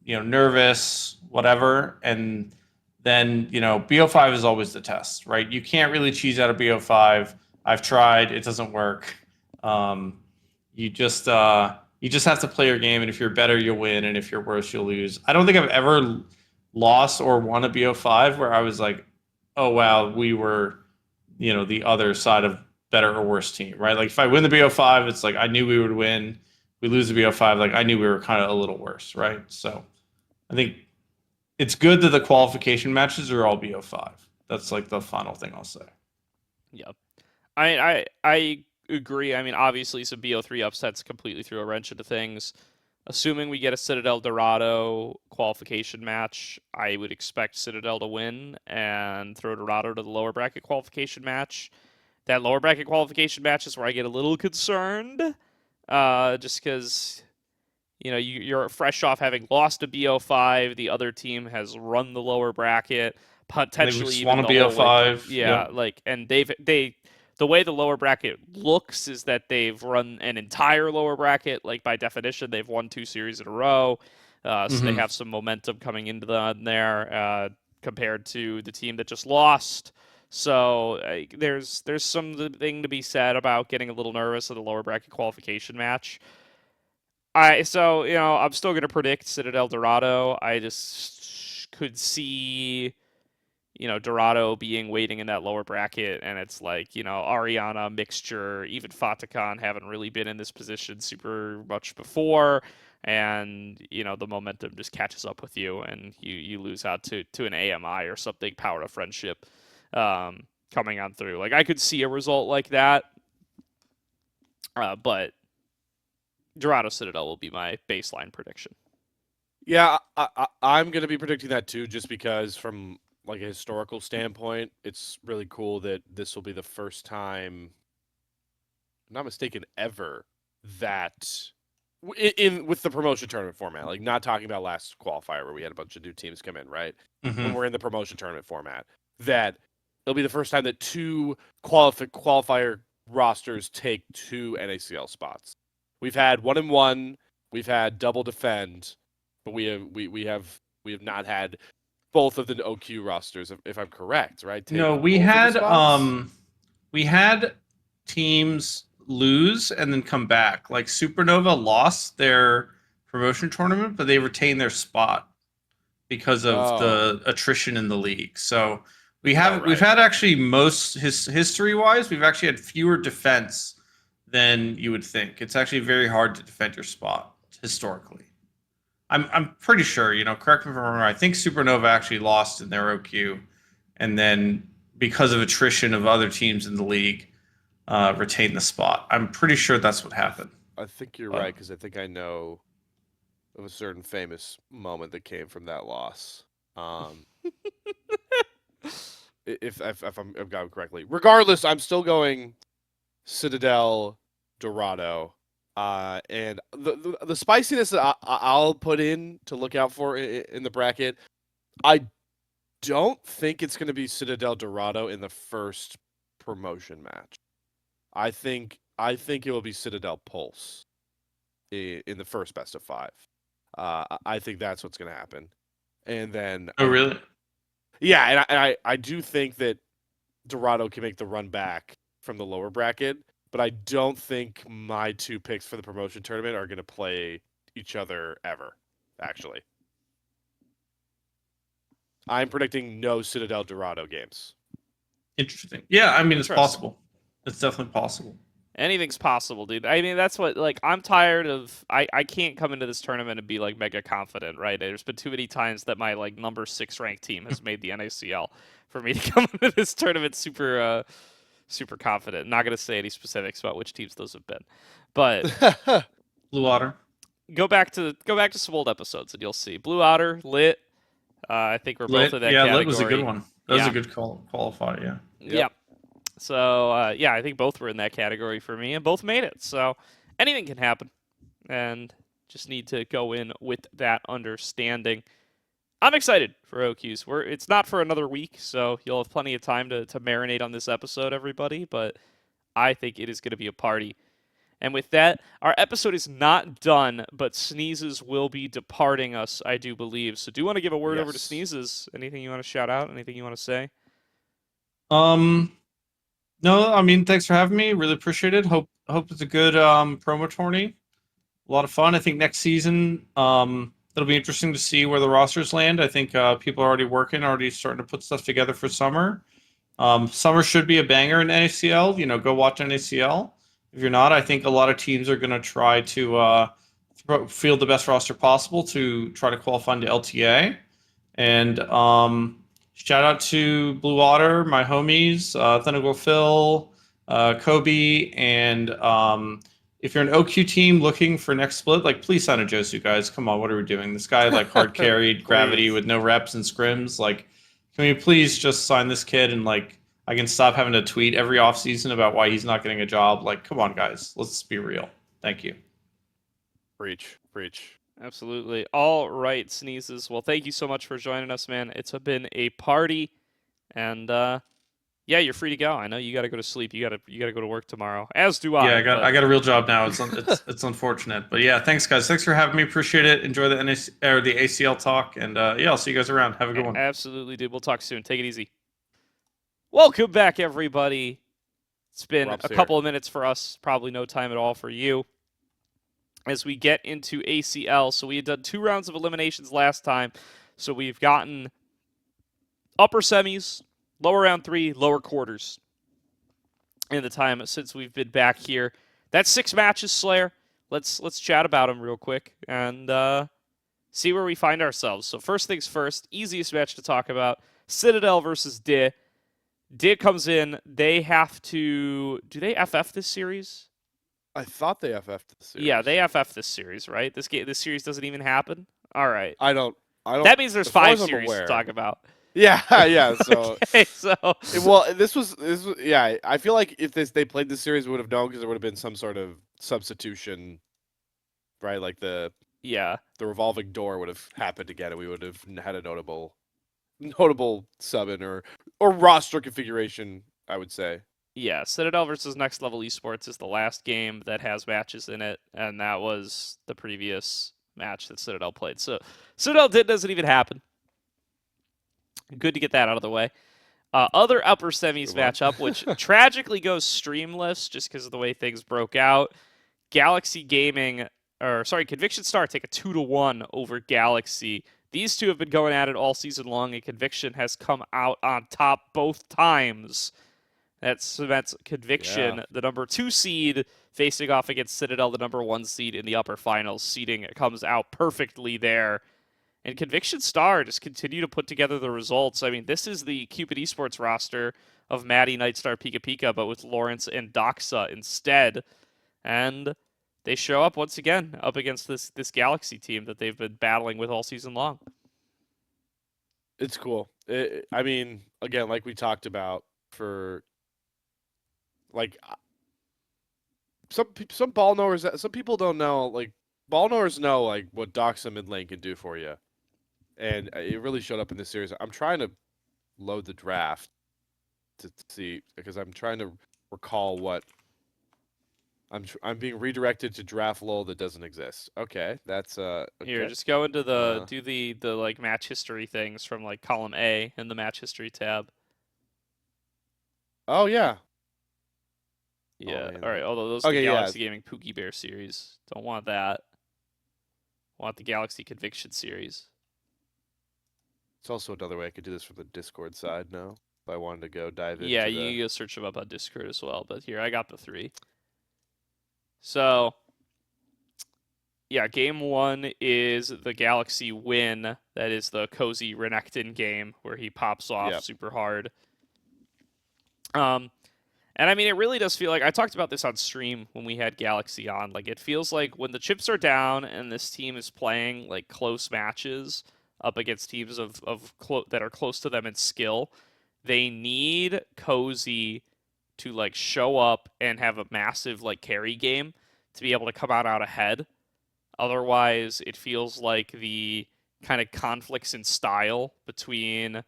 nervous, whatever. And then, BO5 is always the test, right? You can't really cheese out of BO5. I've tried. It doesn't work. You just have to play your game, and if you're better, you'll win, and if you're worse, you'll lose. I don't think I've ever lost or won a BO5 where I was like, oh, wow, we were, the other side of better or worse team, right? Like if I win the BO5, it's like I knew we would win. We lose the BO5, like I knew we were kind of a little worse, right? So I think it's good that the qualification matches are all BO5. That's like the final thing I'll say. Yep. I agree. I mean, obviously, some BO3 upsets completely threw a wrench into things. Assuming we get a Citadel Dorado qualification match, I would expect Citadel to win and throw Dorado to the lower bracket qualification match. That lower bracket qualification match is where I get a little concerned, just because you're fresh off having lost a BO5. The other team has run the lower bracket, potentially They even want a the whole, BO5. yeah, Yep. like, and the way the lower bracket looks is that they've run an entire lower bracket. Like by definition, they've won 2 series in a row, so they have some momentum coming into there compared to the team that just lost. So there's something to be said about getting a little nervous at the lower bracket qualification match. I'm still gonna predict Citadel Dorado. I just could see Dorado being waiting in that lower bracket, and it's like, Ariana, Mixture, even Fatakan haven't really been in this position super much before, and, the momentum just catches up with you, and you lose out to an AMI or something, Power of Friendship, coming on through. Like, I could see a result like that, but Dorado Citadel will be my baseline prediction. Yeah, I'm going to be predicting that too, just because from like a historical standpoint, it's really cool that this will be the first time, I'm not mistaken, ever that with the promotion tournament format, like not talking about last qualifier where we had a bunch of new teams come in, right? When we're in the promotion tournament format, that it'll be the first time that 2 qualifier rosters take 2 NACL spots. We've had 1 and 1, we've had double defend, but we have not had both of the OQ rosters, if I'm correct, right? No, we had teams lose and then come back. Like Supernova lost their promotion tournament, but they retained their spot because of the attrition in the league. So we've had actually most history wise, we've actually had fewer defense than you would think. It's actually very hard to defend your spot historically. I'm pretty sure, correct me if I'm wrong. I think Supernova actually lost in their OQ, and then because of attrition of other teams in the league, retain the spot. I'm pretty sure that's what happened. I think you're right, because I think I know of a certain famous moment that came from that loss. If I've got it correctly. Regardless, I'm still going Citadel, Dorado, and the spiciness that I'll put in to look out for in the bracket. I don't think it's going to be Citadel Dorado in the first promotion match. I think it will be Citadel Pulse in the first best of 5. I think that's what's going to happen, and then Oh, really? yeah, and I do think that Dorado can make the run back from the lower bracket, but I don't think my 2 picks for the promotion tournament are going to play each other ever. Actually, I'm predicting no Citadel Dorado games. Interesting. Yeah, I mean, it's Interesting. possible. It's definitely possible. Anything's possible, dude. I mean, that's what, like, I'm tired of. I can't come into this tournament and be, like, mega confident, right? There's been too many times that my, like, number 6 ranked team has made the NACL for me to come into this tournament super confident. Not going to say any specifics about which teams those have been. But Blue Otter. go back to some old episodes and you'll see. Blue Otter, Lit. I think we're both in that yeah, category. Lit was a good one. That was Yeah. a good qualifier, yeah. Yep. So, yeah, I think both were in that category for me, and both made it. So, anything can happen, and just need to go in with that understanding. I'm excited for OQs. It's not for another week, so you'll have plenty of time to marinate on this episode, everybody, but I think it is going to be a party. And with that, our episode is not done, but Sneezes will be departing us, I do believe. So do you want to give a word over to Sneezes? Anything you want to shout out? Anything you want to say? No, I mean, thanks for having me. Really appreciate it. Hope it's a good promo tourney. A lot of fun. I think next season, it'll be interesting to see where the rosters land. I think people are already working, already starting to put stuff together for summer. Summer should be a banger in NACL. You know, go watch NACL. If you're not, I think a lot of teams are going to try to field the best roster possible to try to qualify into LTA. And shout out to Blue Otter, my homies, Thunderglow Phil, Kobe, and if you're an OQ team looking for next split, like, please sign a Josu, guys. Come on, what are we doing? This guy, like, hard carried Gravity with no reps and scrims. Like, can we please just sign this kid and, like, I can stop having to tweet every offseason about why he's not getting a job. Like, come on, guys. Let's be real. Thank you. Preach. Absolutely. All right, Sneezes. Well, thank you so much for joining us, man. It's been a party, and yeah, you're free to go. I know you got to go to sleep. You got to go to work tomorrow. As do I. Yeah, I got a real job now. It's unfortunate, but yeah, thanks guys. Thanks for having me. Appreciate it. Enjoy the the ACL talk, and yeah, I'll see you guys around. Have a good one. Absolutely, dude. We'll talk soon. Take it easy. Welcome back, everybody. It's been a couple of minutes for us. Probably no time at all for you. As we get into ACL, so we had done 2 rounds of eliminations last time, so we've gotten upper semis, lower round 3, lower quarters in the time since we've been back here. That's 6 matches, Slayer. Let's chat about them real quick and see where we find ourselves. So first things first, easiest match to talk about, Citadel versus DIH. DIH comes in, they have to... Do they FF this series? I thought they FF'd this series. Yeah, they FF this series, right? This series doesn't even happen? All right. I don't. That means there's 5 series to talk about. Yeah, yeah. So, okay, so well, this was yeah. I feel like if they played this series, we would have known because there would have been some sort of substitution, right? Like the revolving door would have happened again, and we would have had a notable sub-in or roster configuration, I would say. Yeah, Citadel versus Next Level Esports is the last game that has matches in it, and that was the previous match that Citadel played. So Citadel doesn't even happen. Good to get that out of the way. Other upper semis matchup, which tragically goes streamless just because of the way things broke out. Conviction Star take a 2-1 over Galaxy. These two have been going at it all season long, and Conviction has come out on top both times. That's Conviction, the number 2 seed, facing off against Citadel, the number 1 seed in the upper finals. Seeding comes out perfectly there. And Conviction Star just continue to put together the results. I mean, this is the Cupid Esports roster of Maddie Nightstar Pika Pika, but with Lawrence and Doxa instead. And they show up once again up against this Galaxy team that they've been battling with all season long. It's cool. I mean, again, like we talked about, for like some ball knowers, some people don't know. Like ball knowers know like what Doxa mid lane can do for you, and it really showed up in this series. I'm trying to load the draft to see, because I'm trying to recall what I'm being redirected to draft lol that doesn't exist. Okay, that's okay. Here, just go into the do the like match history things from like column A in the match history tab. Oh yeah. Yeah. Man. All right. Although those are the Okay, Galaxy Gaming Pookie Bear series. Don't want that. Want the Galaxy Conviction series. It's also another way I could do this from the Discord side. No, if I wanted to go dive into Yeah, you can go search them up on Discord as well. But here, I got the 3. So, yeah, game 1 is the Galaxy win. That is the Cozy Renekton game where he pops off super hard. And I mean, it really does feel like, I talked about this on stream when we had Galaxy on. Like, it feels like when the chips are down and this team is playing like close matches up against teams that are close to them in skill, they need Cozy to like show up and have a massive like carry game to be able to come out ahead. Otherwise, it feels like the kind of conflicts in style between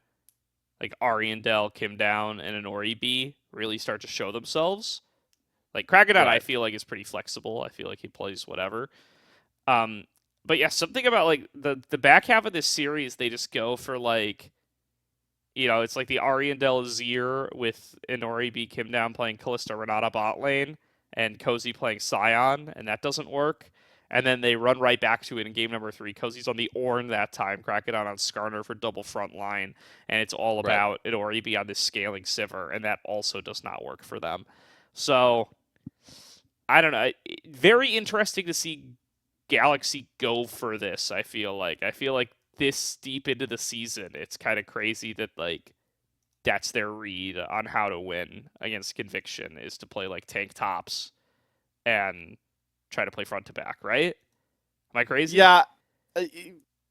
like Ariandel, Kim Down, and an Ori B really start to show themselves. Like Crocodile, I feel like is pretty flexible. I feel like he plays whatever. But yeah, something about like the back half of this series, they just go for like, you know, it's like the Ariandel Azir with an Ori B, Kim Down playing Kalista Renata bot lane, and Cozy playing Scion, and that doesn't work. And then they run right back to it in game number 3. Cozy's on the Ornn that time, Crocodile on Skarner for double front line, and it's all about an Ori B on this scaling Sivir, and that also does not work for them. So, I don't know. Very interesting to see Galaxy go for this, I feel like. This deep into the season, it's kind of crazy that, like, that's their read on how to win against Conviction, is to play, like, tank tops and try to play front to back, right? Am I crazy? Yeah,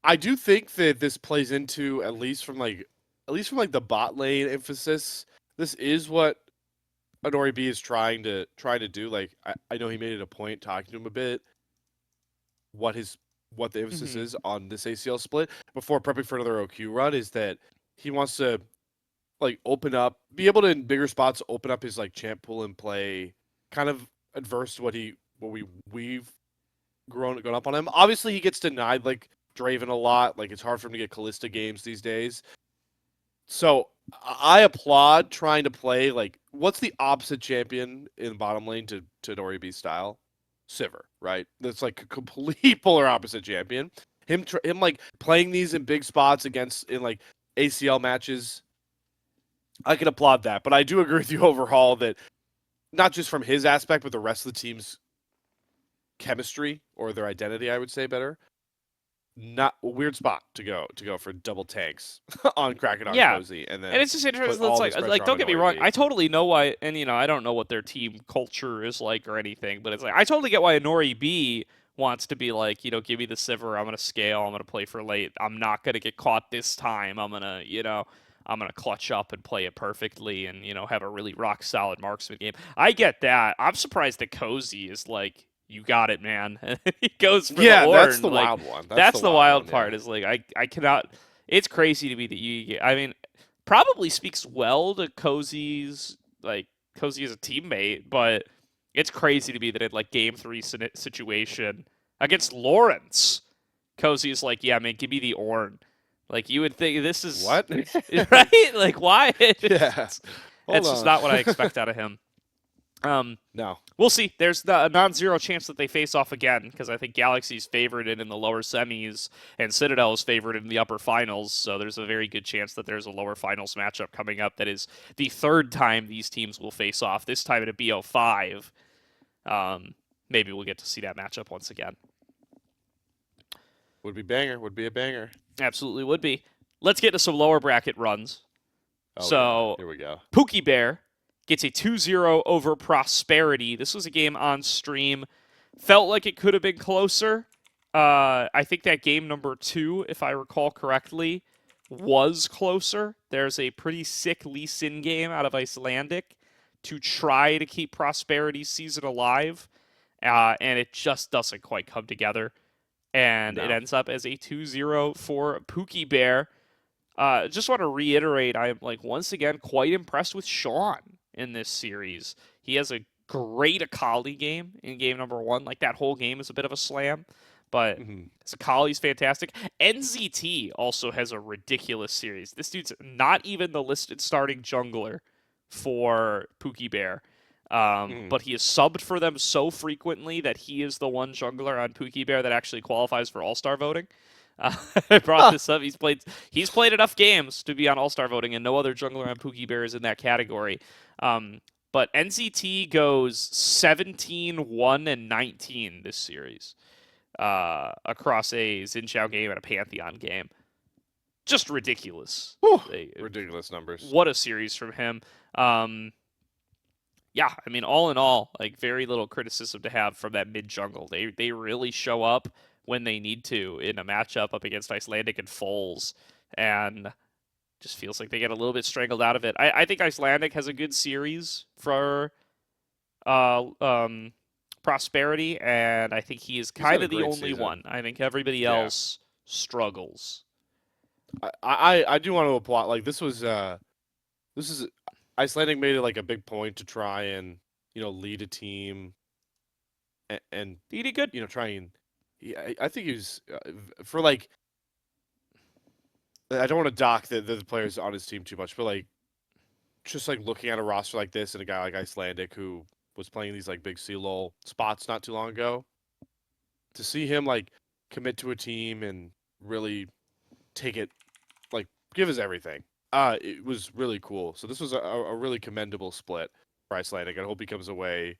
I do think that this plays into, at least from the bot lane emphasis. This is what Anori B is trying to do. Like I know he made it a point talking to him a bit what the emphasis is on this ACL split before prepping for another OQ run, is that he wants to like open up, be able to in bigger spots open up his like champ pool and play kind of adverse to what we've grown up on him. Obviously, he gets denied like Draven a lot. Like it's hard for him to get Kalista games these days. So I applaud trying to play like, what's the opposite champion in bottom lane to Nori B style? Sivir, right? That's like a complete polar opposite champion. Him like playing these in big spots in like ACL matches, I can applaud that. But I do agree with you overall that not just from his aspect, but the rest of the team's chemistry or their identity, I would say better. Not a weird spot to go for double tanks on Kraken on Cozy, and it's just interesting. It's like don't get me wrong, I totally know why, and you know I don't know what their team culture is like or anything, but it's like I totally get why Nori B wants to be like, you know, give me the Sivir, I'm gonna scale, I'm gonna play for late, I'm not gonna get caught this time, I'm gonna clutch up and play it perfectly, and you know have a really rock solid marksman game. I get that. I'm surprised that Cozy is like, you got it, man. He goes for the Ornn. That's the wild one. That's the wild part. Is like I cannot. It's crazy to me that you. I mean, probably speaks well to Cozy's Cozy as a teammate, but it's crazy to me that in like game 3 situation against Lawrence, Cozy's like, yeah, man, give me the Ornn. Like you would think this is what, right? Like why? Yeah, that's just not what I expect out of him. No. We'll see. There's a non-zero chance that they face off again, because I think Galaxy's favored in the lower semis, and Citadel is favored in the upper finals, so there's a very good chance that there's a lower finals matchup coming up that is the 3rd time these teams will face off, this time at a BO5. Maybe we'll get to see that matchup once again. Would be a banger. Absolutely would be. Let's get to some lower bracket runs. Oh, So yeah. Here we go. Pookie Bear gets a 2-0 over Prosperity. This was a game on stream. Felt like it could have been closer. I think that game number 2, if I recall correctly, was closer. There's a pretty sick Lee Sin game out of Icelandic to try to keep Prosperity's season alive, and it just doesn't quite come together. And it No. ends up as a 2-0 for Pookie Bear. Just want to reiterate, I'm once again quite impressed with Sean in this series. He has a great Akali game in game number 1. That whole game is a bit of a slam, but his Akali's fantastic. NZT also has a ridiculous series. This dude's not even the listed starting jungler for Pookie Bear. But he is subbed for them so frequently that he is the one jungler on Pookie Bear that actually qualifies for All-Star voting. I brought this up. He's played enough games to be on All-Star voting, and no other jungler on Pookie Bear is in that category. But NCT goes 17, 1, and 19 this series across a Xin Zhao game and a Pantheon game. Just ridiculous. Ridiculous numbers. What a series from him. Yeah, I mean, all in all, very little criticism to have from that mid jungle. They really show up when they need to in a matchup up against Icelandic and Foles, and just feels like they get a little bit strangled out of it. I think Icelandic has a good series for Prosperity, and I think he is kind of the only one. I think everybody else struggles. I do want to applaud. This is Icelandic made it a big point to try and lead a team, and he did good. Try and I think he was for I don't want to dock the players on his team too much, but just looking at a roster like this and a guy like Icelandic who was playing these big CLOL spots not too long ago, to see him commit to a team and really take it, give his everything. It was really cool. So this was a really commendable split for Icelandic. I hope he comes away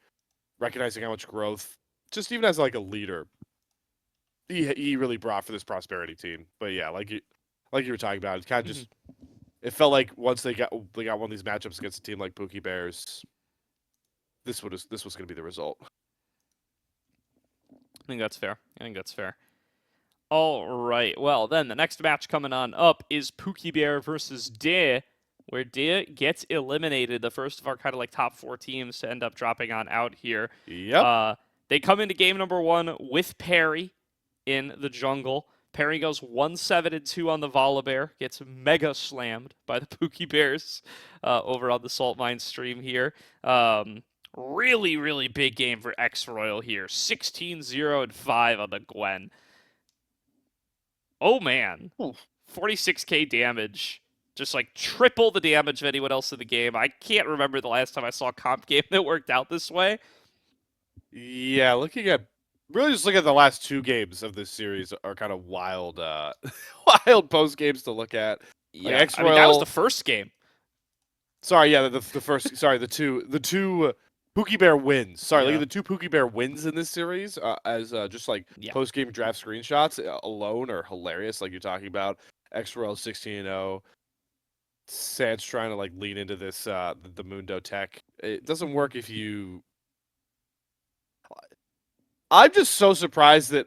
recognizing how much growth, just even as a leader, he really brought for this Prosperity team. But yeah, like you were talking about, it kind of just it felt like once they got one of these matchups against a team like Pookie Bears, this was going to be the result. I think that's fair. All right. Well, then the next match coming on up is Pookie Bear versus De, where De gets eliminated. The first of our kind of top 4 teams to end up dropping on out here. Yep. They come into game number 1 with Perry in the jungle. Perry goes 1-7-2 on the Volibear, gets mega slammed by the Pookie Bears over on the Salt Mine stream here. Really, really big game for X Royal here. 16-0-5 on the Gwen. Oh, man. 46k damage. Just triple the damage of anyone else in the game. I can't remember the last time I saw a comp game that worked out this way. Yeah, looking at the last 2 games of this series are kind of wild, wild post games to look at. Yeah, I mean, that was the first game. Sorry, yeah, the first. Sorry, the two Pookie Bear wins. Sorry, look at the 2 Pookie Bear wins in this series as just post game draft screenshots alone are hilarious. Like you're talking about, XRL 16-0. Sanch trying to lean into this the Mundo tech. It doesn't work if you. I'm just so surprised that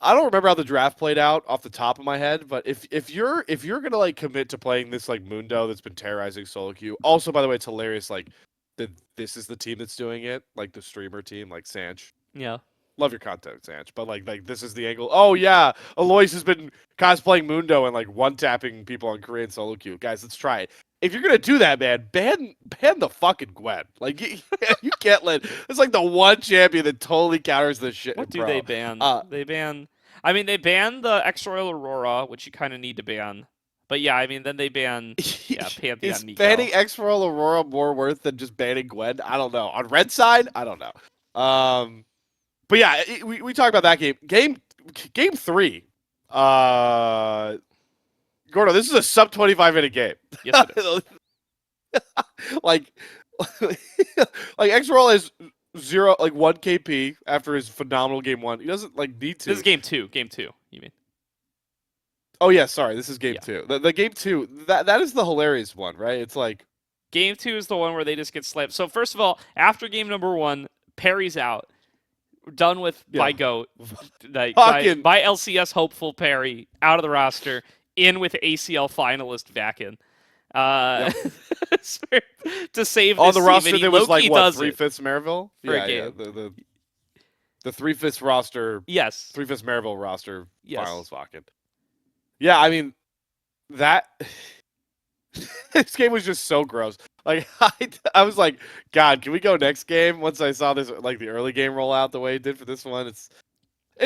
I don't remember how the draft played out off the top of my head, but if you're gonna commit to playing this Mundo that's been terrorizing solo queue. Also, by the way, it's hilarious that this is the team that's doing it, the streamer team, Sanch. Yeah. Love your content, Sanch, but this is the angle. Oh yeah, Alois has been cosplaying Mundo and one tapping people on Korean solo queue. Guys, let's try it. If you're gonna do that, man, ban the fucking Gwen. You can't let. It's the one champion that totally counters this shit. What do they ban? They ban. I mean, they ban the X Royal Aurora, which you kind of need to ban. But yeah, I mean, then they ban. Yeah, Pantheon. Is Nico. banning X Royal Aurora more worth than just banning Gwen? I don't know. On red side, I don't know. But yeah, we talked about that game. Game 3. Gordo, this is a sub 25-minute game. Yes, it is. X Roll is 1 KP after his phenomenal game 1. He doesn't need to. This is game 2. Game 2, you mean? Oh yeah, sorry. This is game Yeah. 2. The game 2, that is the hilarious one, right? It's like Game 2 is the one where they just get slammed. So first of all, after game number 1, Perry's out. Done with by yeah. GOAT. Like Fucking by LCS hopeful Perry out of the roster. In with ACL finalist Vakin. To save this on the team, roster and he there was low-key like what, does it 3/5 Maryville? for a Yeah, game. the 3/5 roster, Yes. 3/5 Maryville roster Yes. finalist Vakin. Yeah, I mean that this game was just so gross. Like I was like, God, can we go next game? Once I saw this, like the early game roll out the way it did for this one, it's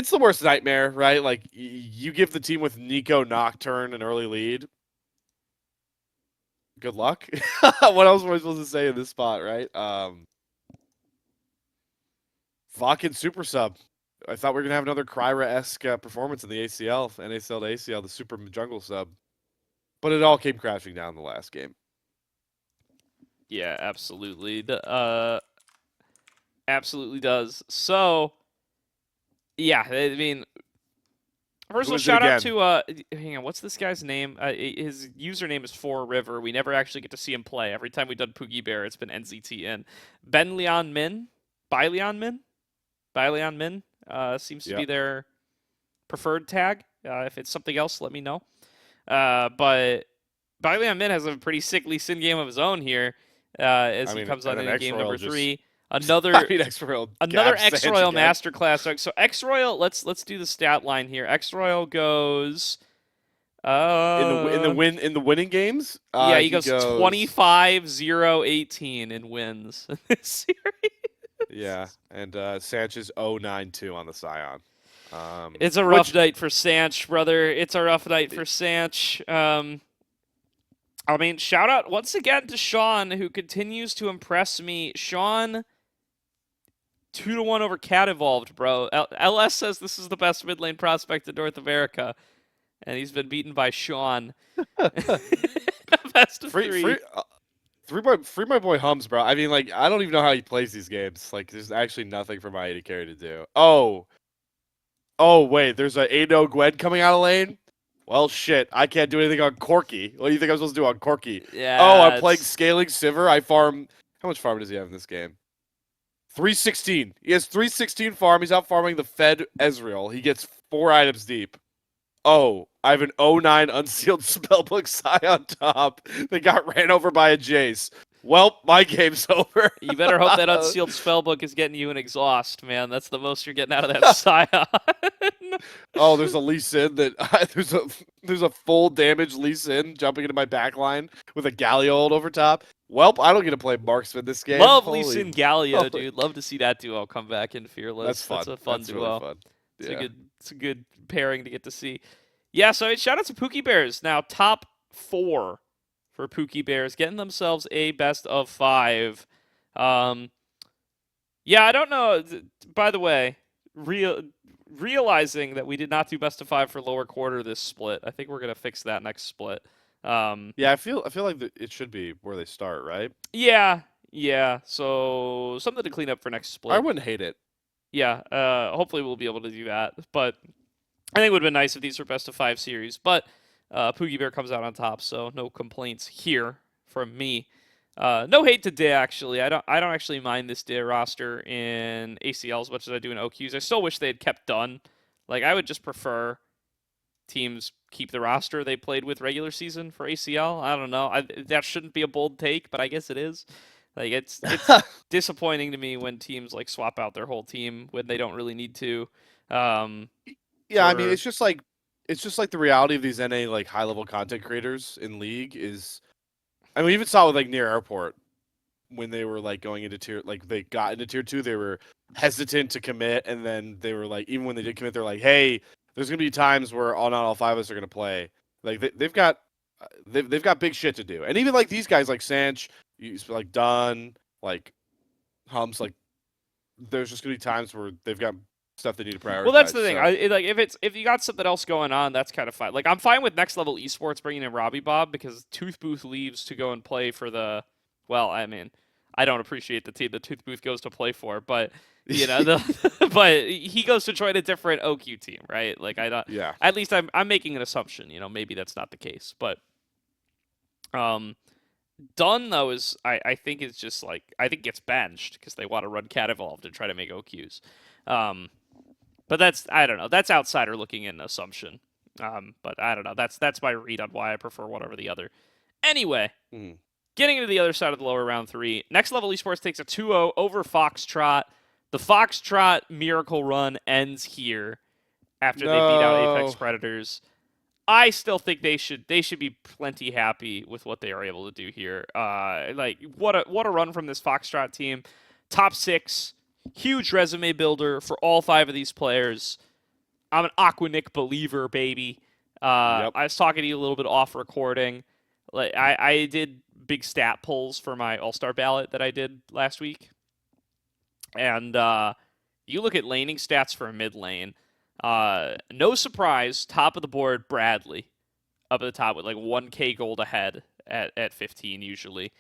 the worst nightmare, right? Like you give the team with Nico Nocturne an early lead. Good luck. What else am I supposed to say in this spot, right? Vakin super sub. I thought we were gonna have another Kryra-esque performance in the ACL, NACL to ACL, the super jungle sub, but it all came crashing down in the last game. Yeah, absolutely. Absolutely does. So, yeah, I mean, first of all, Who is it shout out again? to hang on, what's this guy's name? His username is 4River. We never actually get to see him play. Every time we've done Poogie Bear, it's been NZTN. Ben Leon Min, Bai Leon Min, seems to be their preferred tag. If it's something else, let me know. But Bai Leon Min has a pretty sickly sin game of his own here. He comes on in game number 3. Another X-Royal X-Royal masterclass. So X-Royal, let's do the stat line here. X-Royal goes in the winning games. He goes 25-0-18 in wins in this series. Yeah, and Sanchez 0-9-2 on the Scion. It's a rough night for Sanch, brother. It's a rough night for Sanch. I mean, shout out once again to Sean, who continues to impress me. Sean, 2-1 over Cat Evolved, bro. LS says this is the best mid lane prospect in North America, and he's been beaten by Sean. Best of three. Free my boy Hums, bro. I mean, like, I don't even know how he plays these games. Like, there's actually nothing for my AD carry to do. Oh, wait, there's a 8-0 Gwen coming out of lane? Well, shit, I can't do anything on Corki. What do you think I'm supposed to do on Corki? Yeah. Oh, I'm playing Scaling Sivir. I farm... How much farm does he have in this game? 316. He has 316 farm. He's out farming the Fed Ezreal. He gets 4 items deep. Oh, I have an 09 unsealed spellbook Scion top that got ran over by a Jace. Well, my game's over. You better hope that unsealed spellbook is getting you an exhaust, man. That's the most you're getting out of that Scion. Oh, there's a Lee Sin that there's a full damage Lee Sin jumping into my backline with a Galio over top. Welp, I don't get to play marksman this game. Love Lee Sin Galio, dude. Love to see that duo come back in Fearless. That's fun. That's a fun That's duo. really fun. It's a good pairing to get to see. Yeah, so shout out to Pookie Bears. Now top 4 for Pookie Bears, getting themselves a best of 5. Yeah, I don't know. By the way, realizing that we did not do best of 5 for lower quarter this split, I think we're gonna fix that next split. Yeah, I feel like it should be where they start, right? Yeah. So something to clean up for next split. I wouldn't hate it. Yeah, hopefully we'll be able to do that. But I think it would have been nice if these were best of 5 series. But Poogie Bear comes out on top, so no complaints here from me. No hate to DIA, actually. I don't actually mind this DIA roster in ACL as much as I do in OQs. I still wish they had kept done. Like, I would just prefer teams keep the roster they played with regular season for ACL. I don't know. That shouldn't be a bold take, but I guess it is. Like, it's disappointing to me when teams like swap out their whole team when they don't really need to. Yeah, I mean, it's just like the reality of these NA like high level content creators in League is. I mean, we even saw it with like Near Airport when they were like going into they got into tier 2, they were hesitant to commit, and then they were like, even when they did commit, they're like, hey, there's gonna be times where not all 5 of us are gonna play. Like they've got big shit to do, and even like these guys like Sanch, like Dunn, like Hums, like there's just gonna be times where they've got stuff they need to prioritize. Well, that's the thing. So. If you got something else going on, that's kind of fine. Like, I'm fine with Next Level Esports bringing in Robbie Bob because Tooth Booth leaves to go and play for the. Well, I mean, I don't appreciate the team that Tooth Booth goes to play for, but but he goes to join a different OQ team, right? Like I don't. Yeah. At least I'm making an assumption. Maybe that's not the case, but Dunn though I think is just like I think gets benched because they want to run Cat Evolved and try to make OQs. But that's I don't know. That's outsider looking in assumption. But I don't know. That's my read on why I prefer one over the other. Anyway, getting into the other side of the lower round 3, Next Level Esports takes a 2-0 over Foxtrot. The Foxtrot miracle run ends here after they beat out Apex Predators. I still think they should be plenty happy with what they are able to do here. Like what a run from this Foxtrot team. Top 6, huge resume builder for all 5 of these players. I'm an Aquanic believer, baby. I was talking to you a little bit off recording. Like I did big stat polls for my All-Star ballot that I did last week. And you look at laning stats for a mid lane. No surprise, top of the board, Bradley. Up at the top with like 1k gold ahead at 15 usually.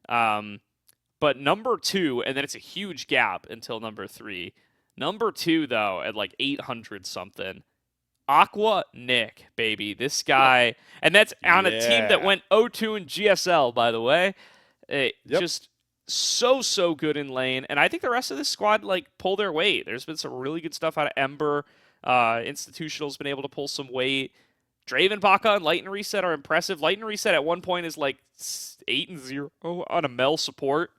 But number 2, and then it's a huge gap until number 3. Number 2, though, at like 800 something. Aqua Nick, baby. This guy. And that's on a team that went 0-2 in GSL, by the way. Just so good in lane. And I think the rest of this squad like pull their weight. There's been some really good stuff out of Ember. Institutional's been able to pull some weight. Draven, Baka, and Light and Reset are impressive. Light and Reset at one point is like 8-0 on a Mel support.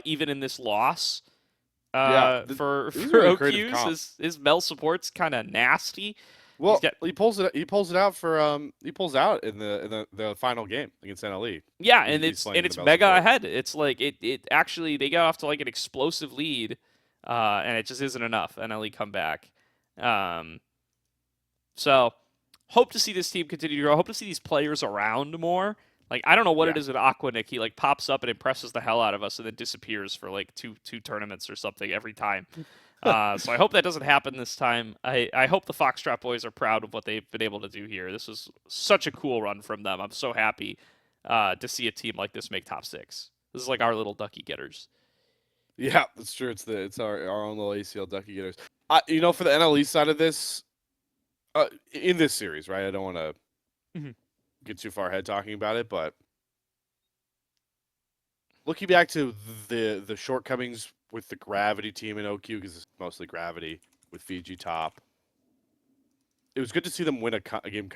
Even in this loss. For OQs, his Mel support's kind of nasty. Well, he pulls it out in the final game against NLE. Yeah, and it's mega ahead. It's like it actually they got off to like an explosive lead, and it just isn't enough. NLE come back. So hope to see this team continue to grow. Hope to see these players around more. Like I don't know what it is with Aquanic. He like pops up and impresses the hell out of us, and then disappears for like two tournaments or something every time. So I hope that doesn't happen this time. I hope the Foxtrot boys are proud of what they've been able to do here. This was such a cool run from them. I'm so happy to see a team like this make top 6. This is like our little ducky getters. Yeah, that's true. It's our own little ACL ducky getters. For the NLE side of this, in this series, right? I don't want to get too far ahead talking about it, but looking back to the shortcomings with the Gravity team in OQ, because it's mostly Gravity with Fiji top, it was good to see them win a game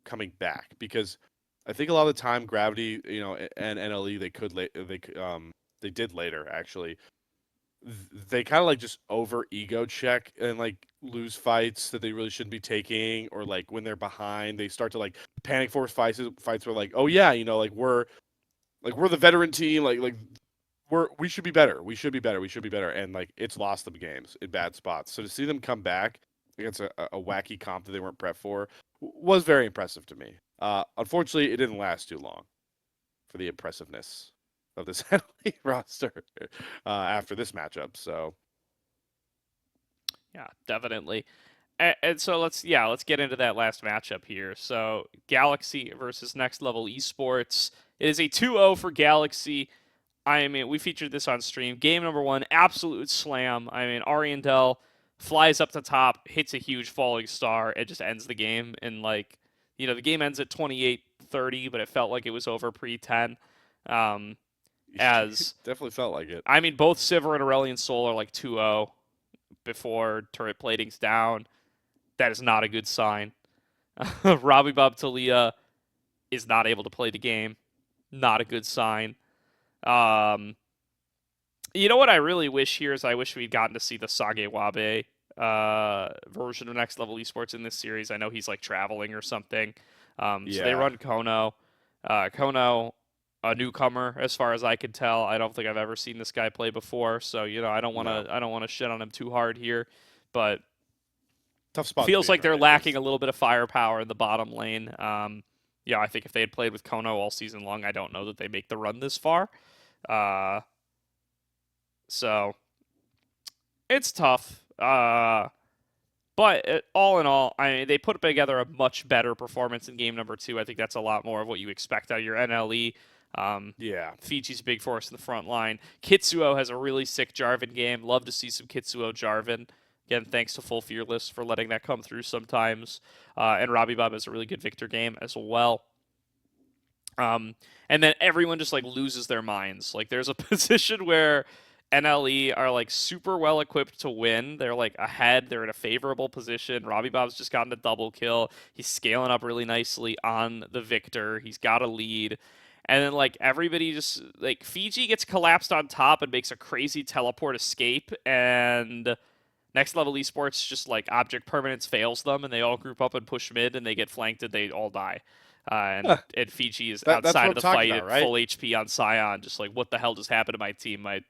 coming back, because I think a lot of the time Gravity, and NLE they did later actually. They kind of like just over ego check and like lose fights that they really shouldn't be taking, or like when they're behind, they start to like panic force fights where like, oh yeah, we're the veteran team, we should be better, and like it's lost them games in bad spots. So to see them come back against a wacky comp that they weren't prepped for was very impressive to me. Unfortunately, it didn't last too long for the impressiveness of this NLE roster after this matchup. So yeah, definitely. And so let's get into that last matchup here. So Galaxy versus Next Level Esports. It is a 2-0 for Galaxy. I mean, we featured this on stream. Game number 1, absolute slam. I mean, Ariandel flies up the top, hits a huge falling star, it just ends the game. And like, the game ends at 28-30, but it felt like it was over pre-10. As definitely felt like it. I mean, both Sivir and Aurelion Sol are like 2-0 before turret plating's down. That is not a good sign. Robbie Bob Talia is not able to play the game. Not a good sign. You know what I really wish here is I wish we'd gotten to see the Sage Wabe version of Next Level Esports in this series. I know he's like traveling or something. So they run Kono. Kono, a newcomer as far as I can tell. I don't think I've ever seen this guy play before, so I don't want to shit on him too hard here, but tough spot. Feels like they're lacking a little bit of firepower in the bottom lane. I think if they had played with Kono all season long, I don't know that they make the run this far. So it's tough. But all in all, I mean, they put together a much better performance in game number 2. I think that's a lot more of what you expect out of your NLE. Yeah. Fiji's a big force in the front line. Kitsuo has a really sick Jarvan game. Love to see some Kitsuo Jarvan. Again, thanks to Full Fearless for letting that come through sometimes. And Robbie Bob has a really good Victor game as well. And then everyone just like loses their minds. Like there's a position where NLE are like super well equipped to win. They're like ahead. They're in a favorable position. Robbie Bob's just gotten a double kill. He's scaling up really nicely on the Victor. He's got a lead. And then like everybody just like Fiji gets collapsed on top and makes a crazy teleport escape, and Next Level Esports just like object permanence fails them, and they all group up and push mid, and they get flanked, and they all die. And Fiji is That's outside what of the I'm fight talking at about, right? full HP on Scion, just like what the hell just happened to my team? My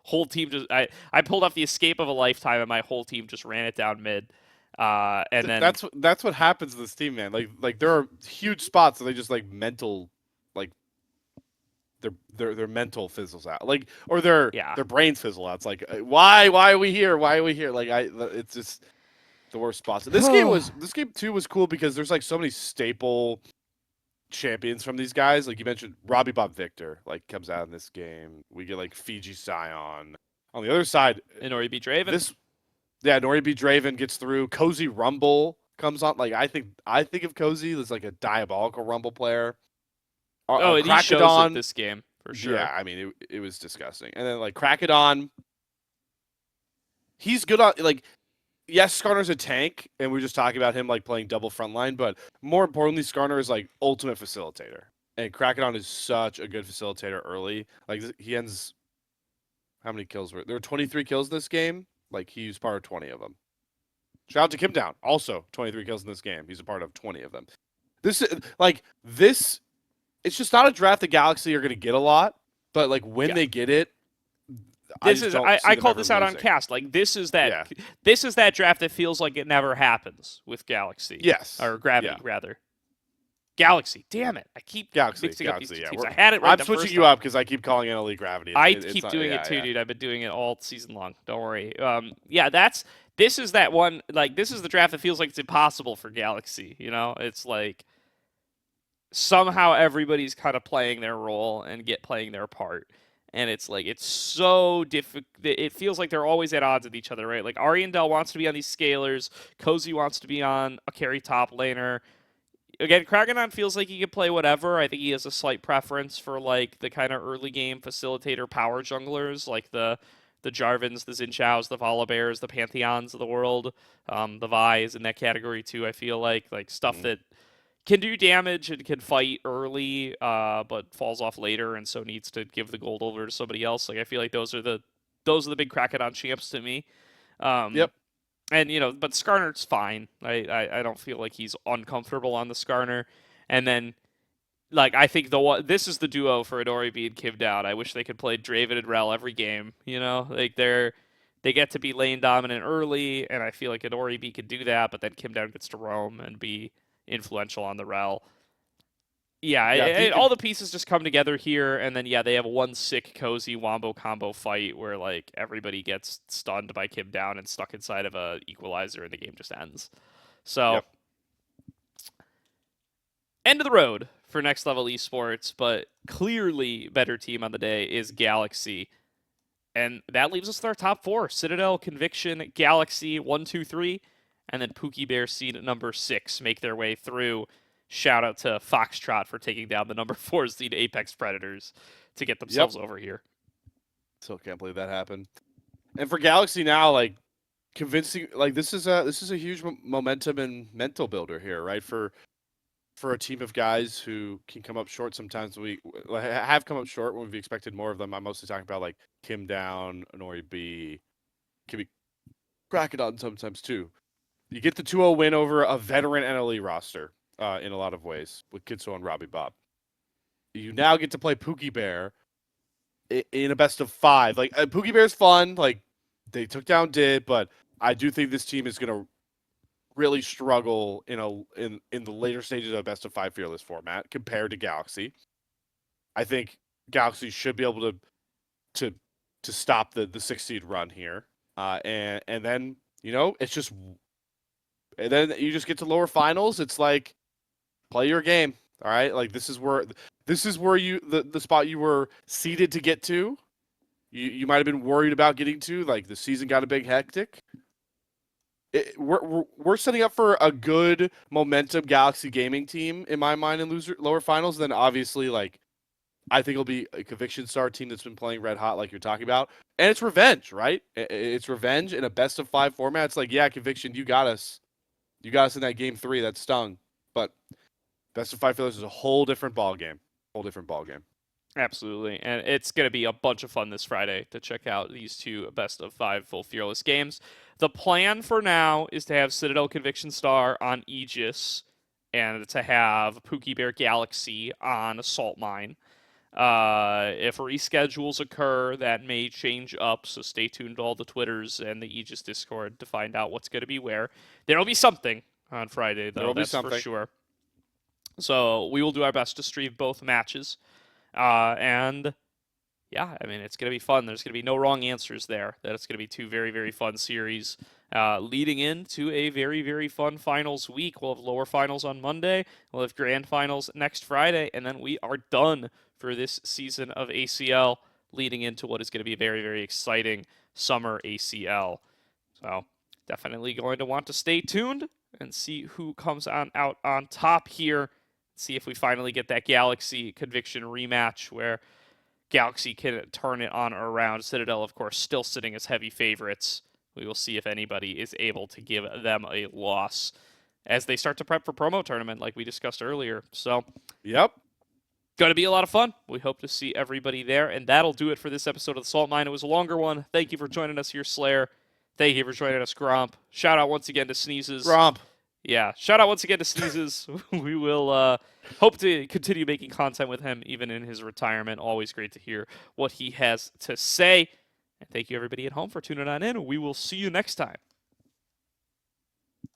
whole team just I pulled off the escape of a lifetime, and my whole team just ran it down mid. And then That's what happens to this team, man. Like there are huge spots that they just like mental, like their mental fizzles out, like or their brains fizzle out. It's like why are we here? Why are we here? Like it's just the worst spots. This game too was cool because there's like so many staple champions from these guys. Like you mentioned, Robbie Bob Victor like comes out in this game. We get like Fiji Scion. On the other side, Nori B. Draven. Nori B. Draven gets through. Cozy Rumble comes on. Like I think of Cozy as like a diabolical Rumble player. And he shows it this game for sure. Yeah, I mean it was disgusting. And then like Krakadon, he's good on like. Yes, Skarner's a tank, and we're just talking about him like playing double frontline, but more importantly, Skarner is like ultimate facilitator. And Krakadon is such a good facilitator early. Like he ends how many kills were there were 23 kills in this game? Like he was part of 20 of them. Shout out to Kim Down, also 23 kills in this game. He's a part of 20 of them. This it's just not a draft the Galaxy are gonna get a lot, but like when they get it, I called this out on cast. Like this is that draft that feels like it never happens with Galaxy. Yes. Or Gravity rather. Galaxy. Damn it. I keep mixing up these two teams. I had it right I'm switching you up because I keep calling NLE Gravity. I keep doing it too, dude. I've been doing it all season long. Don't worry. This is that one, like this is the draft that feels like it's impossible for Galaxy, you know? It's like somehow everybody's kind of playing their role and playing their part. And it's like, it's so difficult. It feels like they're always at odds with each other, right? Like, Ariandel wants to be on these scalers. Cozy wants to be on a carry top laner. Again, Krakadon feels like he can play whatever. I think he has a slight preference for, like, the kind of early game facilitator power junglers, like the Jarvans, the Xin Shaos, the Volibears, the Pantheons of the world. The Vi is in that category, too, I feel like. Like, stuff that can do damage and can fight early, but falls off later, and so needs to give the gold over to somebody else. Like I feel like those are the big Krakadon champs to me. Yep. And but Skarner's fine. I don't feel like he's uncomfortable on the Skarner. And then, like I think this is the duo for Adori B and Kim Down. I wish they could play Draven and Rel every game. Like they get to be lane dominant early, and I feel like Adori B could do that, but then Kim Down gets to roam and be influential on the Rel. All the pieces just come together here, and then they have one sick Cozy Wombo combo fight where like everybody gets stunned by Kim Down and stuck inside of a equalizer, and the game just ends. So end of the road for Next Level Esports, but clearly better team on the day is Galaxy. And that leaves us with our top four: Citadel, Conviction, Galaxy, 1, 2, 3. And then Pookie Bear seed at number 6 make their way through. Shout out to Foxtrot for taking down the number 4 seed Apex Predators to get themselves over here. Still can't believe that happened. And for Galaxy now, like convincing, like this is a huge momentum and mental builder here, right? For a team of guys who can come up short sometimes. We have come up short when we've expected more of them. I'm mostly talking about like Kim Down, Nori B, can be Krakadon sometimes too. You get the 2-0 win over a veteran NLE roster in a lot of ways with Kitsuo and Robbie Bob. You now get to play Pookie Bear in a best of 5. Like Pookie Bear's fun. Like they took down Did, but I do think this team is going to really struggle in the later stages of a best of 5 fearless format compared to Galaxy. I think Galaxy should be able to stop the 6 seed run here, and then it's just. And then you just get to lower finals. It's like, play your game. All right, like this is where you the spot you were seeded to get to. You might have been worried about getting to. Like the season got a big hectic. We're setting up for a good momentum Galaxy Gaming team in my mind in lower finals. Then obviously, like I think it'll be a Conviction Star team that's been playing red hot, like you're talking about, and it's revenge, right? It's revenge in a best of 5 format. It's like, yeah, Conviction, you got us in that game 3 that stung, but best of 5 failures is a whole different ball game. Absolutely, and it's going to be a bunch of fun this Friday to check out these 2 best of 5 full fearless games. The plan for now is to have Citadel Conviction Star on Aegis and to have Pookie Bear Galaxy on Assault Mine. If reschedules occur, that may change up, so stay tuned to all the Twitters and the Aegis Discord to find out what's going to be where. There'll be something on Friday, though, that's for sure. So we will do our best to stream both matches. And yeah, I mean, it's going to be fun. There's going to be no wrong answers there. That it's going to be 2 very, very fun series leading into a very, very fun finals week. We'll have lower finals on Monday. We'll have grand finals next Friday. And then we are done for this season of ACL, leading into what is going to be a very, very exciting summer ACL. So definitely going to want to stay tuned and see who comes out on top here. See if we finally get that Galaxy Conviction rematch where Galaxy can turn it on or around. Citadel, of course, still sitting as heavy favorites. We will see if anybody is able to give them a loss as they start to prep for promo tournament like we discussed earlier. So, yep. Going to be a lot of fun. We hope to see everybody there. And that'll do it for this episode of the Salt Mine. It was a longer one. Thank you for joining us here, Slayer. Thank you for joining us, Gromp. Shout out once again to Sneezes. Gromp. Yeah, shout out once again to Sneezes. We will hope to continue making content with him even in his retirement. Always great to hear what he has to say. And thank you, everybody at home, for tuning on in. We will see you next time.